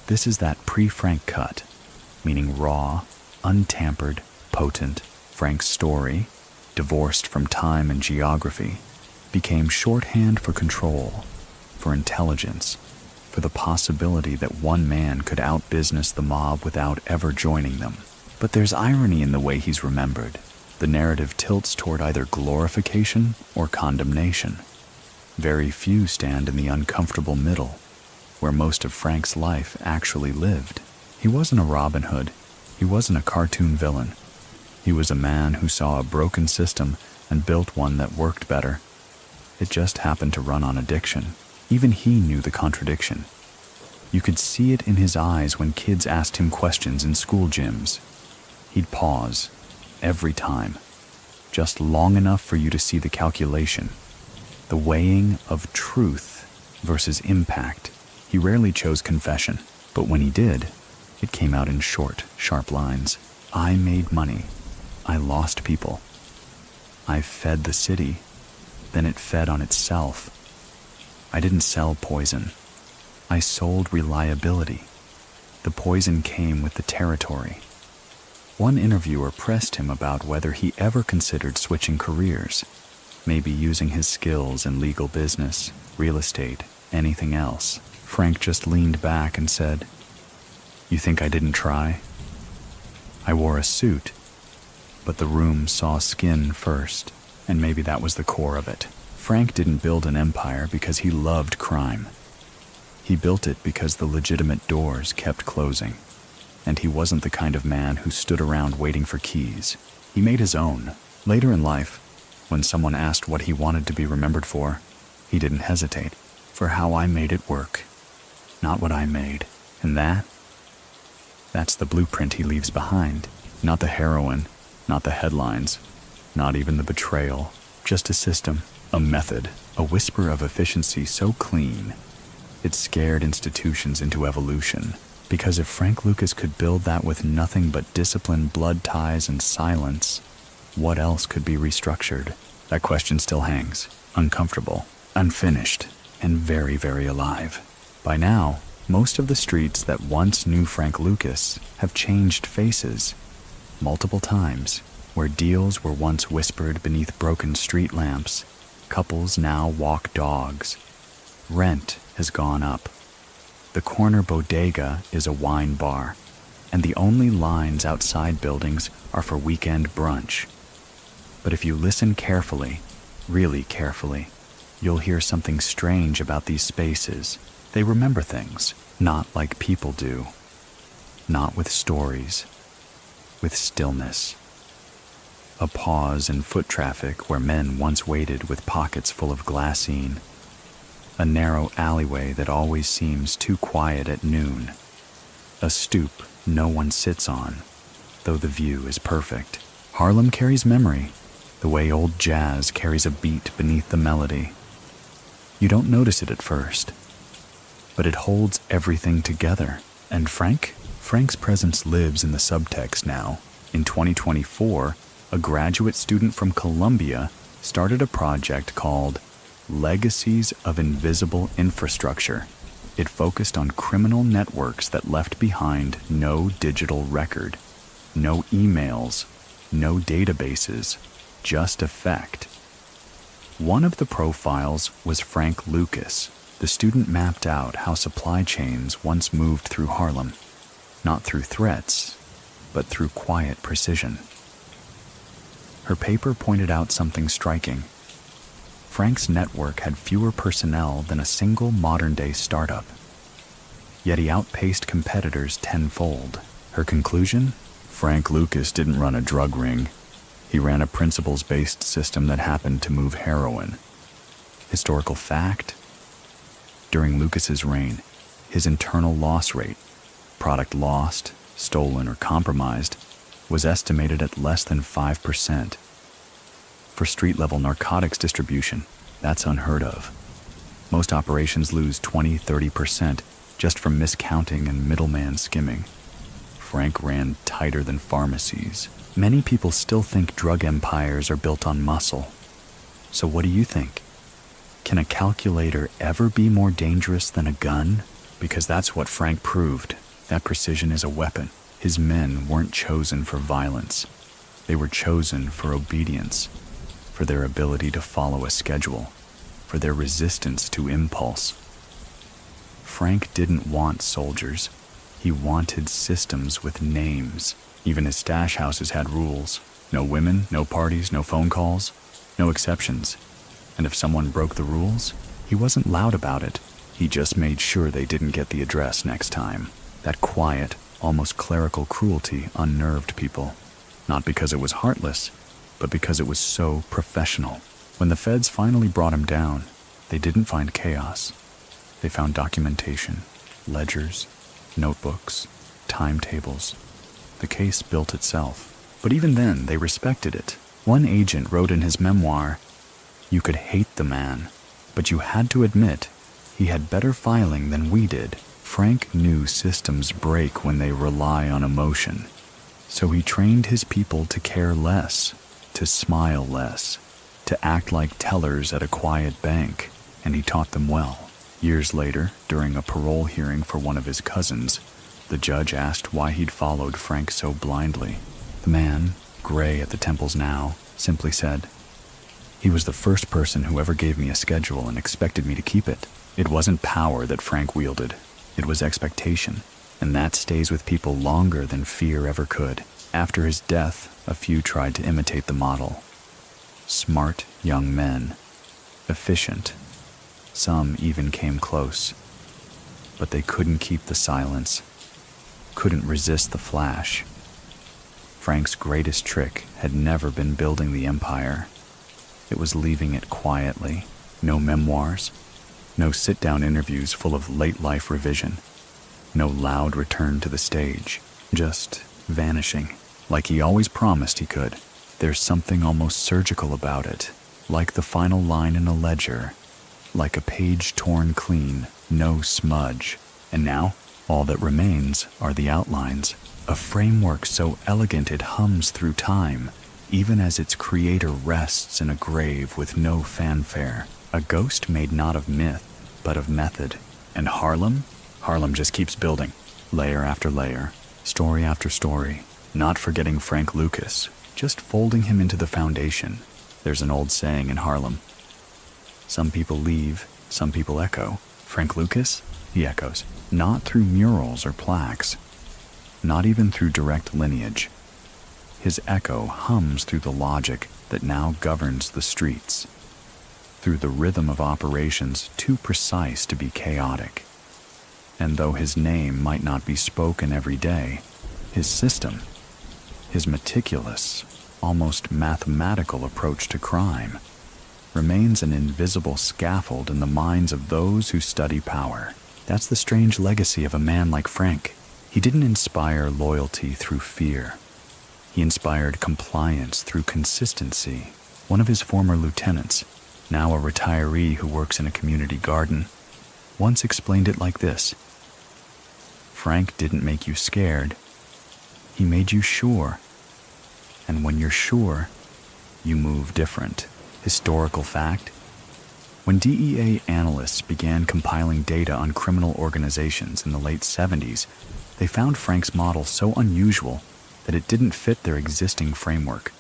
"This is that pre-Frank cut," meaning raw, untampered, potent. Frank's story, divorced from time and geography, became shorthand for control, for intelligence, for the possibility that one man could outbusiness the mob without ever joining them. But there's irony in the way he's remembered. The narrative tilts toward either glorification or condemnation. Very few stand in the uncomfortable middle, where most of Frank's life actually lived. He wasn't a Robin Hood. He wasn't a cartoon villain. He was a man who saw a broken system and built one that worked better. It just happened to run on addiction. Even he knew the contradiction. You could see it in his eyes when kids asked him questions in school gyms. He'd pause, every time, just long enough for you to see the calculation, the weighing of truth versus impact. He rarely chose confession, but when he did, it came out in short, sharp lines. I made money. I lost people. I fed the city. Then it fed on itself. I didn't sell poison. I sold reliability. The poison came with the territory. One interviewer pressed him about whether he ever considered switching careers, maybe using his skills in legal business, real estate, anything else. Frank just leaned back and said, "You think I didn't try? I wore a suit, but the room saw skin first, and maybe that was the core of it." Frank didn't build an empire because he loved crime. He built it because the legitimate doors kept closing, and he wasn't the kind of man who stood around waiting for keys. He made his own. Later in life, when someone asked what he wanted to be remembered for, he didn't hesitate. For how I made it work, not what I made. And that's the blueprint he leaves behind. Not the heroin, not the headlines, not even the betrayal. Just a system, a method, a whisper of efficiency so clean, it scared institutions into evolution. Because if Frank Lucas could build that with nothing but discipline, blood ties, and silence, what else could be restructured? That question still hangs, uncomfortable, unfinished, and very, very alive. By now, most of the streets that once knew Frank Lucas have changed faces multiple times. Where deals were once whispered beneath broken street lamps, couples now walk dogs. Rent has gone up. The corner bodega is a wine bar, and the only lines outside buildings are for weekend brunch. But if you listen carefully, really carefully, you'll hear something strange about these spaces. They remember things, not like people do. Not with stories, with stillness. A pause in foot traffic where men once waited with pockets full of glassine. A narrow alleyway that always seems too quiet at noon. A stoop no one sits on, though the view is perfect. Harlem carries memory, the way old jazz carries a beat beneath the melody. You don't notice it at first, but it holds everything together. And Frank's presence lives in the subtext now. In 2024, a graduate student from Columbia started a project called Legacies of Invisible Infrastructure. It focused on criminal networks that left behind no digital record, no emails, no databases, just effect. One of the profiles was Frank Lucas. The student mapped out how supply chains once moved through Harlem, not through threats, but through quiet precision. Her paper pointed out something striking. Frank's network had fewer personnel than a single modern-day startup, yet he outpaced competitors tenfold. Her conclusion? Frank Lucas didn't run a drug ring. He ran a principles-based system that happened to move heroin. Historical fact? During Lucas's reign, his internal loss rate, product lost, stolen, or compromised, was estimated at less than 5%. For street-level narcotics distribution, that's unheard of. Most operations lose 20-30% just from miscounting and middleman skimming. Frank ran tighter than pharmacies. Many people still think drug empires are built on muscle. So what do you think? Can a calculator ever be more dangerous than a gun? Because that's what Frank proved. That precision is a weapon. His men weren't chosen for violence. They were chosen for obedience, for their ability to follow a schedule, for their resistance to impulse. Frank didn't want soldiers. He wanted systems with names. Even his stash houses had rules. No women, no parties, no phone calls, no exceptions. And if someone broke the rules, he wasn't loud about it. He just made sure they didn't get the address next time. That quiet, almost clerical cruelty unnerved people. Not because it was heartless, but because it was so professional. When the feds finally brought him down, they didn't find chaos. They found documentation. ledgers, notebooks, timetables. The case built itself. But even then, they respected it. One agent wrote in his memoir, "You could hate the man, but you had to admit he had better filing than we did." Frank knew systems break when they rely on emotion. So he trained his people to care less, to smile less, to act like tellers at a quiet bank, and he taught them well. Years later, during a parole hearing for one of his cousins, the judge asked why he'd followed Frank so blindly. The man, gray at the temples now, simply said, "He was the first person who ever gave me a schedule and expected me to keep it." It wasn't power that Frank wielded. It was expectation, and that stays with people longer than fear ever could. After his death, a few tried to imitate the model. Smart young men, efficient. Some even came close. But they couldn't keep the silence, couldn't resist the flash. Frank's greatest trick had never been building the empire. It was leaving it quietly. No memoirs, no sit-down interviews full of late-life revision, no loud return to the stage, just vanishing, like he always promised he could. There's something almost surgical about it, like the final line in a ledger, like a page torn clean, no smudge. And now, all that remains are the outlines, a framework so elegant it hums through time, even as its creator rests in a grave with no fanfare. A ghost made not of myth, but of method. And Harlem just keeps building, layer after layer, story after story, not forgetting Frank Lucas, just folding him into the foundation. There's an old saying in Harlem. Some people leave, some people echo. Frank Lucas, he echoes, not through murals or plaques, not even through direct lineage. His echo hums through the logic that now governs the streets, through the rhythm of operations too precise to be chaotic. And though his name might not be spoken every day, his system, his meticulous, almost mathematical approach to crime, remains an invisible scaffold in the minds of those who study power. That's the strange legacy of a man like Frank. He didn't inspire loyalty through fear. He inspired compliance through consistency. One of his former lieutenants, now a retiree who works in a community garden, once explained it like this: Frank didn't make you scared. He made you sure. And when you're sure, you move different. Historical fact: when DEA analysts began compiling data on criminal organizations in the late 70s, they found Frank's model so unusual that it didn't fit their existing framework.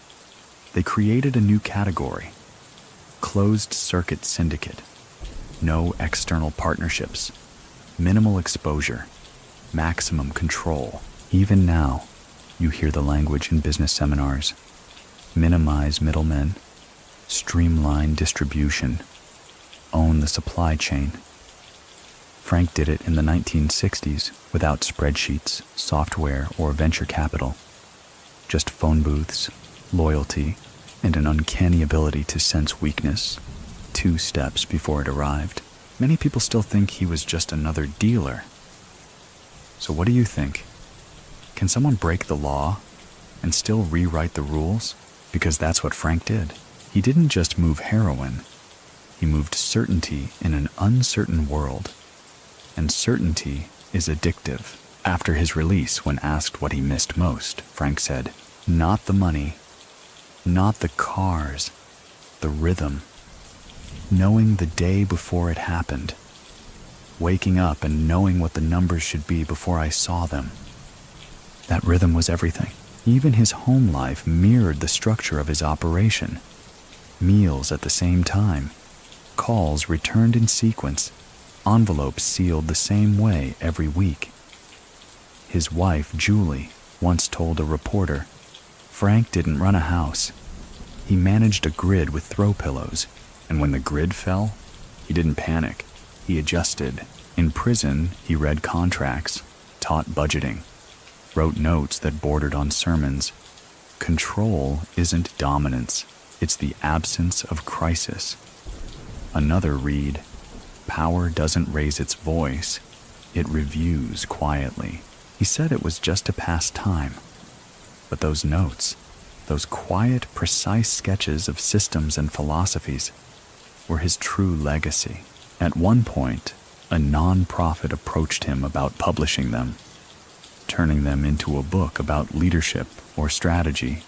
They created a new category: closed circuit syndicate. No external partnerships, minimal exposure, maximum control. Even now, you hear the language in business seminars: minimize middlemen, streamline distribution, own the supply chain. Frank did it in the 1960s without spreadsheets, software, or venture capital. Just phone booths, loyalty, and an uncanny ability to sense weakness 2 steps before it arrived. Many people still think he was just another dealer. So what do you think? Can someone break the law and still rewrite the rules? Because that's what Frank did. He didn't just move heroin. He moved certainty in an uncertain world. And certainty is addictive. After his release, when asked what he missed most, Frank said, "Not the money, not the cars, the rhythm. Knowing the day before it happened. Waking up and knowing what the numbers should be before I saw them." That rhythm was everything. Even his home life mirrored the structure of his operation. Meals at the same time, calls returned in sequence, envelopes sealed the same way every week. His wife, Julie, once told a reporter, Frank didn't run a house. He managed a grid with throw pillows, and when the grid fell, he didn't panic. He adjusted. In prison, he read contracts, taught budgeting, wrote notes that bordered on sermons. Control isn't dominance. It's the absence of crisis. Another read, power doesn't raise its voice. It reviews quietly. He said it was just to pass time. But those notes, those quiet, precise sketches of systems and philosophies, were his true legacy. At one point, a non-profit approached him about publishing them, turning them into a book about leadership or strategy.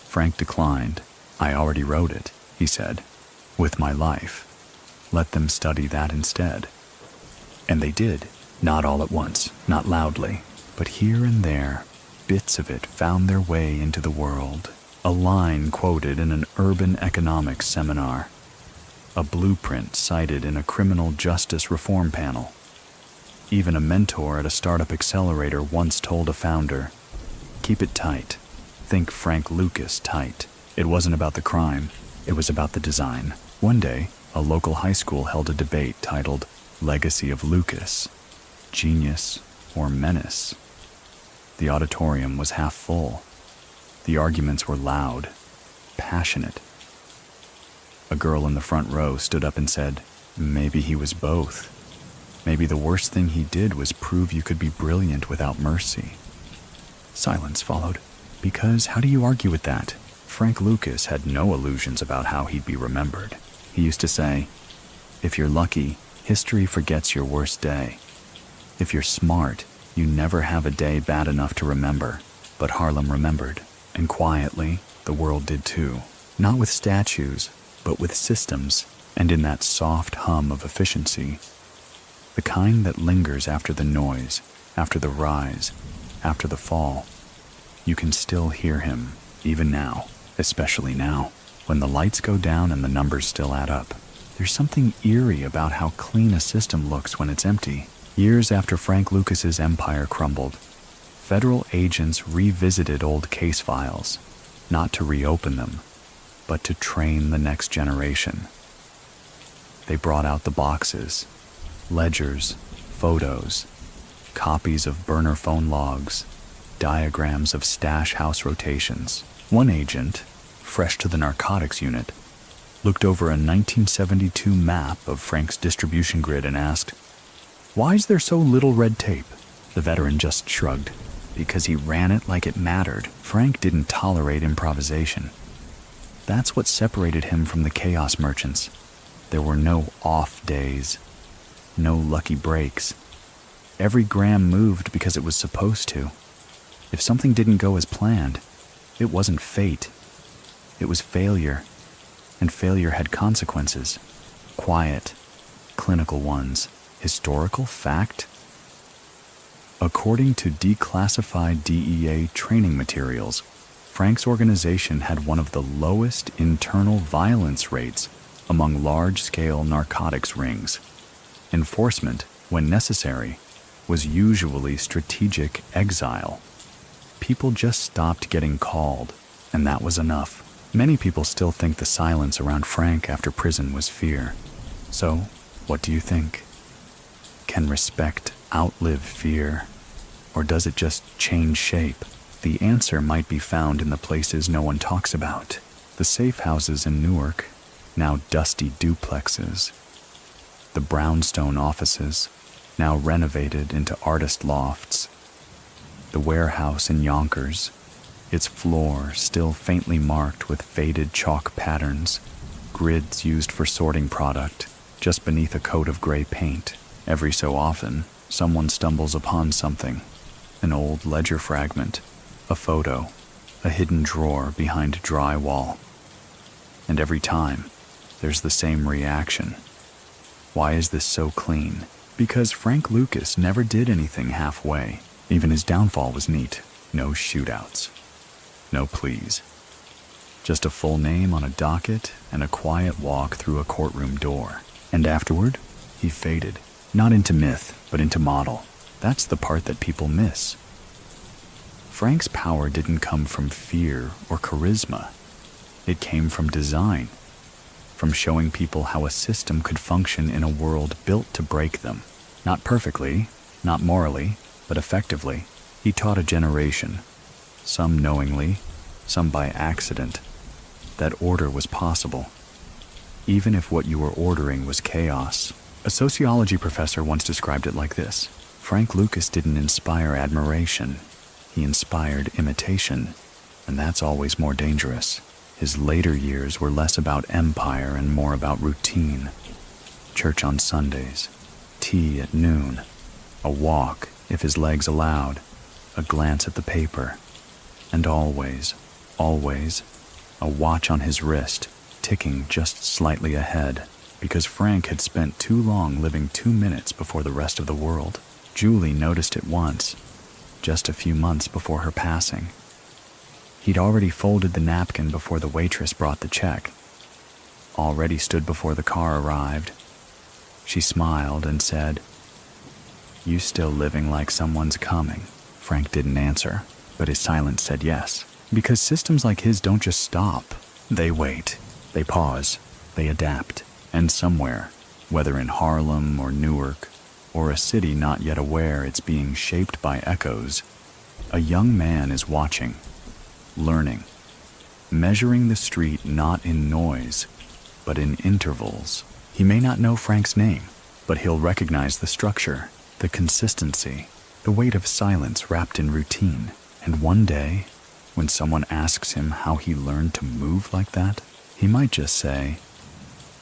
Frank declined. "I already wrote it," he said, "with my life. Let them study that instead." And they did, not all at once, not loudly, but here and there, bits of it found their way into the world. A line quoted in an urban economics seminar, a blueprint cited in a criminal justice reform panel. Even a mentor at a startup accelerator once told a founder, "Keep it tight. Think Frank Lucas tight." It wasn't about the crime, it was about the design. One day, a local high school held a debate titled Legacy of Lucas, Genius or Menace. The auditorium was half full. The arguments were loud, passionate. A girl in the front row stood up and said, "Maybe he was both. Maybe the worst thing he did was prove you could be brilliant without mercy." Silence followed. Because how do you argue with that? Frank Lucas had no illusions about how he'd be remembered. He used to say, "If you're lucky, history forgets your worst day. If you're smart, you never have a day bad enough to remember." But Harlem remembered, and quietly, the world did too. Not with statues, but with systems, and in that soft hum of efficiency. The kind that lingers after the noise, after the rise, after the fall. You can still hear him, even now, especially now, when the lights go down and the numbers still add up. There's something eerie about how clean a system looks when it's empty. Years after Frank Lucas's empire crumbled, federal agents revisited old case files, not to reopen them, but to train the next generation. They brought out the boxes, ledgers, photos, copies of burner phone logs, diagrams of stash house rotations. One agent, fresh to the narcotics unit, looked over a 1972 map of Frank's distribution grid and asked, "Why is there so little red tape?" The veteran just shrugged. Because he ran it like it mattered. Frank didn't tolerate improvisation. That's what separated him from the chaos merchants. There were no off days, no lucky breaks. Every gram moved because it was supposed to. If something didn't go as planned, it wasn't fate. It was failure, and failure had consequences. Quiet, clinical ones. Historical fact? According to declassified DEA training materials, Frank's organization had one of the lowest internal violence rates among large-scale narcotics rings. Enforcement, when necessary, was usually strategic exile. People just stopped getting called, and that was enough. Many people still think the silence around Frank after prison was fear. So, what do you think? Can respect outlive fear? Or does it just change shape? The answer might be found in the places no one talks about. The safe houses in Newark, now dusty duplexes. The brownstone offices, now renovated into artist lofts. The warehouse in Yonkers, its floor still faintly marked with faded chalk patterns, grids used for sorting product, just beneath a coat of gray paint. Every so often, someone stumbles upon something, an old ledger fragment, a photo, a hidden drawer behind drywall. And every time, there's the same reaction. Why is this so clean? Because Frank Lucas never did anything halfway. Even his downfall was neat. No shootouts. No pleas. Just a full name on a docket and a quiet walk through a courtroom door. And afterward, he faded. Not into myth, but into model. That's the part that people miss. Frank's power didn't come from fear or charisma. It came from design, from showing people how a system could function in a world built to break them. Not perfectly, not morally, but effectively. He taught a generation, some knowingly, some by accident, that order was possible, even if what you were ordering was chaos. A sociology professor once described it like this: Frank Lucas didn't inspire admiration, he inspired imitation, and that's always more dangerous. His later years were less about empire and more about routine. Church on Sundays, tea at noon, a walk, if his legs allowed, a glance at the paper, and always, a watch on his wrist, ticking just slightly ahead, because Frank had spent too long living 2 minutes before the rest of the world. Julie noticed it once, just a few months before her passing. He'd already folded the napkin before the waitress brought the check, already stood before the car arrived. She smiled and said, "You still living like someone's coming?" Frank didn't answer, but his silence said yes, because systems like his don't just stop. They wait, they pause, they adapt, and somewhere, whether in Harlem or Newark, or a city not yet aware it's being shaped by echoes, a young man is watching, learning, measuring the street not in noise, but in intervals. He may not know Frank's name, but he'll recognize the structure, the consistency, the weight of silence wrapped in routine. And one day, when someone asks him how he learned to move like that, he might just say,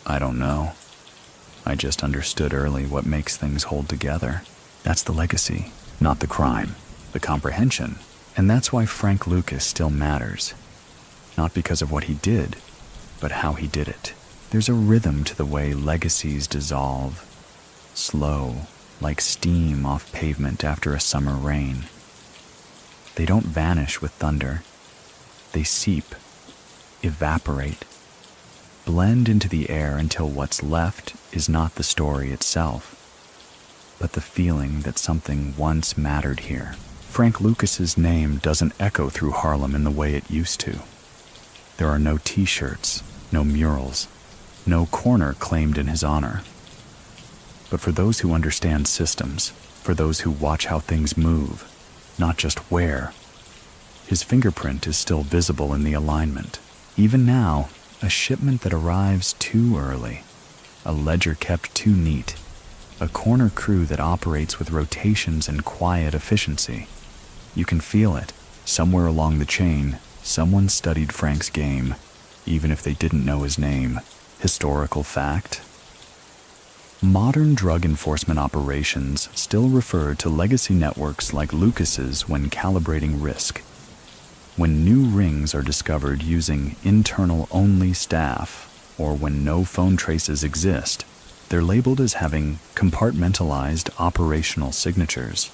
"I don't know. I just understood early what makes things hold together." That's the legacy, not the crime, the comprehension. And that's why Frank Lucas still matters. Not because of what he did, but how he did it. There's a rhythm to the way legacies dissolve, slow, like steam off pavement after a summer rain. They don't vanish with thunder. They seep, evaporate, blend into the air until what's left is not the story itself, but the feeling that something once mattered here. Frank Lucas's name doesn't echo through Harlem in the way it used to. There are no t-shirts, no murals, no corner claimed in his honor. But for those who understand systems, for those who watch how things move, not just where, his fingerprint is still visible in the alignment. Even now, a shipment that arrives too early, a ledger kept too neat, a corner crew that operates with rotations and quiet efficiency. You can feel it. Somewhere along the chain, someone studied Frank's game, even if they didn't know his name. Historical fact. Modern drug enforcement operations still refer to legacy networks like Lucas's when calibrating risk. When new rings are discovered using internal-only staff, or when no phone traces exist, they're labeled as having compartmentalized operational signatures.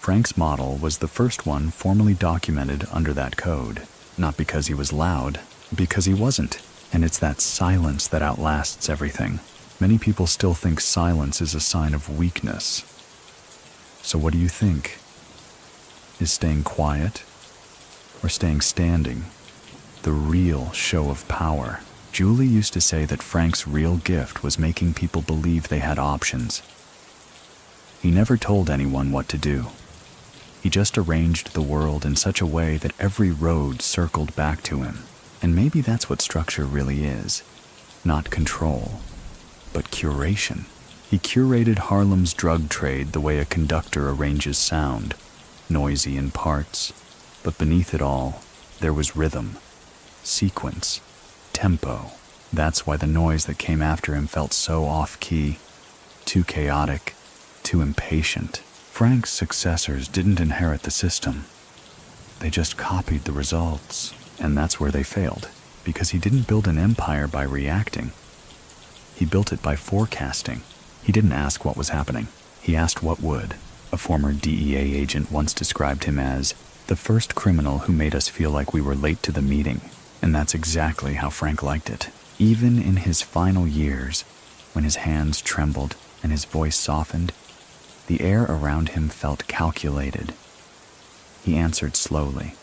Frank's model was the first one formally documented under that code, not because he was loud, because he wasn't. And it's that silence that outlasts everything. Many people still think silence is a sign of weakness. So what do you think? Is staying quiet or staying standing the real show of power? Julie used to say that Frank's real gift was making people believe they had options. He never told anyone what to do. He just arranged the world in such a way that every road circled back to him. And maybe that's what structure really is. Not control, but curation. He curated Harlem's drug trade the way a conductor arranges sound, noisy in parts, but beneath it all, there was rhythm, sequence, tempo. That's why the noise that came after him felt so off-key, too chaotic, too impatient. Frank's successors didn't inherit the system. They just copied the results. And that's where they failed, because he didn't build an empire by reacting. He built it by forecasting. He didn't ask what was happening. He asked what would. A former DEA agent once described him as the first criminal who made us feel like we were late to the meeting. And that's exactly how Frank liked it. Even in his final years, when his hands trembled and his voice softened, the air around him felt calculated. He answered slowly,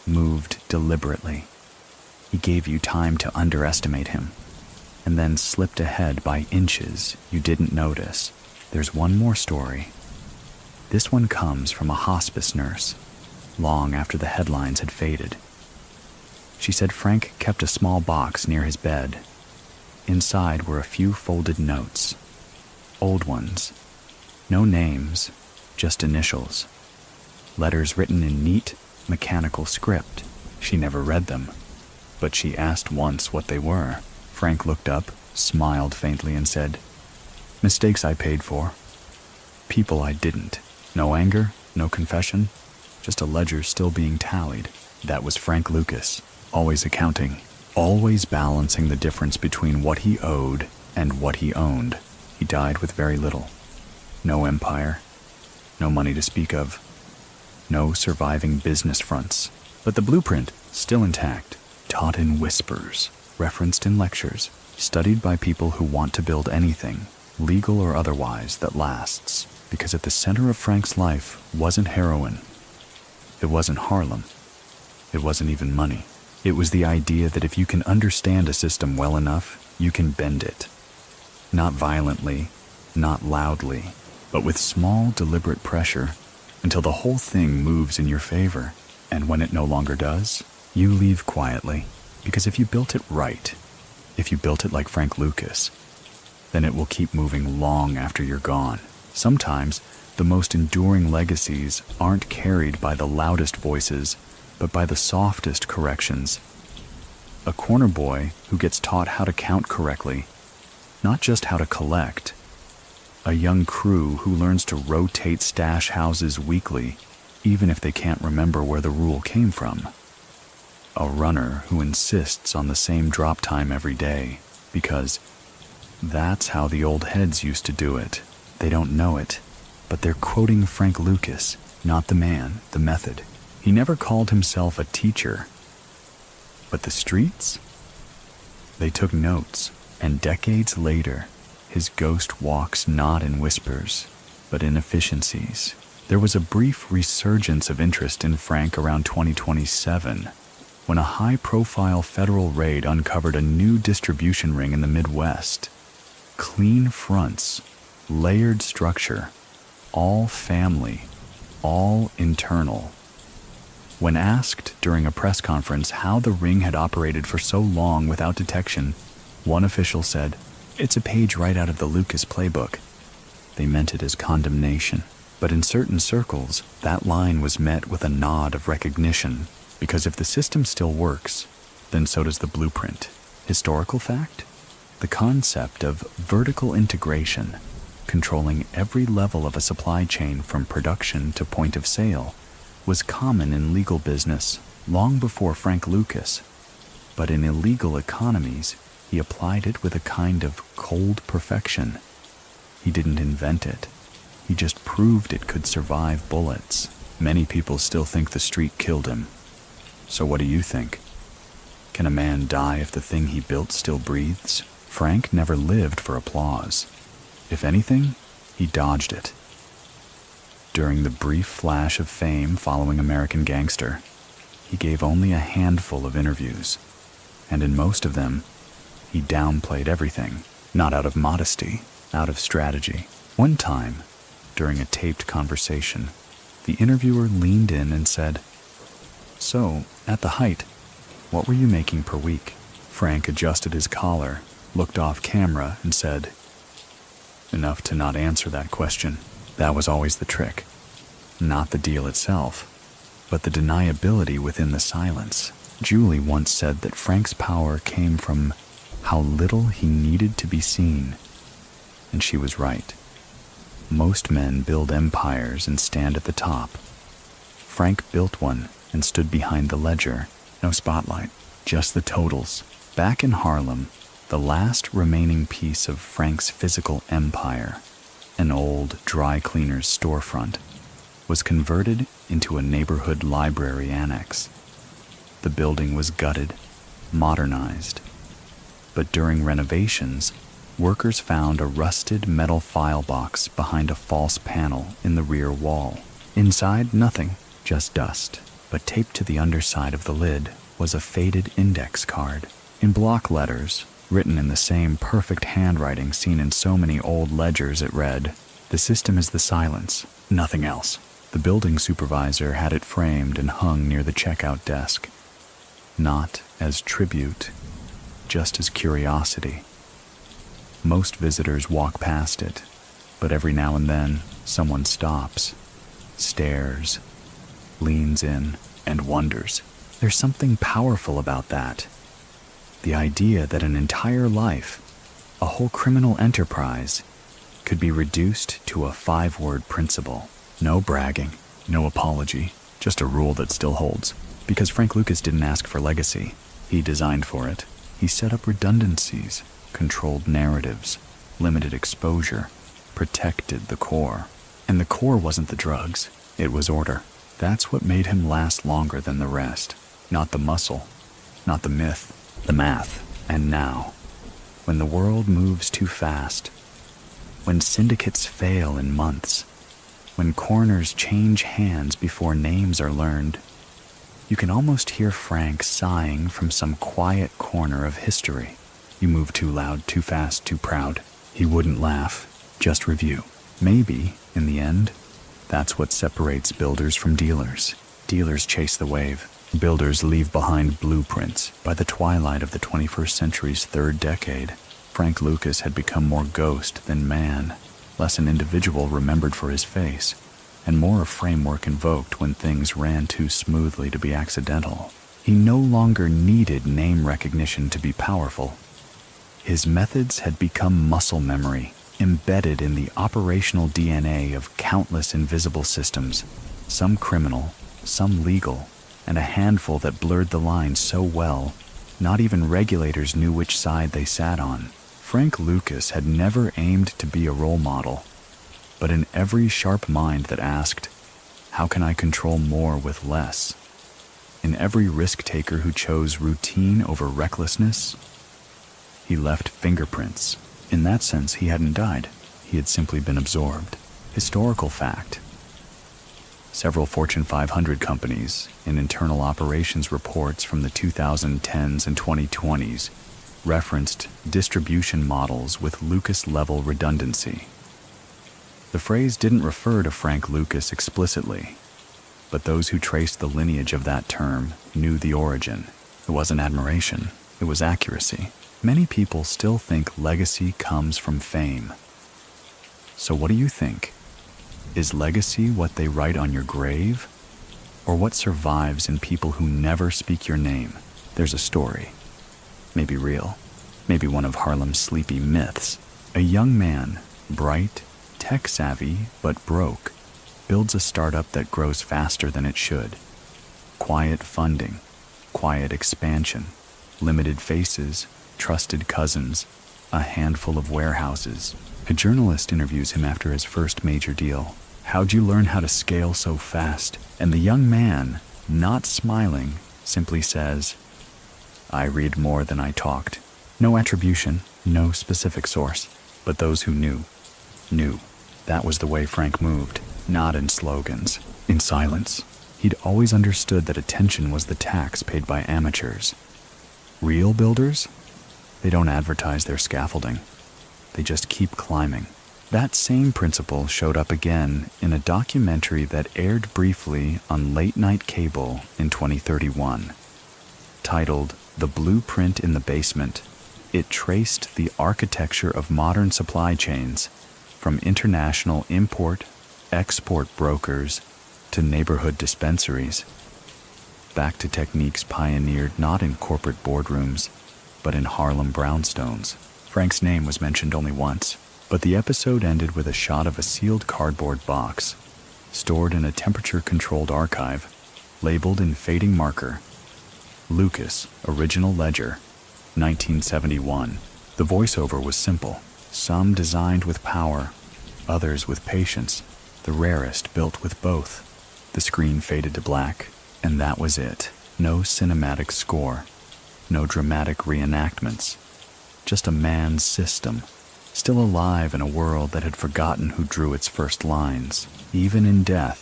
moved deliberately. He gave you time to underestimate him, and then slipped ahead by inches you didn't notice. There's one more story. This one comes from a hospice nurse, long after the headlines had faded. She said Frank kept a small box near his bed. Inside were a few folded notes, old ones. No names, just initials. Letters written in neat, mechanical script. She never read them, but she asked once what they were. Frank looked up, smiled faintly, and said, "Mistakes I paid for. People I didn't. No anger, no confession, just a ledger still being tallied." That was Frank Lucas, always accounting, always balancing the difference between what he owed and what he owned. He died with very little. No empire, no money to speak of, no surviving business fronts. But the blueprint, still intact, taught in whispers, referenced in lectures, studied by people who want to build anything, legal or otherwise, that lasts. Because at the center of Frank's life wasn't heroin. It wasn't Harlem. It wasn't even money. It was the idea that if you can understand a system well enough, you can bend it. Not violently, not loudly, but with small, deliberate pressure until the whole thing moves in your favor. And when it no longer does, you leave quietly. Because if you built it right, if you built it like Frank Lucas, then it will keep moving long after you're gone. Sometimes, the most enduring legacies aren't carried by the loudest voices, but by the softest corrections. A corner boy who gets taught how to count correctly, not just how to collect. A young crew who learns to rotate stash houses weekly, even if they can't remember where the rule came from. A runner who insists on the same drop time every day, because that's how the old heads used to do it. They don't know it, but they're quoting Frank Lucas, not the man, the method. He never called himself a teacher. But the streets? They took notes, and decades later, his ghost walks not in whispers, but in efficiencies. There was a brief resurgence of interest in Frank around 2027, when a high-profile federal raid uncovered a new distribution ring in the Midwest. Clean fronts, layered structure, all family, all internal. When asked during a press conference how the ring had operated for so long without detection, one official said, "It's a page right out of the Lucas playbook." They meant it as condemnation, but in certain circles, that line was met with a nod of recognition, because if the system still works, then so does the blueprint. Historical fact? The concept of vertical integration, controlling every level of a supply chain from production to point of sale, was common in legal business long before Frank Lucas. But in illegal economies, he applied it with a kind of cold perfection. He didn't invent it. He just proved it could survive bullets. Many people still think the street killed him. So what do you think? Can a man die if the thing he built still breathes? Frank never lived for applause. If anything, he dodged it. During the brief flash of fame following American Gangster, he gave only a handful of interviews, and in most of them, he downplayed everything, not out of modesty, out of strategy. One time, during a taped conversation, the interviewer leaned in and said, "So, at the height, what were you making per week?" Frank adjusted his collar, looked off camera, and said, "Enough to not answer that question." That was always the trick. Not the deal itself, but the deniability within the silence. Julie once said that Frank's power came from how little he needed to be seen. And she was right. Most men build empires and stand at the top. Frank built one and stood behind the ledger. No spotlight, just the totals. Back in Harlem, the last remaining piece of Frank's physical empire, an old dry cleaner's storefront, was converted into a neighborhood library annex. The building was gutted, modernized, but during renovations, workers found a rusted metal file box behind a false panel in the rear wall. Inside, nothing, just dust, but taped to the underside of the lid was a faded index card. In block letters, written in the same perfect handwriting seen in so many old ledgers, it read, "The system is the silence, nothing else." The building supervisor had it framed and hung near the checkout desk. Not as tribute, just as curiosity. Most visitors walk past it, But every now and then, someone stops, stares, leans in, and wonders. There's something powerful about that. The idea that an entire life, a whole criminal enterprise, could be reduced to a 5-word principle. No bragging, no apology, just a rule that still holds. Because Frank Lucas didn't ask for legacy. He designed for it. He set up redundancies, controlled narratives, limited exposure, protected the core. And the core wasn't the drugs, it was order. That's what made him last longer than the rest. Not the muscle, not the myth, the math. And now, when the world moves too fast, when syndicates fail in months, when coroners change hands before names are learned, you can almost hear Frank sighing from some quiet corner of history. You move too loud, too fast, too proud. He wouldn't laugh, just review. Maybe, in the end, that's what separates builders from dealers. Dealers chase the wave. Builders leave behind blueprints. By the twilight of the 21st century's third decade, Frank Lucas had become more ghost than man, less an individual remembered for his face, and more a framework invoked when things ran too smoothly to be accidental. He no longer needed name recognition to be powerful. His methods had become muscle memory, embedded in the operational DNA of countless invisible systems, some criminal, some legal, and a handful that blurred the lines so well, not even regulators knew which side they sat on. Frank Lucas had never aimed to be a role model, but in every sharp mind that asked, how can I control more with less? In every risk-taker who chose routine over recklessness, he left fingerprints. In that sense, he hadn't died. He had simply been absorbed. Historical fact. Several Fortune 500 companies, in internal operations reports from the 2010s and 2020s, referenced distribution models with Lucas-level redundancy. The phrase didn't refer to Frank Lucas explicitly, but those who traced the lineage of that term knew the origin. It wasn't admiration, it was accuracy. Many people still think legacy comes from fame. So what do you think? Is legacy what they write on your grave? Or what survives in people who never speak your name? There's a story. Maybe real. Maybe one of Harlem's sleepy myths. A young man, bright, tech-savvy, but broke, builds a startup that grows faster than it should. Quiet funding, quiet expansion, limited faces, trusted cousins, a handful of warehouses. A journalist interviews him after his first major deal. How'd you learn how to scale so fast? And the young man, not smiling, simply says, I read more than I talked. No attribution, no specific source. But those who knew. That was the way Frank moved, not in slogans, in silence. He'd always understood that attention was the tax paid by amateurs. Real builders? They don't advertise their scaffolding. They just keep climbing. That same principle showed up again in a documentary that aired briefly on late-night cable in 2031. Titled The Blueprint in the Basement, it traced the architecture of modern supply chains, from international import-export brokers to neighborhood dispensaries, back to techniques pioneered not in corporate boardrooms, but in Harlem brownstones. Frank's name was mentioned only once, but the episode ended with a shot of a sealed cardboard box, stored in a temperature-controlled archive, labeled in fading marker, Lucas, Original Ledger, 1971. The voiceover was simple, some designed with power, others with patience, the rarest built with both. The screen faded to black, and that was it. No cinematic score, no dramatic reenactments, just a man's system, still alive in a world that had forgotten who drew its first lines. Even in death,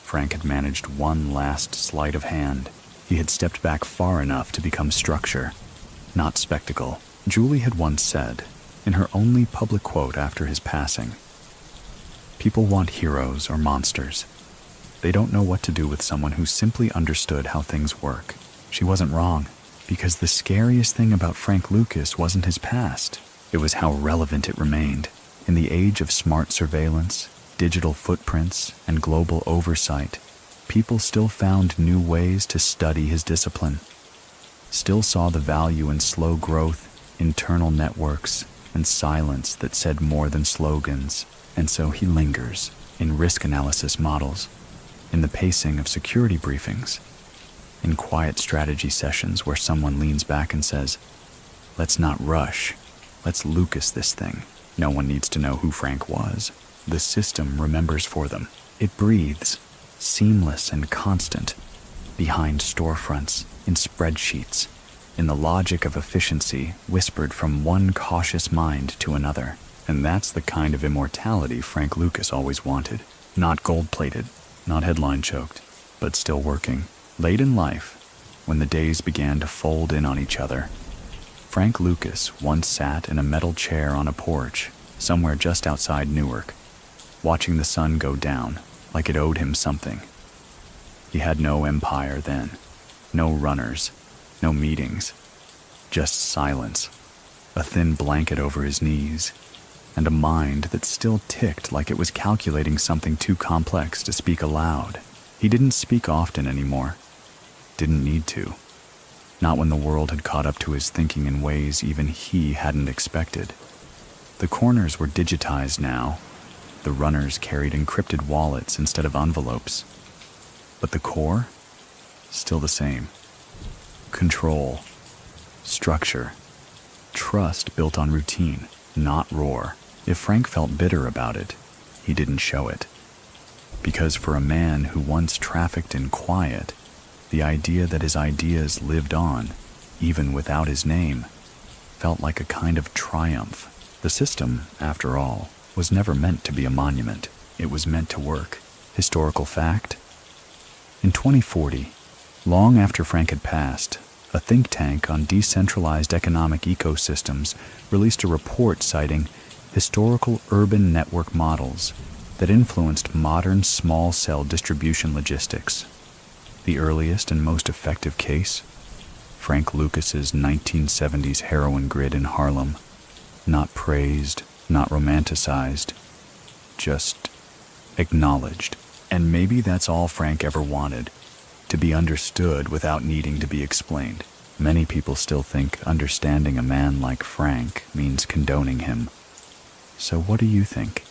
Frank had managed one last sleight of hand. He had stepped back far enough to become structure, not spectacle. Julie had once said, in her only public quote after his passing, people want heroes or monsters. They don't know what to do with someone who simply understood how things work. She wasn't wrong, because the scariest thing about Frank Lucas wasn't his past. It was how relevant it remained. In the age of smart surveillance, digital footprints, and global oversight, people still found new ways to study his discipline, still saw the value in slow growth, internal networks, and silence that said more than slogans. And so he lingers in risk analysis models, in the pacing of security briefings, in quiet strategy sessions where someone leans back and says, "Let's not rush. Let's Lucas this thing." No one needs to know who Frank was. The system remembers for them. It breathes, seamless and constant, behind storefronts, in spreadsheets, in the logic of efficiency whispered from one cautious mind to another. And that's the kind of immortality Frank Lucas always wanted. Not gold-plated, not headline-choked, but still working. Late in life, when the days began to fold in on each other, Frank Lucas once sat in a metal chair on a porch somewhere just outside Newark, watching the sun go down like it owed him something. He had no empire then, no runners, no meetings, just silence, a thin blanket over his knees, and a mind that still ticked like it was calculating something too complex to speak aloud. He didn't speak often anymore, didn't need to. Not when the world had caught up to his thinking in ways even he hadn't expected. The corners were digitized now. The runners carried encrypted wallets instead of envelopes. But the core? Still the same. Control, structure, trust built on routine, not roar. If Frank felt bitter about it, he didn't show it. Because for a man who once trafficked in quiet, the idea that his ideas lived on, even without his name, felt like a kind of triumph. The system, after all, was never meant to be a monument. It was meant to work. Historical fact? In 2040, long after Frank had passed, a think tank on decentralized economic ecosystems released a report citing historical urban network models that influenced modern small cell distribution logistics. The earliest and most effective case? Frank Lucas's 1970s heroin grid in Harlem. Not praised, not romanticized, just acknowledged. And maybe that's all Frank ever wanted, to be understood without needing to be explained. Many people still think understanding a man like Frank means condoning him. So what do you think?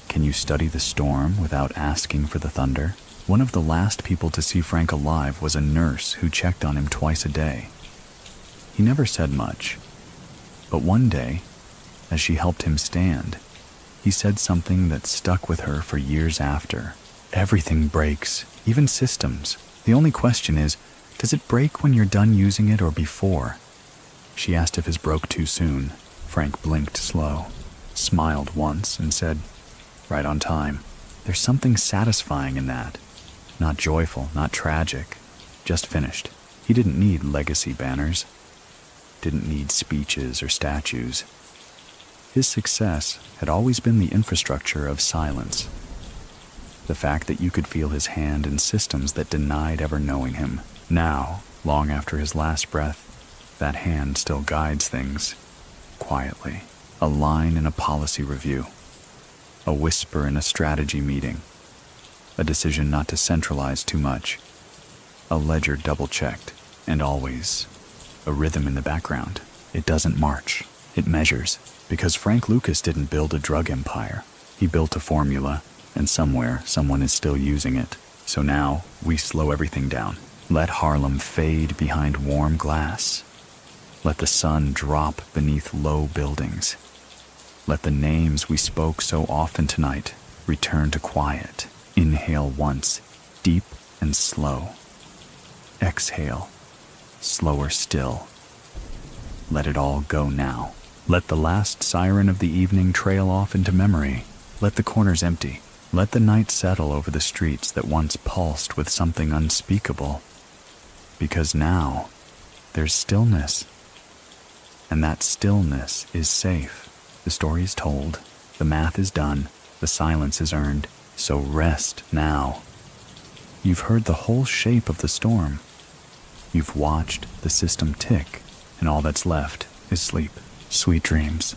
Can you study the storm without asking for the thunder? One of the last people to see Frank alive was a nurse who checked on him twice a day. He never said much, but one day, as she helped him stand, he said something that stuck with her for years after. Everything breaks, even systems. The only question is, does it break when you're done using it or before? She asked if his broke too soon. Frank blinked slow, smiled once, and said, "Right on time." There's something satisfying in that. Not joyful, not tragic, just finished. He didn't need legacy banners, didn't need speeches or statues. His success had always been the infrastructure of silence. The fact that you could feel his hand in systems that denied ever knowing him. Now, long after his last breath, that hand still guides things, quietly. A line in a policy review, a whisper in a strategy meeting, a decision not to centralize too much, a ledger double-checked, and always a rhythm in the background. It doesn't march, it measures. Because Frank Lucas didn't build a drug empire. He built a formula, and somewhere, someone is still using it. So now, we slow everything down. Let Harlem fade behind warm glass. Let the sun drop beneath low buildings. Let the names we spoke so often tonight return to quiet. Inhale once, deep and slow. Exhale, slower still. Let it all go now. Let the last siren of the evening trail off into memory. Let the corners empty. Let the night settle over the streets that once pulsed with something unspeakable. Because now, there's stillness. And that stillness is safe. The story is told, the math is done, the silence is earned, so rest now. You've heard the whole shape of the storm. You've watched the system tick, and all that's left is sleep. Sweet dreams.